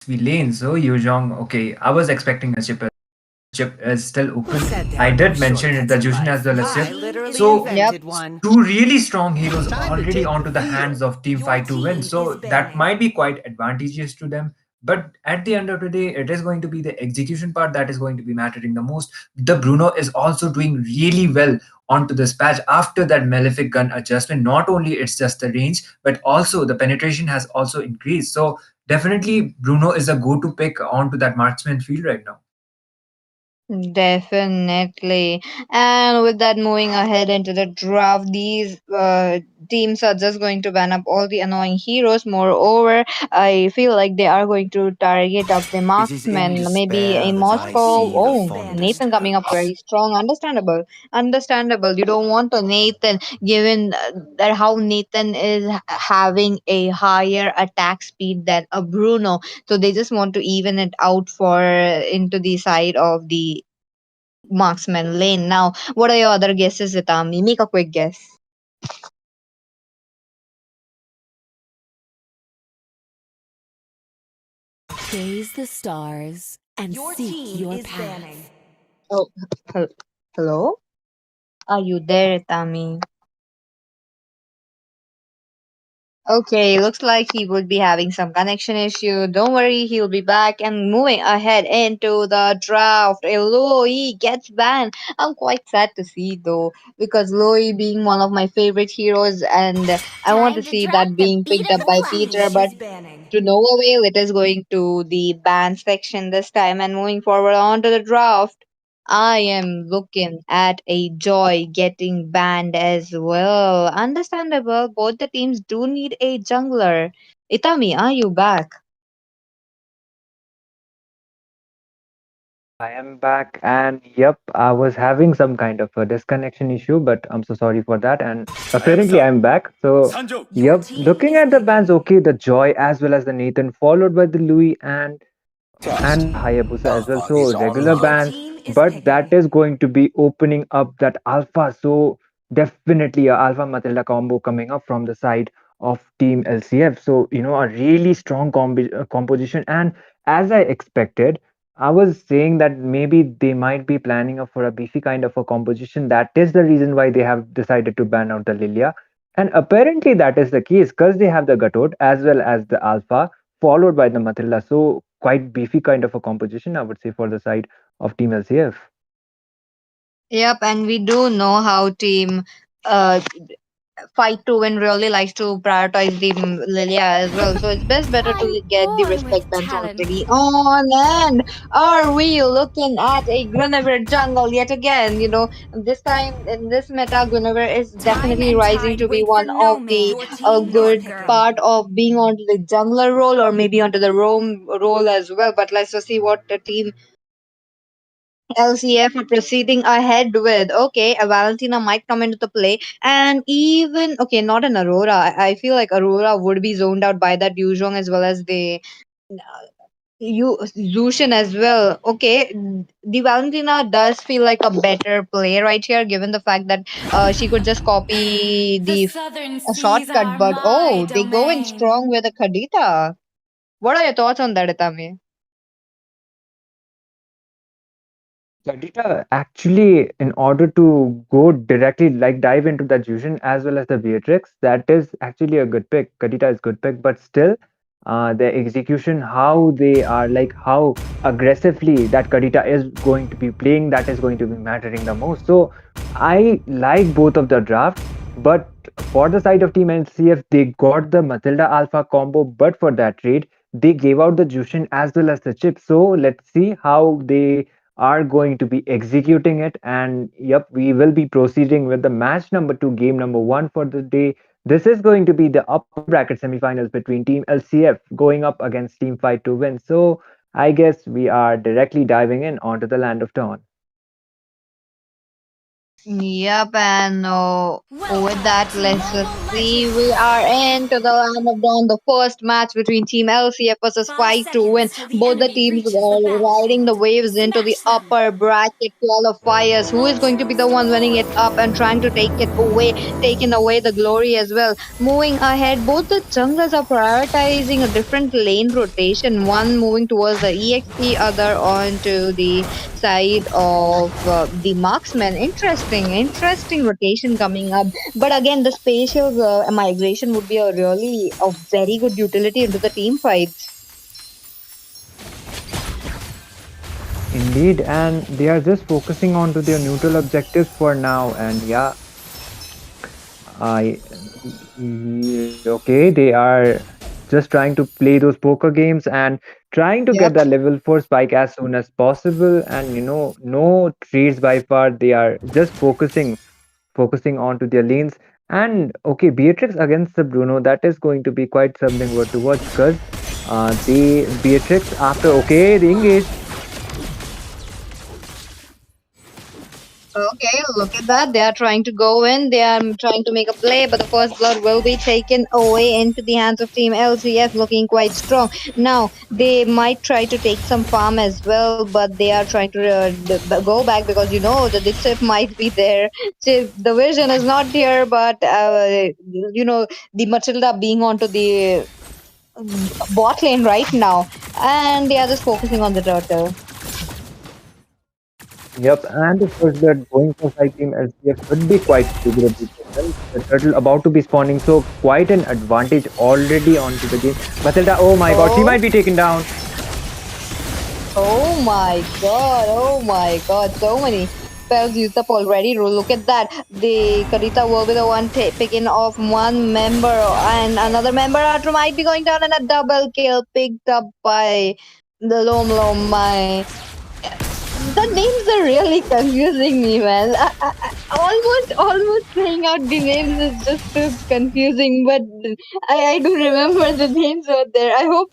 the lane. So Yuzhong, okay, I was expecting a chip is still open. I did mention it, the Jushin as well as chip. So Yep. two really strong heroes already onto the hands of Team Fight to win. So that might be quite advantageous to them. But at the end of the day, it is going to be the execution part that is going to be mattering the most. The Bruno is also doing really well onto this patch after that Malefic gun adjustment. Not only it's just the range, but also the penetration has also increased. So definitely Bruno is a go-to pick onto that marksman field right now. Definitely. And with that, moving ahead into the draft, these teams are just going to ban up all the annoying heroes. Moreover, I feel like they are going to target up the It is in marksman, maybe despair a that I Moscow. see the Oh, fondest Nathan coming up hopes. very strong. Understandable. Understandable. You don't want a Nathan, given that how Nathan is having a higher attack speed than a Bruno. So they just want to even it out for into the side of the marksman lane. Now, what are your other guesses, Itami? Make a quick guess. Gaze the stars and seek your path. Oh, hello? Are you there, Itami? Okay, looks like he would be having some connection issue. Don't worry, he'll be back. And moving ahead into the draft, Eloy gets banned. I'm quite sad to see though, because Loi being one of my favorite heroes, and I want to Time to see drop that the being beat picked of up your by Peter. life. But to no avail, it is going to the ban section this time. And moving forward on to the draft, I am looking at a Joy getting banned as well. Understandable, both the teams do need a jungler. Itami, are you back? I am back, and yep, I was having some kind of a disconnection issue, but I'm so sorry for that. And apparently, I'm back. So, Your yep, team looking is at the bigger. bands, okay, the Joy as well as the Nathan, followed by the Louis and the Hayabusa as well. So regular Your bans, team is but that picking. is going to be opening up that alpha. So definitely a alpha Matilda combo coming up from the side of Team LCF. So a really strong composition. And as I expected, I was saying that maybe they might be planning for a beefy kind of a composition. That is the reason why they have decided to ban out the Lilia. And apparently that is the case because they have the Gatot as well as the Alpha followed by the Matilda. So quite beefy kind of a composition, I would say, for the side of Team LCF. Yep, and we do know how team uh fight to win really likes to prioritize the Lilia as well. So it's best better to I'm get the born respect with bans talent. already on. And are we looking at a Guinevere jungle yet again? This time in this meta, Guinevere is Time definitely and rising tide to be wait for one no of the man. Your team is good picking. part of being onto the jungler role or maybe onto the roam role as well. But let's just see what the team LCF are proceeding ahead with. Okay, a Valentina might come into the play, and even okay, not an Aurora. I feel like Aurora would be zoned out by that Yuzhong as well as the Zushin as well. Okay, the Valentina does feel like a better play right here, given the fact that she could just copy The the southern a seas shortcut. are But my oh, they go in domain. strong with a Kadita. What are your thoughts on that, Itami? Kadita, actually, in order to go directly, like dive into that fusion as well as the Beatrix, that is actually a good pick. Kadita is good pick, but still, the execution, how they are, like how aggressively that Kadita is going to be playing, that is going to be mattering the most. So I like both of the draft, but for the side of Team NCF, they got the Matilda Alpha combo, but for that trade, they gave out the Jushin as well as the chip. So let's see how they are going to be executing it. And yep, we will be proceeding with the match number two, game number one for the day. This is going to be the upper bracket semifinals between Team LCF going up against Team Fight to win. So I guess we are directly diving in onto the land of Dawn. Yep, and with Welcome that, to let's just Mobile see. We are Legends! into the land of dawn, the first match between Team LCF versus 5 Fight to win. seconds till the Both the enemy teams reaches the are riding the battlefield. waves into the Smash them! upper bracket qualifiers. Who is going to be the one winning it up and trying to take it away, taking away the glory as well? Moving ahead, both the junglers are prioritizing a different lane rotation. One moving towards the EXP, other onto the side of the marksman. Interesting rotation coming up. But again, the spatial migration would be a very good utility into the team fights. Indeed, and they are just focusing on to their neutral objectives for now. And yeah, I okay, they are just trying to play those poker games and trying to get Yep. the level 4 spike as soon as possible. And no trades by far. They are just focusing on to their lanes. And okay, Beatrix against the Bruno, that is going to be quite something worth to watch because they Beatrix after okay, they engaged. Okay, look at that. They are trying to go in. They are trying to make a play, but the first blood will be taken away into the hands of Team LCF, looking quite strong. Now, they might try to take some farm as well, but they are trying to go back because the chip might be there. Chip, the vision is not here, but the Matilda being onto the bot lane right now, and they are just focusing on the turtle. Yep, and the first blood going for side team LCF could be quite favorable for them. The turtle about to be spawning, so quite an advantage already onto the game. Matilda, oh my god, she Oh. might be taken down. Oh my god, oh my god, so many spells used up already. Look at that. The Karita will be the one picking off one member, and another member after might be going down, and a double kill picked up by the Lom Lom. My The names are really confusing me, man. Almost saying out the names is just too confusing. But I do remember the names out there. I hope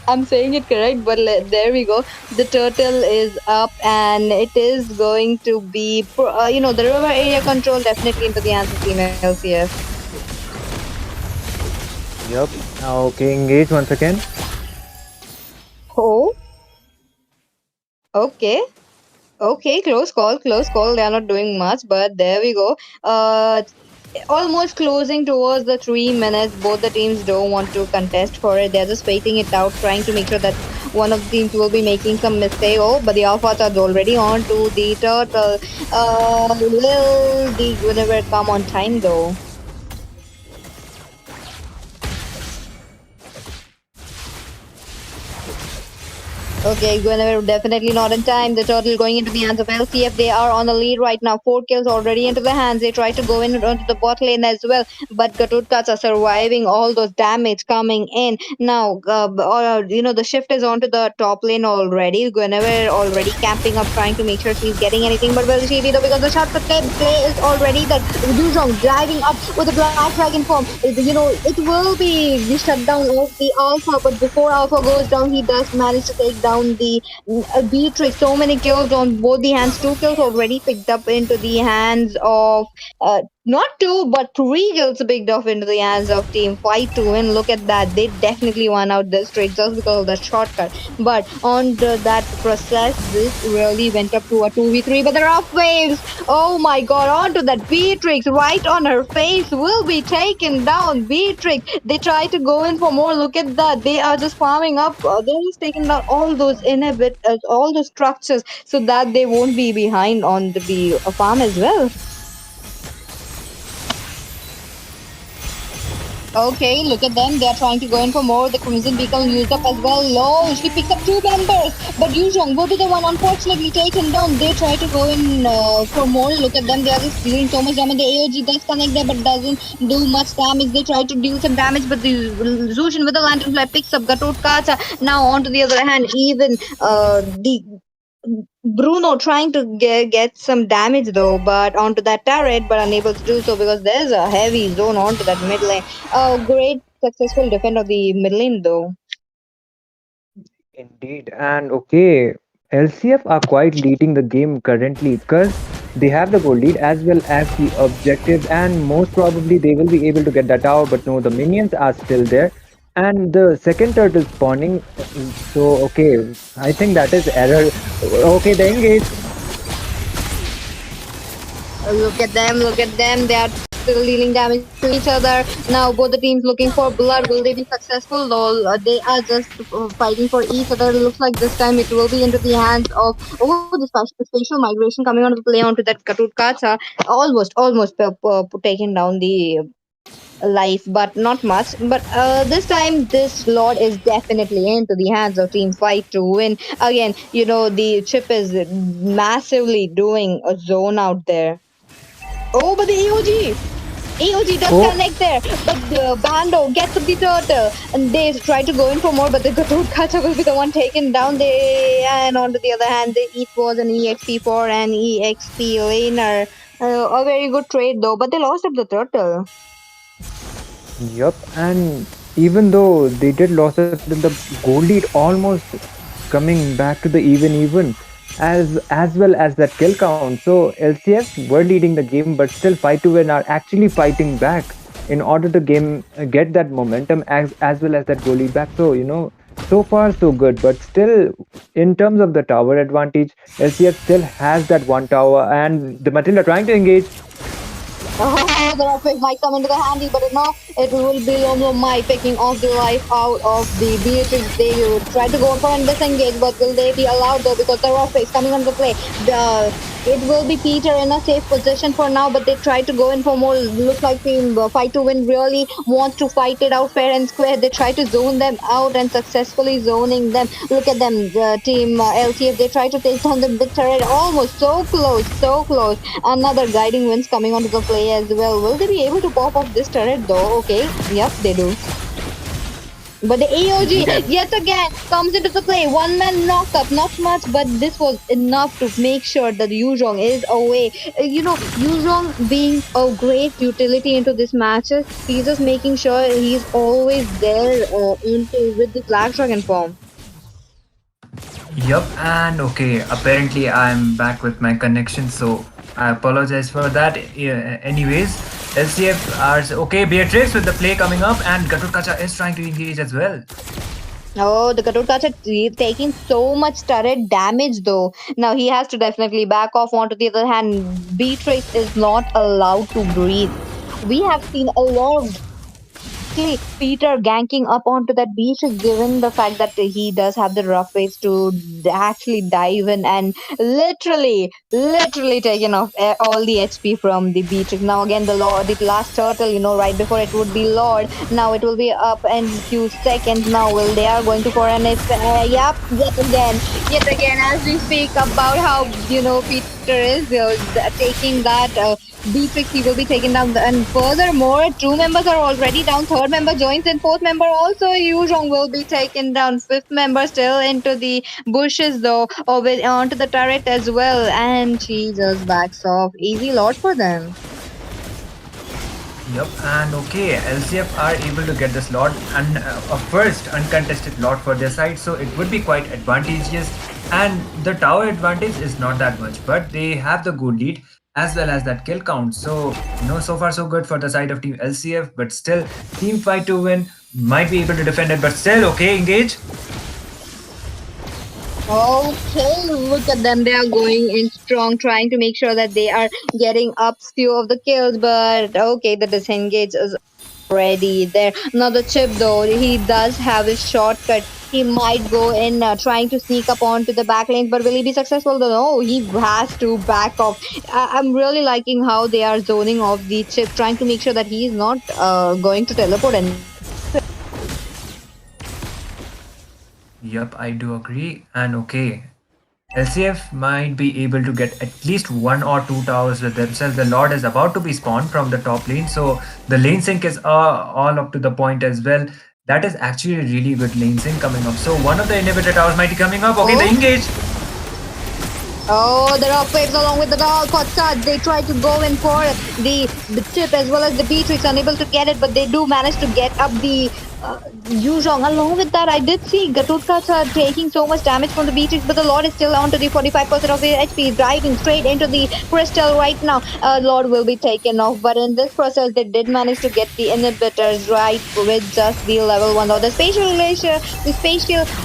I'm saying it correct. But there we go. The turtle is up, and it is going to be, the river area control definitely into the hands of Team LCF. Yup. Okay, engage once again. Oh, okay. Okay, close call, close call. They are not doing much, but there we go. Almost closing towards the 3 minutes. Both the teams don't want to contest for it. They're just waiting it out, trying to make sure that one of the teams will be making some mistake. Oh, but the Alphas are already on to the turtle. Will the Guinevere come on time though? Okay, Guinevere definitely not in time. The turtle going into the hands of LCF. They are on the lead right now. 4 kills already into the hands. They try to go in onto the bot lane as well, but Gatutkas are surviving all those damage coming in. Now, the shift is onto the top lane already. Guinevere already camping up, trying to make sure she's getting anything. But will she be though? Because the shot play is already that Yuzhong driving up with the Black Dragon form. It will be the shutdown of the Alpha, but before Alpha goes down, he does manage to take down the Beatrix. So many kills on both the hands. 2 kills already picked up into the hands of not two, but 3 kills picked off into the hands of Team Fight to win. Look at that. They definitely won out this trade just because of that shortcut. But on that process, this really went up to a 2v3. But the rough waves, oh my god, onto that Beatrix right on her face will be taken down. Beatrix, they try to go in for more. Look at that. They are just farming up. They're just taking down all those all those structures so that they won't be behind on the farm as well. Okay, look at them. They are trying to go in for more. The Crimson Beacon used up as well. Low. She picks up 2 members. But Yuzhong will be the one unfortunately taken down. They try to go in for more. Look at them. They are just dealing so much damage. The AOG does connect there but doesn't do much damage. They try to do some damage, but the Zushin with the Lantern Fly picks up Gatot Kacha. Now, on to the other hand, even the Bruno trying to get some damage though, but onto that turret, but unable to do so because there's a heavy zone onto that mid lane. A great successful defend of the mid lane though. Indeed. And okay, LCF are quite leading the game currently because they have the goal lead as well as the objectives, and most probably they will be able to get that tower. But no, the minions are still there, and the second turtle spawning. So okay, I think that is error. Okay, the engage. Look at them, look at them. They are still dealing damage to each other. Now both the teams looking for blood. Will they be successful? Lol, they are just fighting for each other. Looks like this time it will be into the hands of the spatial migration coming onto the play onto that Katut Kacha. Almost taking down the life, but not much. But this time, this lord is definitely into the hands of Team Fight to win. Again, the chip is massively doing a zone out there. Oh, but the EOG does Oh, connect there, but the Bando gets up the turtle, and they try to go in for more, but the Gatot Kacha will be the one taken down. And on the other hand, the ETH was an EXP4 and EXP laner. A very good trade though, but they lost up the turtle. yup. And even though they did lost it, the goal lead almost coming back to the even as well as that kill count. So LCS were leading the game, but still Fight to Win are actually fighting back in order to get that momentum as well as that goal lead back. So so far so good, but still in terms of the tower advantage, LCS still has that one tower, and the Matilda trying to engage. Oh, the rocket might come into the handy, but no, it will be Lomo Mai picking off the life out of the Beatrix. They will try to go for and disengage, but will they be allowed though? Because the rock is coming onto play. It will be Peter in a safe position for now, but they try to go in for more. Looks like Team Fight to Win really wants to fight it out fair and square. They try to zone them out and successfully zoning them. Look at them, Team LTF. They try to take down the big turret. Almost so close, so close. Another guiding winds coming onto the play as well. Will they be able to pop off this turret though? Okay, yep, they do. But the AOG Yes. yet again comes into the play. One man knock up, not much, but this was enough to make sure that Yuzhong is away. Yuzhong being a great utility into this matches, he's just making sure he's always there with the Black Dragon form. Yup, and okay, apparently I'm back with my connection, so I apologize for that. Yeah, anyways, LCF are okay. Beatrix with the play coming up, and Gaturkacha is trying to engage as well. Oh, the Garuda taking so much turret damage though. Now he has to definitely back off. On to the other hand, Beatrix is not allowed to breathe. We have seen a lot of Peter ganking up onto that beach, given the fact that he does have the rough ways to actually dive in and literally taking off all the HP from the Beatrix. Now again, the last turtle, right before it would be Lord. Now it will be up in few seconds. Now will they are going to for an yep, yet again as we speak about how Peter is taking that. Beatrix, he will be taken down. And furthermore, two members are already down. Third member joins in. Fourth member also, Yuzhong will be taken down. Fifth member still into the bushes though, or onto the turret as well. And she just backs off. Easy lot for them. Yup, and okay, LCF are able to get this lot and a first uncontested lot for their side, so it would be quite advantageous. And the tower advantage is not that much, but they have the good lead as well as that kill count. So, so far so good for the side of team LCF, but still, team fight to win might be able to defend it, but still, okay, engage. Okay, look at them. They are going in strong, trying to make sure that they are getting up few of the kills. But okay, the disengage is already there. Now the chip though, he does have his shortcut. He might go in trying to sneak up onto the back lanes, but will he be successful? No, he has to back off. I'm really liking how they are zoning off the chip, trying to make sure that he is not going to teleport and Yup, I do agree. And okay, LCF might be able to get at least one or two towers with themselves. The Lord is about to be spawned from the top lane, so the lane sync is all up to the point as well. That is actually a really good lane sync coming up. So one of the inhibitor towers might be coming up. Okay, the engage. Oh, the rock waves along with the dog Kotsat. They try to go in for the tip as well as the Beatrix, unable to get it, but they do manage to get up the Yuzhong. Along with that, I did see Gaturka taking so much damage from the Beatrix, but the Lord is still on to the 45% of his HP, driving straight into the crystal right now. Lord will be taken off, but in this process, they did manage to get the inhibitors right with just the level 1. Though the spatial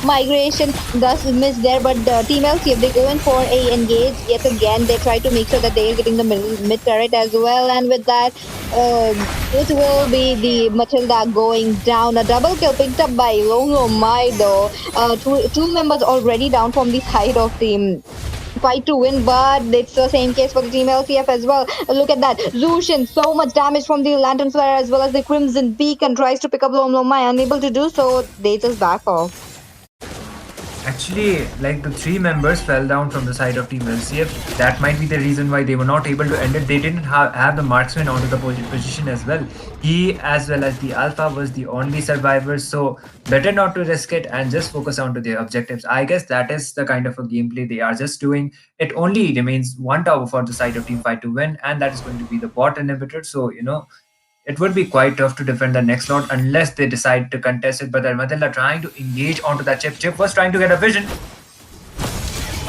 migration thus missed there, but Team LCF, they go in for a engage yet again. They try to make sure that they are getting the mid turret as well, and with that, it will be the Matilda going down. A double kill picked up by Longo Maido. Two members already down from the side of the fight to win, but it's the same case for the team LCF as well. Look at that. Zushin, so much damage from the Lantern Flare as well as the Crimson Beacon, tries to pick up Lom Lomai, unable to do so. They just back off. Actually, like the three members fell down from the side of Team LCF. That might be the reason why they were not able to end it. They didn't have the marksman onto the position as well. He, as well as the Alpha, was the only survivor. So better not to risk it and just focus on to their objectives. I guess that is the kind of a gameplay they are just doing. It only remains one tower for the side of Team Fight to win, and that is going to be the bot inhibitor. So it would be quite tough to defend the next lot unless they decide to contest it. But Matilda trying to engage onto that chip. Chip was trying to get a vision.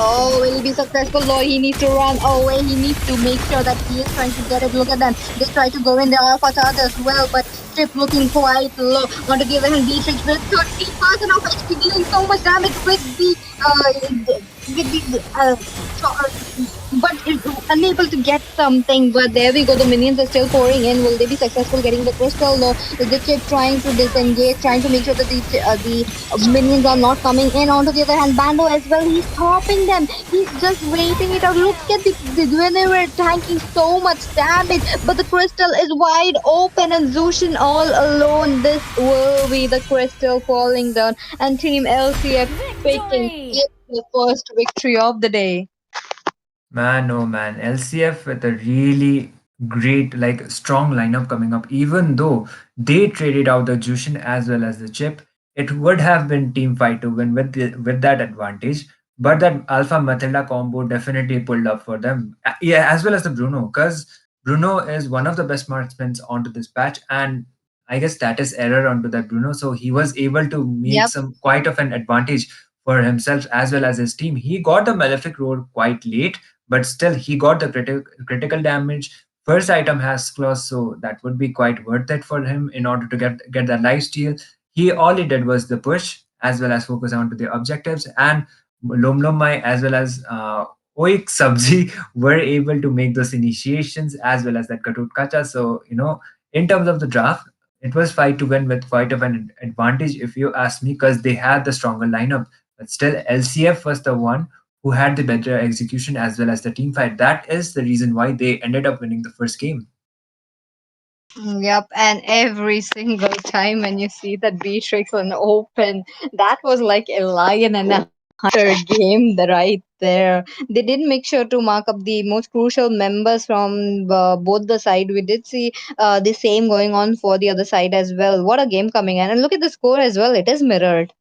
Oh, will he be successful? No, he needs to run away. He needs to make sure that he is trying to get it. Look at them. They try to go in the Alpha Charge as well, but Chip looking quite low. On the other hand, Beatrix with 30% of HP, dealing so much damage but is unable to get something. But there we go. The minions are still pouring in. Will they be successful getting the crystal? No. The Chip trying to disengage, trying to make sure that the minions are not coming in. On the other hand, Bando as well. He's stopping them. He's just waiting it out. Look at when they were tanking so much damage, but the crystal is wide open and Zushin all alone. This will be the crystal falling down, and Team LCF picking the first victory of the day. Man, oh man, LCF with a really great, strong lineup coming up. Even though they traded out the Jushin as well as the Chip, it would have been team fight to win with that advantage. But that Alpha Matilda combo definitely pulled up for them. Yeah, as well as the Bruno, because Bruno is one of the best marksmen onto this patch, and I guess that is error onto that Bruno. So he was able to make Yep. some quite of an advantage for himself as well as his team. He got the Malefic Roar quite late, but still he got the critical damage. First item has claws, so that would be quite worth it for him in order to get that life steal. All he did was the push as well as focus onto the objectives, and Lomlomai as well as Oik Sabzi were able to make those initiations as well as that Katut Kacha. So, in terms of the draft, it was fight to win with quite of an advantage, if you ask me, because they had the stronger lineup. But still, LCF was the one who had the better execution as well as the team fight. That is the reason why they ended up winning the first game. Yep, and every single time when you see that Beatrix on open, that was like a lion and a hunter game right there. They did make sure to mark up the most crucial members from both the side. We did see the same going on for the other side as well. What a game coming in. And look at the score as well. It is mirrored.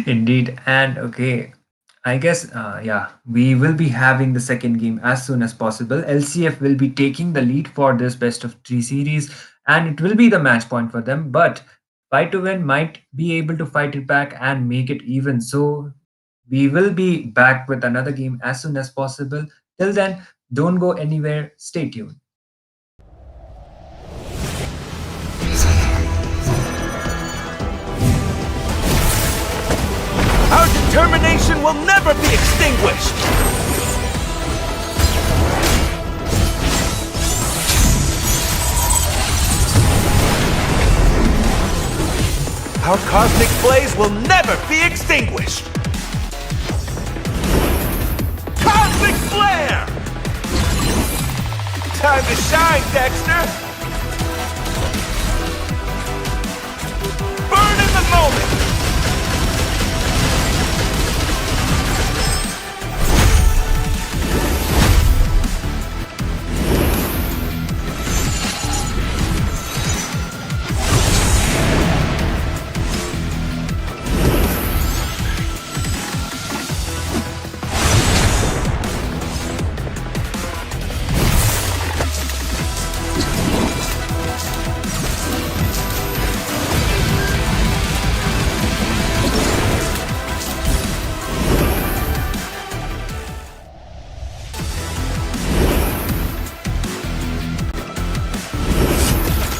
Indeed. And okay, I guess, yeah, we will be having the second game as soon as possible. LCF will be taking the lead for this best of three series, and it will be the match point for them. But Fight to Win might be able to fight it back and make it even. So we will be back with another game as soon as possible. Till then, don't go anywhere. Stay tuned. Our determination will never be extinguished! Our cosmic blaze will never be extinguished! Cosmic flare! Time to shine, Dexter! Burn in the moment!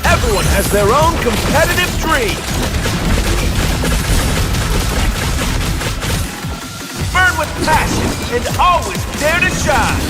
Everyone has their own competitive dream! Burn with passion and always dare to shine!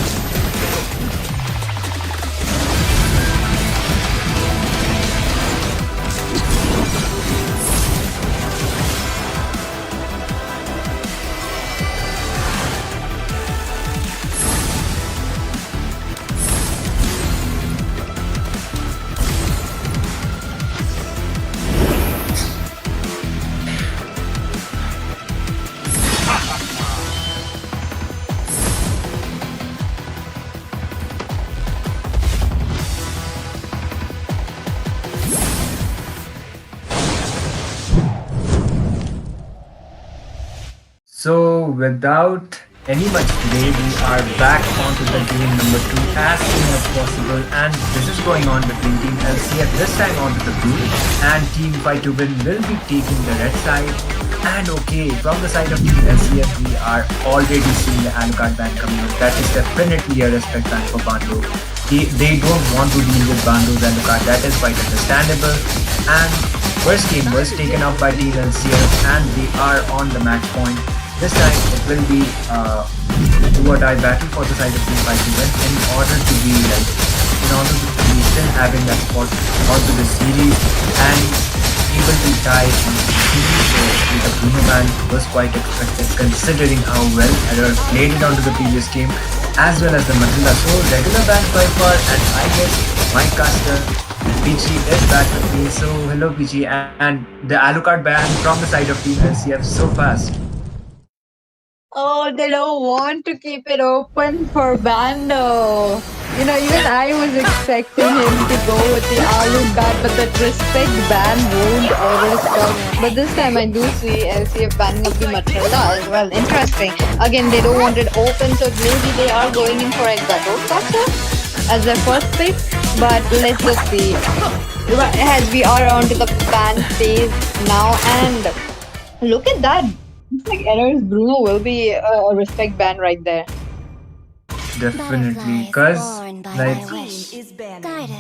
So, without any much delay, we are back onto the game number 2 as soon as possible, and this is going on between Team LCF, this time onto the blue, and Team Fight to Win will be taking the red side. And okay, from the side of Team LCF, we are already seeing the Alucard ban coming out. That is definitely a respect ban for Bando. They don't want to deal with Bando's Alucard, that is quite understandable. And first game was taken up by Team LCF, and they are on the match point. This time it will be do or die battle for the side of Team Fight to Win in order to be still having that spot onto the series and able to tie on the series. So the Bruno ban was quite expected considering how well Error played it onto the previous game as well as the Matilda. So regular ban by far, and I guess my caster Pichi is back with me. So hello Pichi, and the Alucard ban from the side of Team LCF so fast. Oh, they don't want to keep it open for Bando. Even I was expecting him to go with the Alud ban, but that respect ban won't always come. But this time I do see LCF banning up the Matilda as well. Interesting. Again, they don't want it open, so maybe they are going in for a Gatot Kacha as their first pick. But let's just see. As we are on to the ban phase now, and look at that. It's like errors. Bruno will be a respect ban right there. Definitely, because like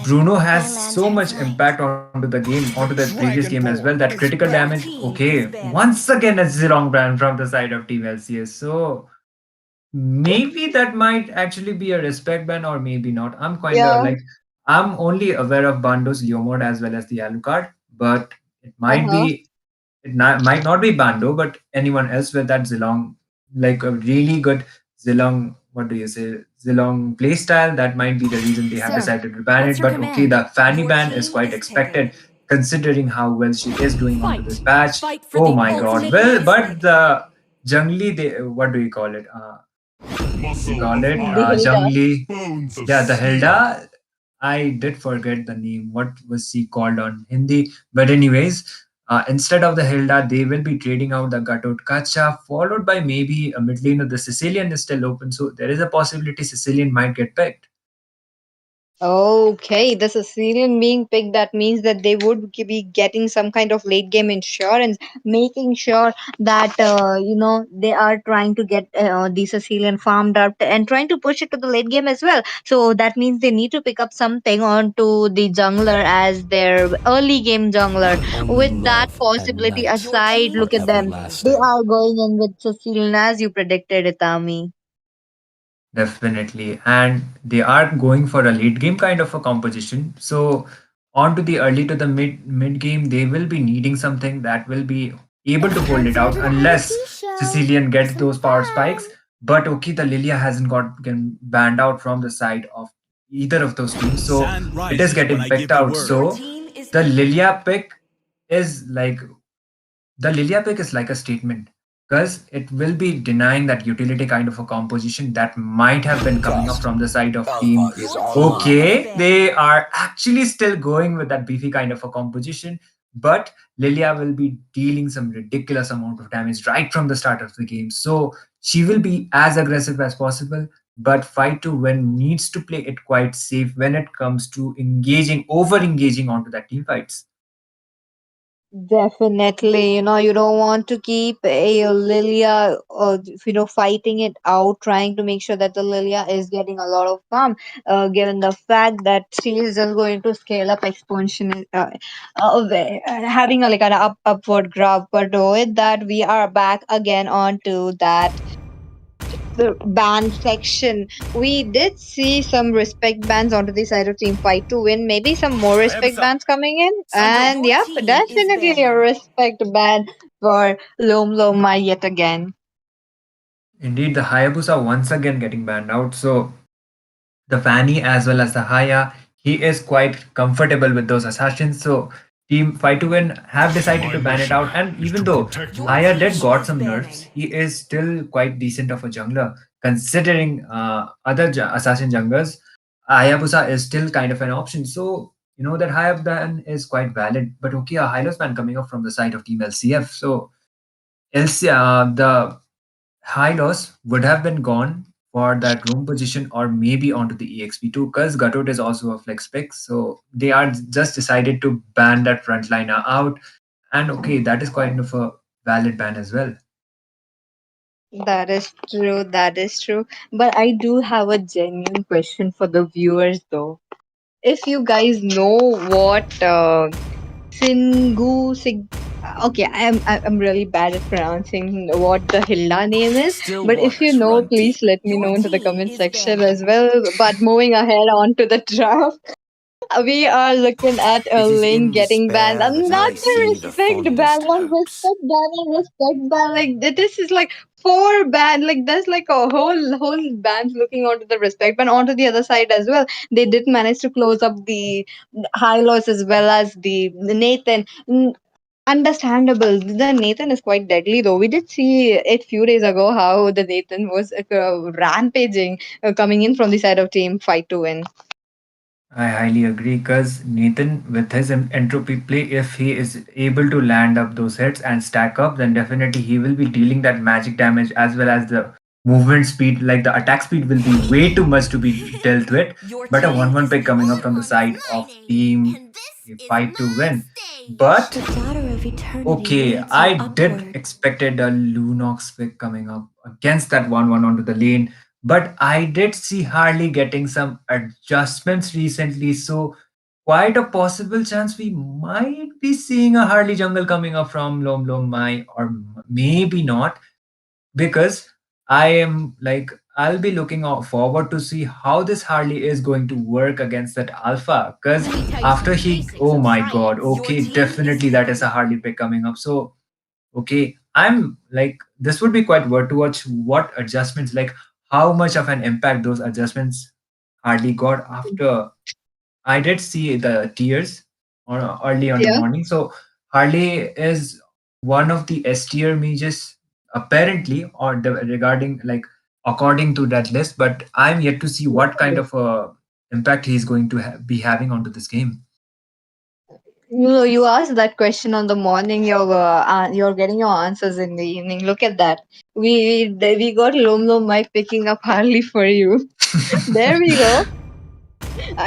Bruno has so much impact onto the game, onto the previous game as well. That critical damage. Okay, once again a Zilong brand from the side of Team LCS. So maybe that might actually be a respect ban or maybe not. I'm kind of Yeah. like I'm only aware of Bando's Leo mode as well as the Alucard, but it Uh might huh. be might not be Bando, but anyone else with that Zilong, like a really good Zilong, what do you say, Zilong playstyle, that might be the reason they have decided to ban it. But okay, the Fanny ban is quite expected considering how well she is doing onto this patch. Oh my god. Well, but the Jungli, they, what do you call it? We Muscle call of it The iron. Hilda. Jungli. Bones of Yeah, the steel. Hilda. I did forget the name. What was she called on Hindi? But anyways, instead of the Hilda, they will be trading out the Gatot Kacha, followed by maybe a mid lane of the Sicilian is still open. So there is a possibility Sicilian might get picked. Okay, the Sicilian being picked, that means that they would be getting some kind of late game insurance, making sure that they are trying to get the Sicilian farmed up and trying to push it to the late game as well. So that means they need to pick up something onto the jungler as their early game jungler. Only With that love and possibility night aside, are look at them. They everlasting. are going in with Sicilian as you predicted, Itami. Definitely. And they are going for a late game kind of a composition. So on to the early to the mid game, they will be needing something that will be able to hold it out unless Sicilian gets those power spikes. But okay, the Lilia hasn't gotten banned out from the side of either of those teams. So Sand it is rises when getting I picked give the out. word. So the Lilia pick is like the Lilia pick is like a statement because it will be denying that utility kind of a composition that might have been coming up from the side of team. Okay, they are actually still going with that beefy kind of a composition, but Lilia will be dealing some ridiculous amount of damage right from the start of the game. So she will be as aggressive as possible, but fight to win needs to play it quite safe when it comes to engaging, over engaging onto that team fights. Definitely, you don't want to keep a Lilia, fighting it out, trying to make sure that the Lilia is getting a lot of farm, given the fact that she is just going to scale up exponentially, having a like an upward graph. But with that, we are back again onto that the band section. We did see some respect bands onto the side of Team Fight to win. Maybe some more respect Hayabusa, bands coming in. stand up. And yep, definitely a respect band for Lom Loma yet again. Indeed, the Hayabusa once again getting banned out. So the Fanny as well as the Haya, he is quite comfortable with those assassins. So Team Fight to Win have decided My to ban it mission out. And is even to though protect your Haya did peace. got some nerfs, he is still quite decent of a jungler. Considering other assassin junglers, Hayabusa is still kind of an option. So you know that Haya ban is quite valid. But okay, a Hylos ban coming up from the side of Team LCF. So the high loss would have been gone for that room position or maybe onto the EXP2 because Gatot is also a flex pick. So they are just decided to ban that frontliner out. And okay, that is kind of a valid ban as well. That is true. That is true. But I do have a genuine question for the viewers, though. If you guys know what Singu Sig. Okay, I'm really bad at pronouncing what the Hilda name is. Still But if you waters know, run please deep. let me know into the comment section as well. But moving ahead on to the draft, we are looking at a It is link in getting banned, despair and that not I the see the respect ban, fondest one hopes. respect ban and respect ban. Like this is like four ban. Like there's like a whole band looking onto the respect ban onto the other side as well. They did manage to close up the high lows as well as the Nathan. Understandable. The Nathan is quite deadly, though. We did see it few days ago how the Nathan was rampaging, coming in from the side of team fight to win. I highly agree because Nathan, with his entropy play, if he is able to land up those hits and stack up, then definitely he will be dealing that magic damage as well as the movement speed. Like the attack speed will be way too much to be dealt with. But a 1-1 pick coming up from the side of team fight to win. But The daughter of eternity okay, leads I you did upward. expected a Lunox pick coming up against that 1-1 onto the lane, but I did see Harley getting some adjustments recently, so quite a possible chance we might be seeing a Harley jungle coming up from Lom Lom Mai, or maybe not, because I am like I'll be looking forward to see how this Harley is going to work against that Alpha. Because after he, oh my god, okay, definitely that is a Harley pick coming up. So okay, I'm like this would be quite worth to watch what adjustments, like how much of an impact those adjustments Harley got after I did see the tiers or early on the Yeah. morning. So Harley is one of the S tier mages apparently, or regarding like according to that list. But I'm yet to see what kind of impact he's going to be having onto this game. You asked that question on the morning. You're getting your answers in the evening. Look at that. We got Lom Lom Mike picking up Harley for you. There we go.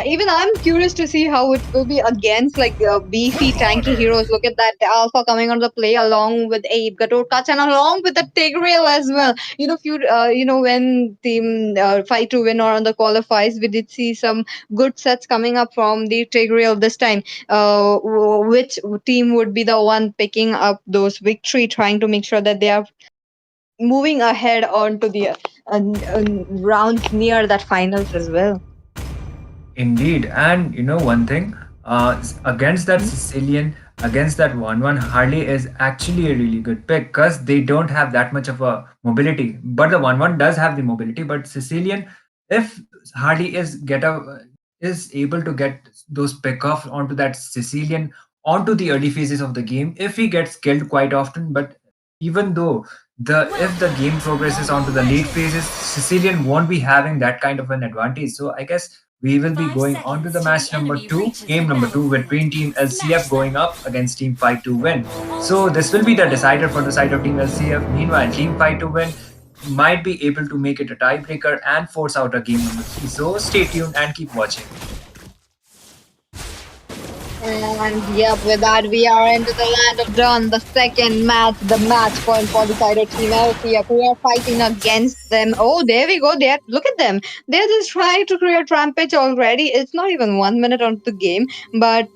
Even I'm curious to see how it will be against like beefy, tanky heroes. Look at that Alpha coming on the play along with Abe, Gator Touch, and along with the Tigreal as well. When team fight to win or on the qualifiers, we did see some good sets coming up from the Tigreal this time. Which team would be the one picking up those victory, trying to make sure that they are moving ahead onto the rounds near that finals as well. Indeed, and you know one thing, against that Sicilian, against that 1-1, Harley is actually a really good pick because they don't have that much of a mobility. But the 1-1 does have the mobility. But Sicilian, if Harley is able to get those pick off onto that Sicilian onto the early phases of the game, if he gets killed quite often, but even though the if the game progresses onto the late phases, Sicilian won't be having that kind of an advantage. So I guess we will be going on to the match number two, game number two, with Green Team LCF going up against Team Fight to win. So this will be the decider for the side of Team LCF. Meanwhile, Team Fight to win might be able to make it a tiebreaker and force out a game number three. So stay tuned and keep watching. And yep, with that, we are into the land of dawn. The second match, the match point for the side of Team LCF. We are fighting against them. Oh, there we go. Look at them. They're just trying to create rampage already. It's not even 1 minute onto the game, but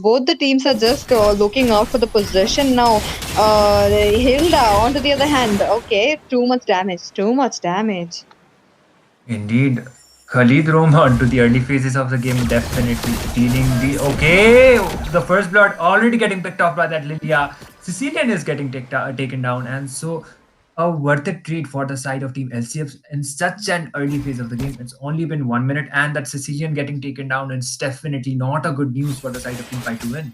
both the teams are just looking out for the position now. Hilda, on to the other hand. Okay, too much damage. Too much damage. Indeed. Khalid Roma onto the early phases of the game, definitely dealing the okay. The first blood already getting picked off by that Lilia. Sicilian is getting taken down, and so a worth it trade for the side of Team LCF in such an early phase of the game. It's only been 1 minute, and that Sicilian getting taken down is definitely not a good news for the side of Team Fight to win.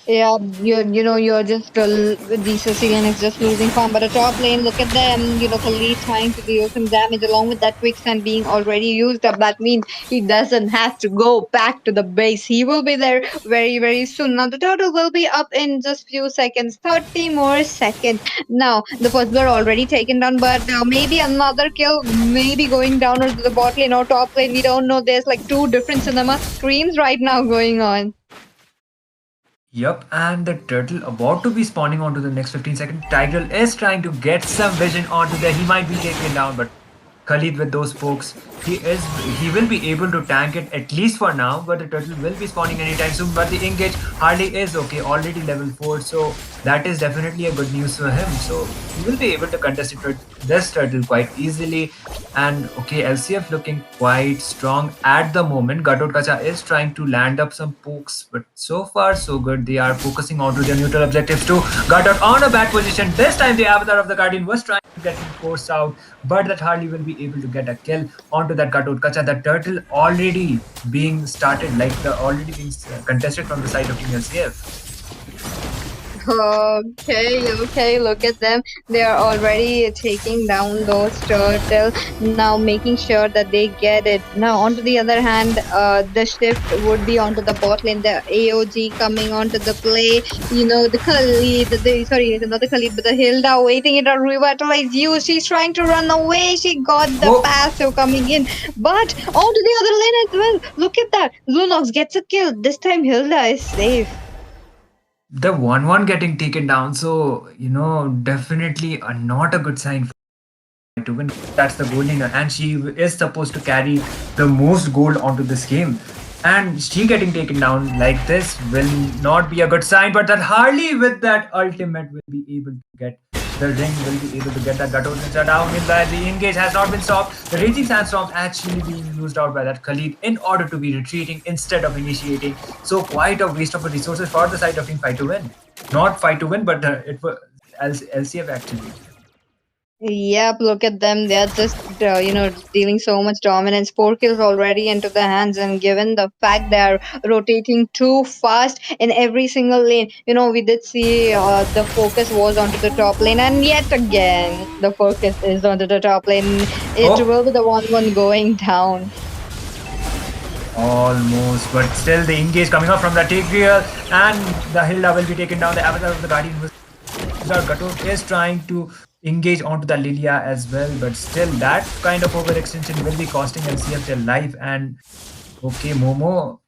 Yeah, you're just the Sicilian is just losing farm, but the top lane, look at them. Khalid trying to deal some damage along with that quicksand being already used up. That means he doesn't have to go back to the base. He will be there very, very soon. Now the turtle will be up in just few seconds, 30 more seconds. Now the first blood already taken down, but maybe another kill, maybe going down into the bot lane or top lane. We don't know. There's like two different cinema screens right now going on. Yup, and the turtle about to be spawning onto the next 15 seconds. Tigreal is trying to get some vision onto there. He might be taken down, but Khalid with those pokes, he will be able to tank it at least for now, but the turtle will be spawning anytime soon. But the engage Harley is okay, already level 4, so that is definitely a good news for him. So he will be able to contest this turtle quite easily. And okay, LCF looking quite strong at the moment. Gatot Kacha is trying to land up some pokes, but so far so good. They are focusing onto their neutral objectives too. Gatot on a bad position. This time the Avatar of the Guardian was trying to get him forced out, but that Harley will be able to get a kill onto that Gatot Kacha. The turtle already being started, like the already being contested from the side of Team LCF. Okay, look at them. They are already taking down those turtle, now making sure that they get it. Now, onto the other hand, the shift would be onto the bot lane, the AOG coming onto the play. The Khalid, sorry, not the Khalid, but the Hilda waiting it to revitalize you. She's trying to run away. She got the Oh, passive coming in, but onto the other lane as well. Look at that. Lunox gets a kill. This time, Hilda is safe. the 1-1 getting taken down. So, definitely not a good sign to win. That's the goal leader, and she is supposed to carry the most gold onto this game. And she getting taken down like this will not be a good sign. But that Harley with that ultimate will be able to get the ring, will be able to get that Gato Ninja down. Meanwhile, the engage has not been stopped. The Raging Sandstorm actually being used out by that Khalid in order to be retreating instead of initiating. So quite a waste of resources for the side of Team Fight to Win. Not Fight to Win, but it was LCF actually. Yep, look at them. They're just, dealing so much dominance. 4 kills already into the hands, and given the fact they're rotating too fast in every single lane, we did see the focus was onto the top lane, and yet again, the focus is onto the top lane. It will be the 1-1 going down. Almost, but still the engage coming up from the Tigreal, and the Hilda will be taken down. The avatar of the Guardian Gato is trying to engage onto the Lilia as well, but still that kind of overextension will be costing LCF their life. And okay, Momo,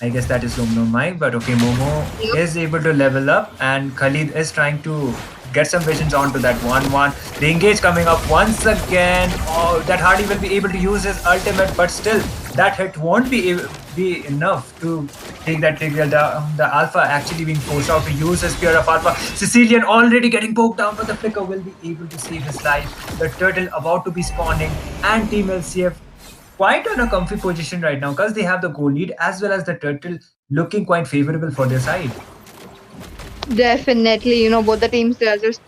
I guess that is Mai, but okay, Momo is able to level up, and Khalid is trying to get some visions onto that 1-1. The engage coming up once again. Oh, that Hardy will be able to use his ultimate, but still that hit won't be enough to take that Tigreal down. The Alpha actually being forced out to use his Spear of Alpha. Sicilian already getting poked down, but the Flicker will be able to save his life. The Turtle about to be spawning, and Team LCF quite on a comfy position right now because they have the goal lead as well as the Turtle looking quite favorable for their side. Definitely, both the teams are just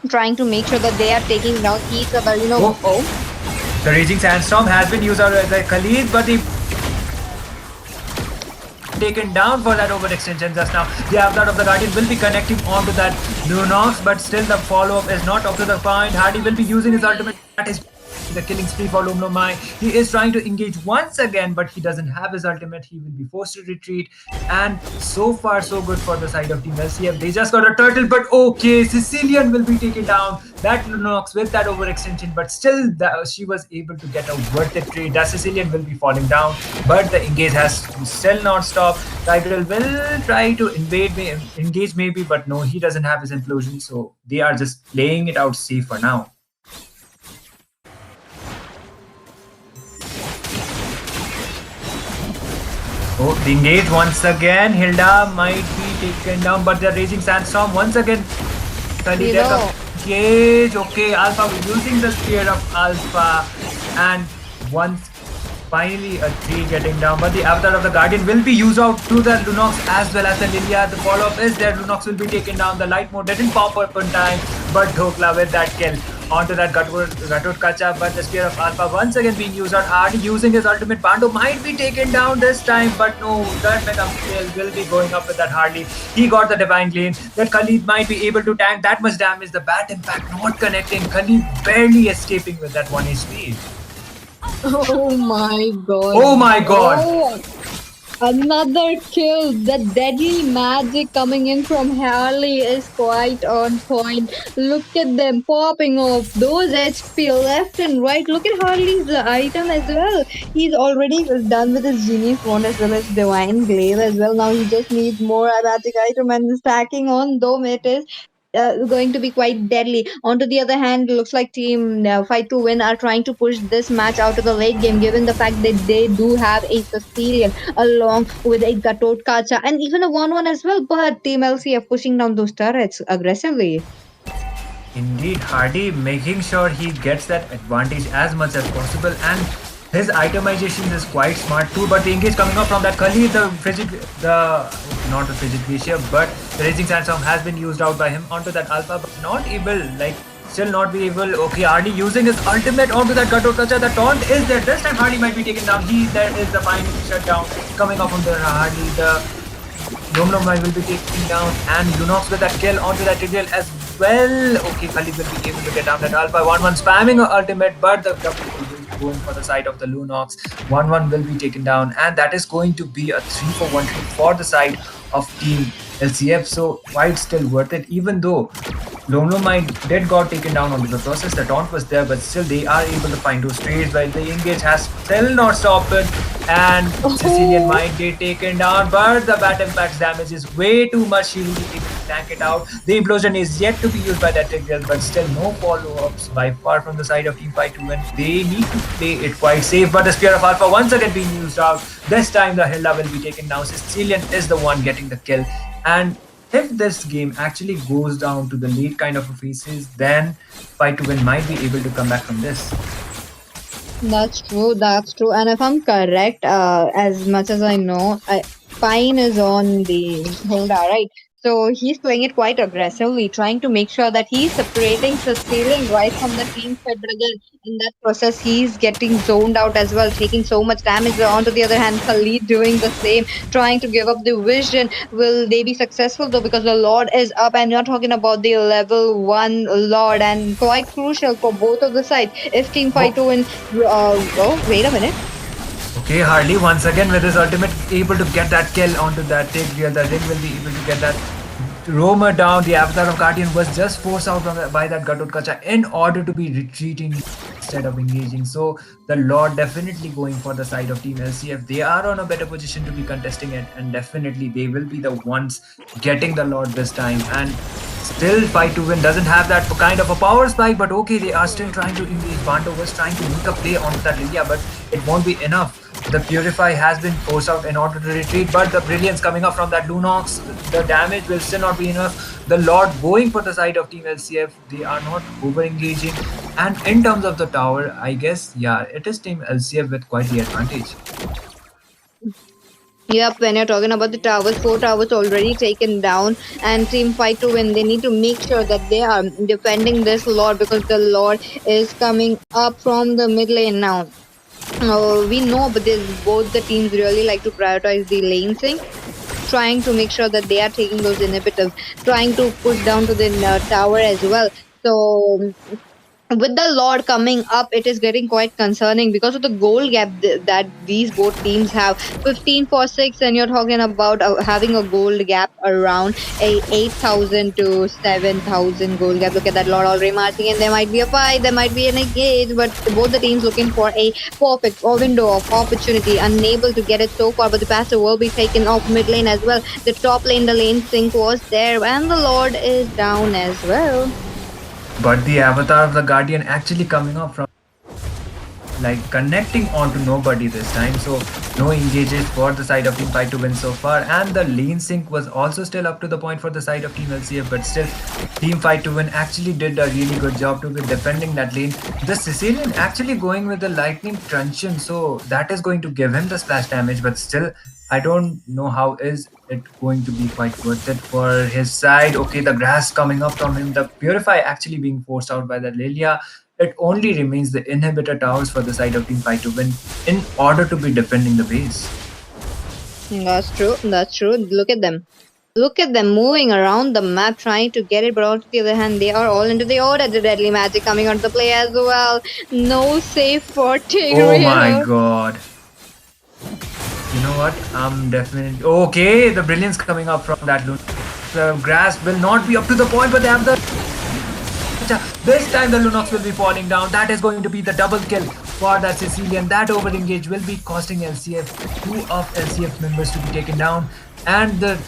trying to make sure that they are taking down each other, The Raging Sandstorm has been used out by Khalid, but they taken down for that overextension just now. The Avatar of the Guardian will be connecting onto that Lunox, but still the follow-up is not up to the point. Hardy will be using his ultimate. That is the killing spree for Mai. He is trying to engage once again, but he doesn't have his ultimate. He will be forced to retreat, and so far so good for the side of Team LCF. They just got a turtle, but okay, Sicilian will be taken down. That Lunox with that overextension, but still she was able to get a worth it trade. That Sicilian will be falling down, but the engage has still not stopped. Tigreal will try to engage maybe, but no, he doesn't have his implosion, so they are just playing it out safe for now. Oh, the engage once again. Hilda might be taken down, but the Raging Sandstorm once again. Engage. Okay, Alpha using the Spear of Alpha, and once finally a 3 getting down, but the Avatar of the Guardian will be used out to the Lunox as well as the Lilia. The follow-up is there. Lunox will be taken down. The light mode didn't pop up on time, but Dhokla with that kill onto that Gatot Kacha, but the Spear of Alpha once again being used out. Hardy using his ultimate. Bando might be taken down this time, but no, that Mega Kill will be going up with that Hardy. He got the Divine Glean. That Khalid might be able to tank that much damage. The Bat Impact not connecting. Khalid barely escaping with that 1 HP. Oh my god. Oh my god. Oh, another kill. The deadly magic coming in from Harley is quite on point. Look at them popping off those HP left and right. Look at Harley's item as well. He's already done with his Genius Wand as well as Divine Glaive as well. Now he just needs more magic item, and stacking on Dome it is going to be quite deadly. On to the other hand, looks like Team Fight to Win are trying to push this match out to the late game, given the fact that they do have a Sicilian along with a Gatot Kacha and even a 1-1 as well. But Team LCF pushing down those turrets aggressively. Indeed, Hardy making sure he gets that advantage as much as possible, and his itemization is quite smart too. But the engage coming up from that Khalid, not the Frigid Glacier, but the Raging Sandstorm has been used out by him onto that Alpha, but not able, still not be able. Okay, Hardy using his ultimate onto that Gatot Kacha. The taunt is there. This time Hardy might be taken down. There is the final shutdown coming up from the Hardy. The Lomlomai will be taken down, and Lunox with that kill onto that Trivial as well. Okay, Khalid will be able to get down that Alpha. 1-1 spamming her ultimate, but the double kill will be going for the side of the Lunox. 1-1 will be taken down, and that is going to be a 3-for-1 for the side of Team LCF. So why it's still worth it, even though Lomlomai did got taken down onto the process. The taunt was there, but still they are able to find those trades. While the engage has still not stopped it, and Sicilian might get taken down, but the bat impact's damage is way too much. She will be able to tank it out. The implosion is yet to be used by that Tigreal, but still no follow-ups by far from the side of Team Fight to win. They need to play it quite safe, but the Spear of Alpha once again being used out. This time the Hilda will be taken down. Sicilian is the one getting the kill, and if this game actually goes down to the late kind of phases, then Fight to Win might be able to come back from this. That's true. That's true. And if I'm correct, as much as I know, Pine is on the Hilda, right? So he's playing it quite aggressively, trying to make sure that he's separating Sicilian right from the team fight. But again, in that process, he's getting zoned out as well, taking so much damage. On to the other hand, Khalid doing the same, trying to give up the vision. Will they be successful though? Because the Lord is up, and you're talking about the level 1 Lord, and quite crucial for both of the sides. If Team Fight to win, oh, wait a minute. Okay, Harley once again with his ultimate able to get that kill onto that Tigreal. The Ring will be able to get that roamer down. The Avatar of Guardian was just forced out by that Gatut Kacha in order to be retreating instead of engaging. So the Lord definitely going for the side of Team LCF. They are on a better position to be contesting it, and definitely they will be the ones getting the Lord this time. And still Fight to Win doesn't have that kind of a power spike, but okay, they are still trying to engage. Bando was trying to make a play onto that Lilia, but it won't be enough. The Purify has been forced out in order to retreat, but the Brilliance coming up from that Lunox, the damage will still not be enough. The Lord going for the side of Team LCF, they are not over-engaging. And in terms of the tower, I guess, yeah, it is Team LCF with quite the advantage. Yep, when you're talking about the towers, 4 towers already taken down, and Team Fight to Win, they need to make sure that they are defending this Lord, because the Lord is coming up from the mid lane now. We know, but both the teams really like to prioritize the lane sync, trying to make sure that they are taking those inhibitors, trying to push down to the tower as well. So with the Lord coming up, it is getting quite concerning because of the goal gap that these both teams have. 15 for 6, and you're talking about having a goal gap around a 8,000 to 7,000 goal gap. Look at that Lord already marching, and there might be a fight, there might be an engage, but both the teams looking for a perfect window of opportunity, unable to get it so far. But the passer will be taken off mid lane as well. The top lane, the lane sync was there, and the Lord is down as well. But the Avatar of the Guardian actually coming up from like connecting onto nobody this time, so no engages for the side of Team Fight to Win so far, and the lane sync was also still up to the point for the side of Team LCF, but still Team Fight to Win actually did a really good job to be defending that lane. The Sicilian actually going with the lightning truncheon, so that is going to give him the splash damage, but still I don't know how is it going to be quite worth it for his side. Okay, the grass coming up from him, the Purify actually being forced out by the Lilia. It only remains the inhibitor towers for the side of Team Fight to Win in order to be defending the base. That's true. That's true. Look at them. Look at them moving around the map, trying to get it, but on the other hand, they are all into the order. The deadly magic coming onto the play as well. No save for Tigreal. Oh my god. You know what? I'm definitely... Okay, the brilliance coming up from that loon. The grass will not be up to the point, but they have the... This time the Lunox will be falling down. That is going to be the double kill for that Sicilian. That over-engage will be costing LCF 2 of LCF members to be taken down. And the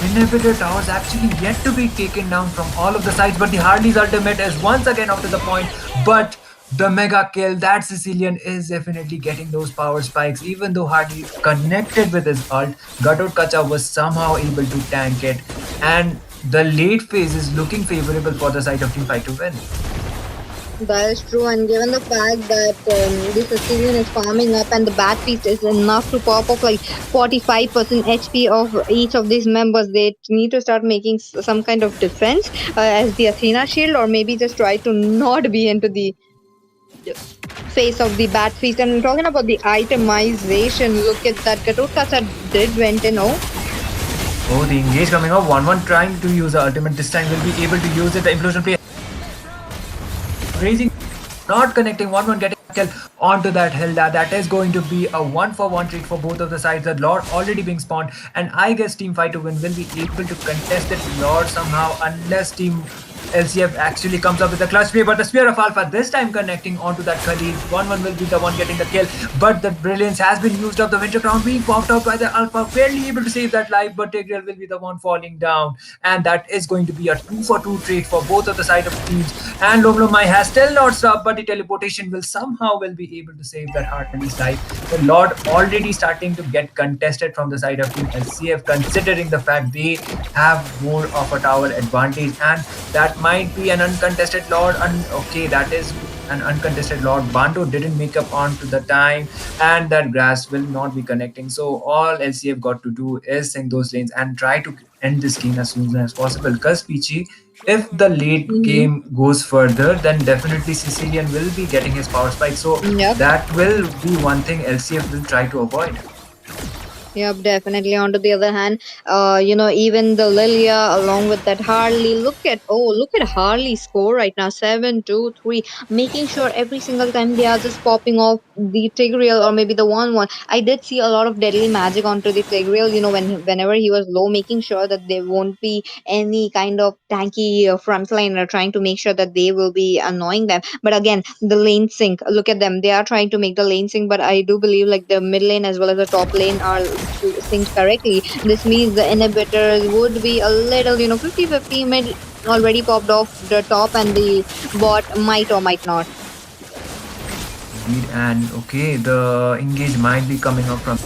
inhibitor towers actually yet to be taken down from all of the sides. But the Harley's ultimate is once again up to the point. But the mega kill, that Sicilian is definitely getting those power spikes. Even though Harley connected with his ult, Gatut Kacha was somehow able to tank it. And the late phase is looking favorable for the side of Team Fight to Win. That is true, and given the fact that the Sicilian is farming up and the Bat Feast is enough to pop off like 45% HP of each of these members, they need to start making some kind of defense as the Athena shield, or maybe just try to not be into the face of the Bat Feast. And talking about the itemization, look at that. Gatut Kacha did went in. Oh, Oh, the engage coming up. 1-1 trying to use the ultimate. This time will be able to use it. The implosion play. Raising, not connecting. 1-1 getting a kill onto that Hilda. That is going to be a 1-for-1 trade for both of the sides. The Lord already being spawned. And I guess Team Fight to Win will be able to contest it Lord somehow unless Team LCF actually comes up with a clutch play, but the Spear of Alpha this time connecting onto that Khalid. 1-1 will be the one getting the kill, but the brilliance has been used up. The Winter Crown being popped out by the Alpha, barely able to save that life, but Tigreal will be the one falling down, and that is going to be a 2-for-2 trade for both of the side of teams. And Lomlomai has still not stopped, but the teleportation will somehow will be able to save that Harley's life. The Lord already starting to get contested from the side of Team LCF, considering the fact they have more of a tower advantage, and that might be an uncontested Lord. Okay, that is an uncontested Lord. Banto didn't make up on to the time, and that grass will not be connecting. So all LCF got to do is sink those lanes and try to end this game as soon as possible. Because Peachy, if the late Mm-hmm. game goes further, then definitely Sicilian will be getting his power spike. So Yep. that will be one thing LCF will try to avoid. Yep, definitely. On to the other hand, even the Lilia along with that Harley. Look at Harley's score right now, 7-2-3. Making sure every single time they are just popping off the Tigreal or maybe the 1-1. I did see a lot of deadly magic onto the Tigreal. Whenever he was low, making sure that there won't be any kind of tanky frontliner trying to make sure that they will be annoying them. But again, the lane sync. Look at them. They are trying to make the lane sync, but I do believe like the mid lane as well as the top lane are synced correctly. This means the inhibitors would be a little, 50-50. Mid already popped off the top, and the bot might or might not. Indeed, and okay, the engage might be coming up from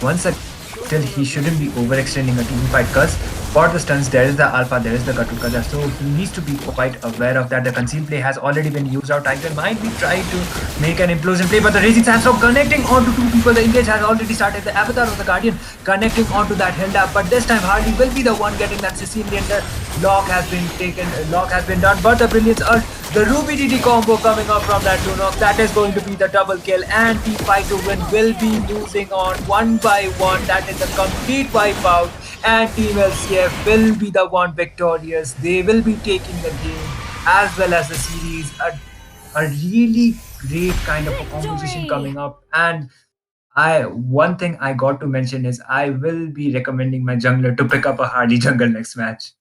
once again. Still, he shouldn't be overextending a team fight because for the stunts, there is the Alpha, there is the Gatukada, so he needs to be quite aware of that. The conceal play has already been used out. Tiger might be trying to make an implosion play, but the Raging Sandstorm connecting onto two people. The engage has already started. The Avatar of the Guardian connecting onto that Hilda, but this time Harley will be the one getting that Sicilian. The lock has been taken, lock has been done, but the Brilliance Ult, the Ruby DD combo coming up from that Lunox, that is going to be the double kill, and Team Fight to Win will be losing on 1-by-1. That is a complete wipeout, and Team LCF will be the one victorious. They will be taking the game as well as the series. A really great kind of a composition coming up, and I one thing I got to mention is I will be recommending my jungler to pick up a Hardy jungle next match.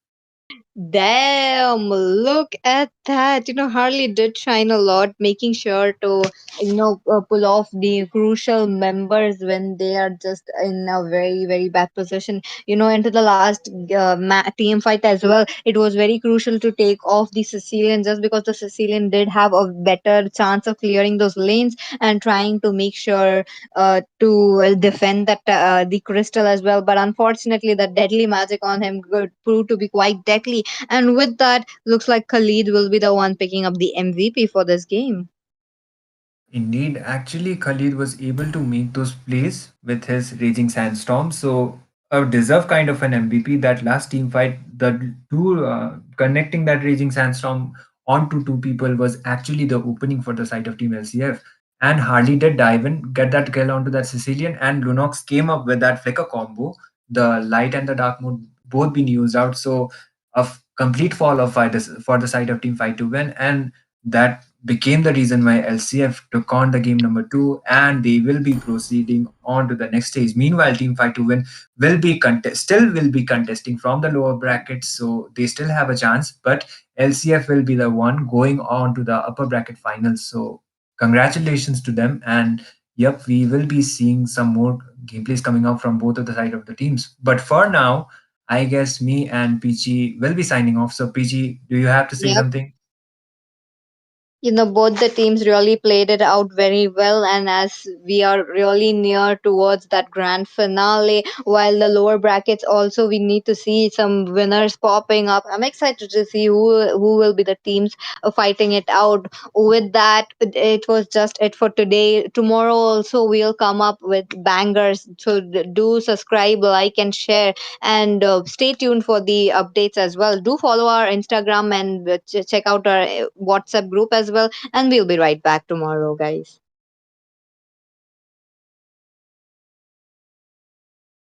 Damn, look at that. Harley did shine a lot, making sure to, pull off the crucial members when they are just in a very, very bad position. Into the last team fight as well, it was very crucial to take off the Sicilian just because the Sicilian did have a better chance of clearing those lanes and trying to make sure to defend that the crystal as well. But unfortunately, the deadly magic on him could prove to be quite deadly, and with that, looks like Khalid will be the one picking up the MVP for this game. Indeed, actually, Khalid was able to make those plays with his Raging Sandstorm. So, a deserved kind of an MVP. That last team fight, the two connecting that Raging Sandstorm onto two people was actually the opening for the side of Team LCF. And Harley did dive in, get that kill onto that Sicilian, and Lunox came up with that flicker combo. The light and the dark mode both been used out. So, complete fall off for the side of Team Fight to Win. And that became the reason why LCF took on the game number two, and they will be proceeding on to the next stage. Meanwhile, Team Fight to Win still will be contesting from the lower brackets, so they still have a chance. But LCF will be the one going on to the upper bracket finals. So congratulations to them, and yep, we will be seeing some more gameplays coming up from both of the side of the teams. But for now, I guess me and PG will be signing off. So PG, do you have to say Yep. something? Both the teams really played it out very well, and as we are really near towards that grand finale, while the lower brackets also we need to see some winners popping up. I'm excited to see who will be the teams fighting it out. With that, it was just it for today. Tomorrow also we'll come up with bangers, so do subscribe, like, and share, and stay tuned for the updates as well. Do follow our Instagram and check out our WhatsApp group as well, and we'll be right back tomorrow, guys.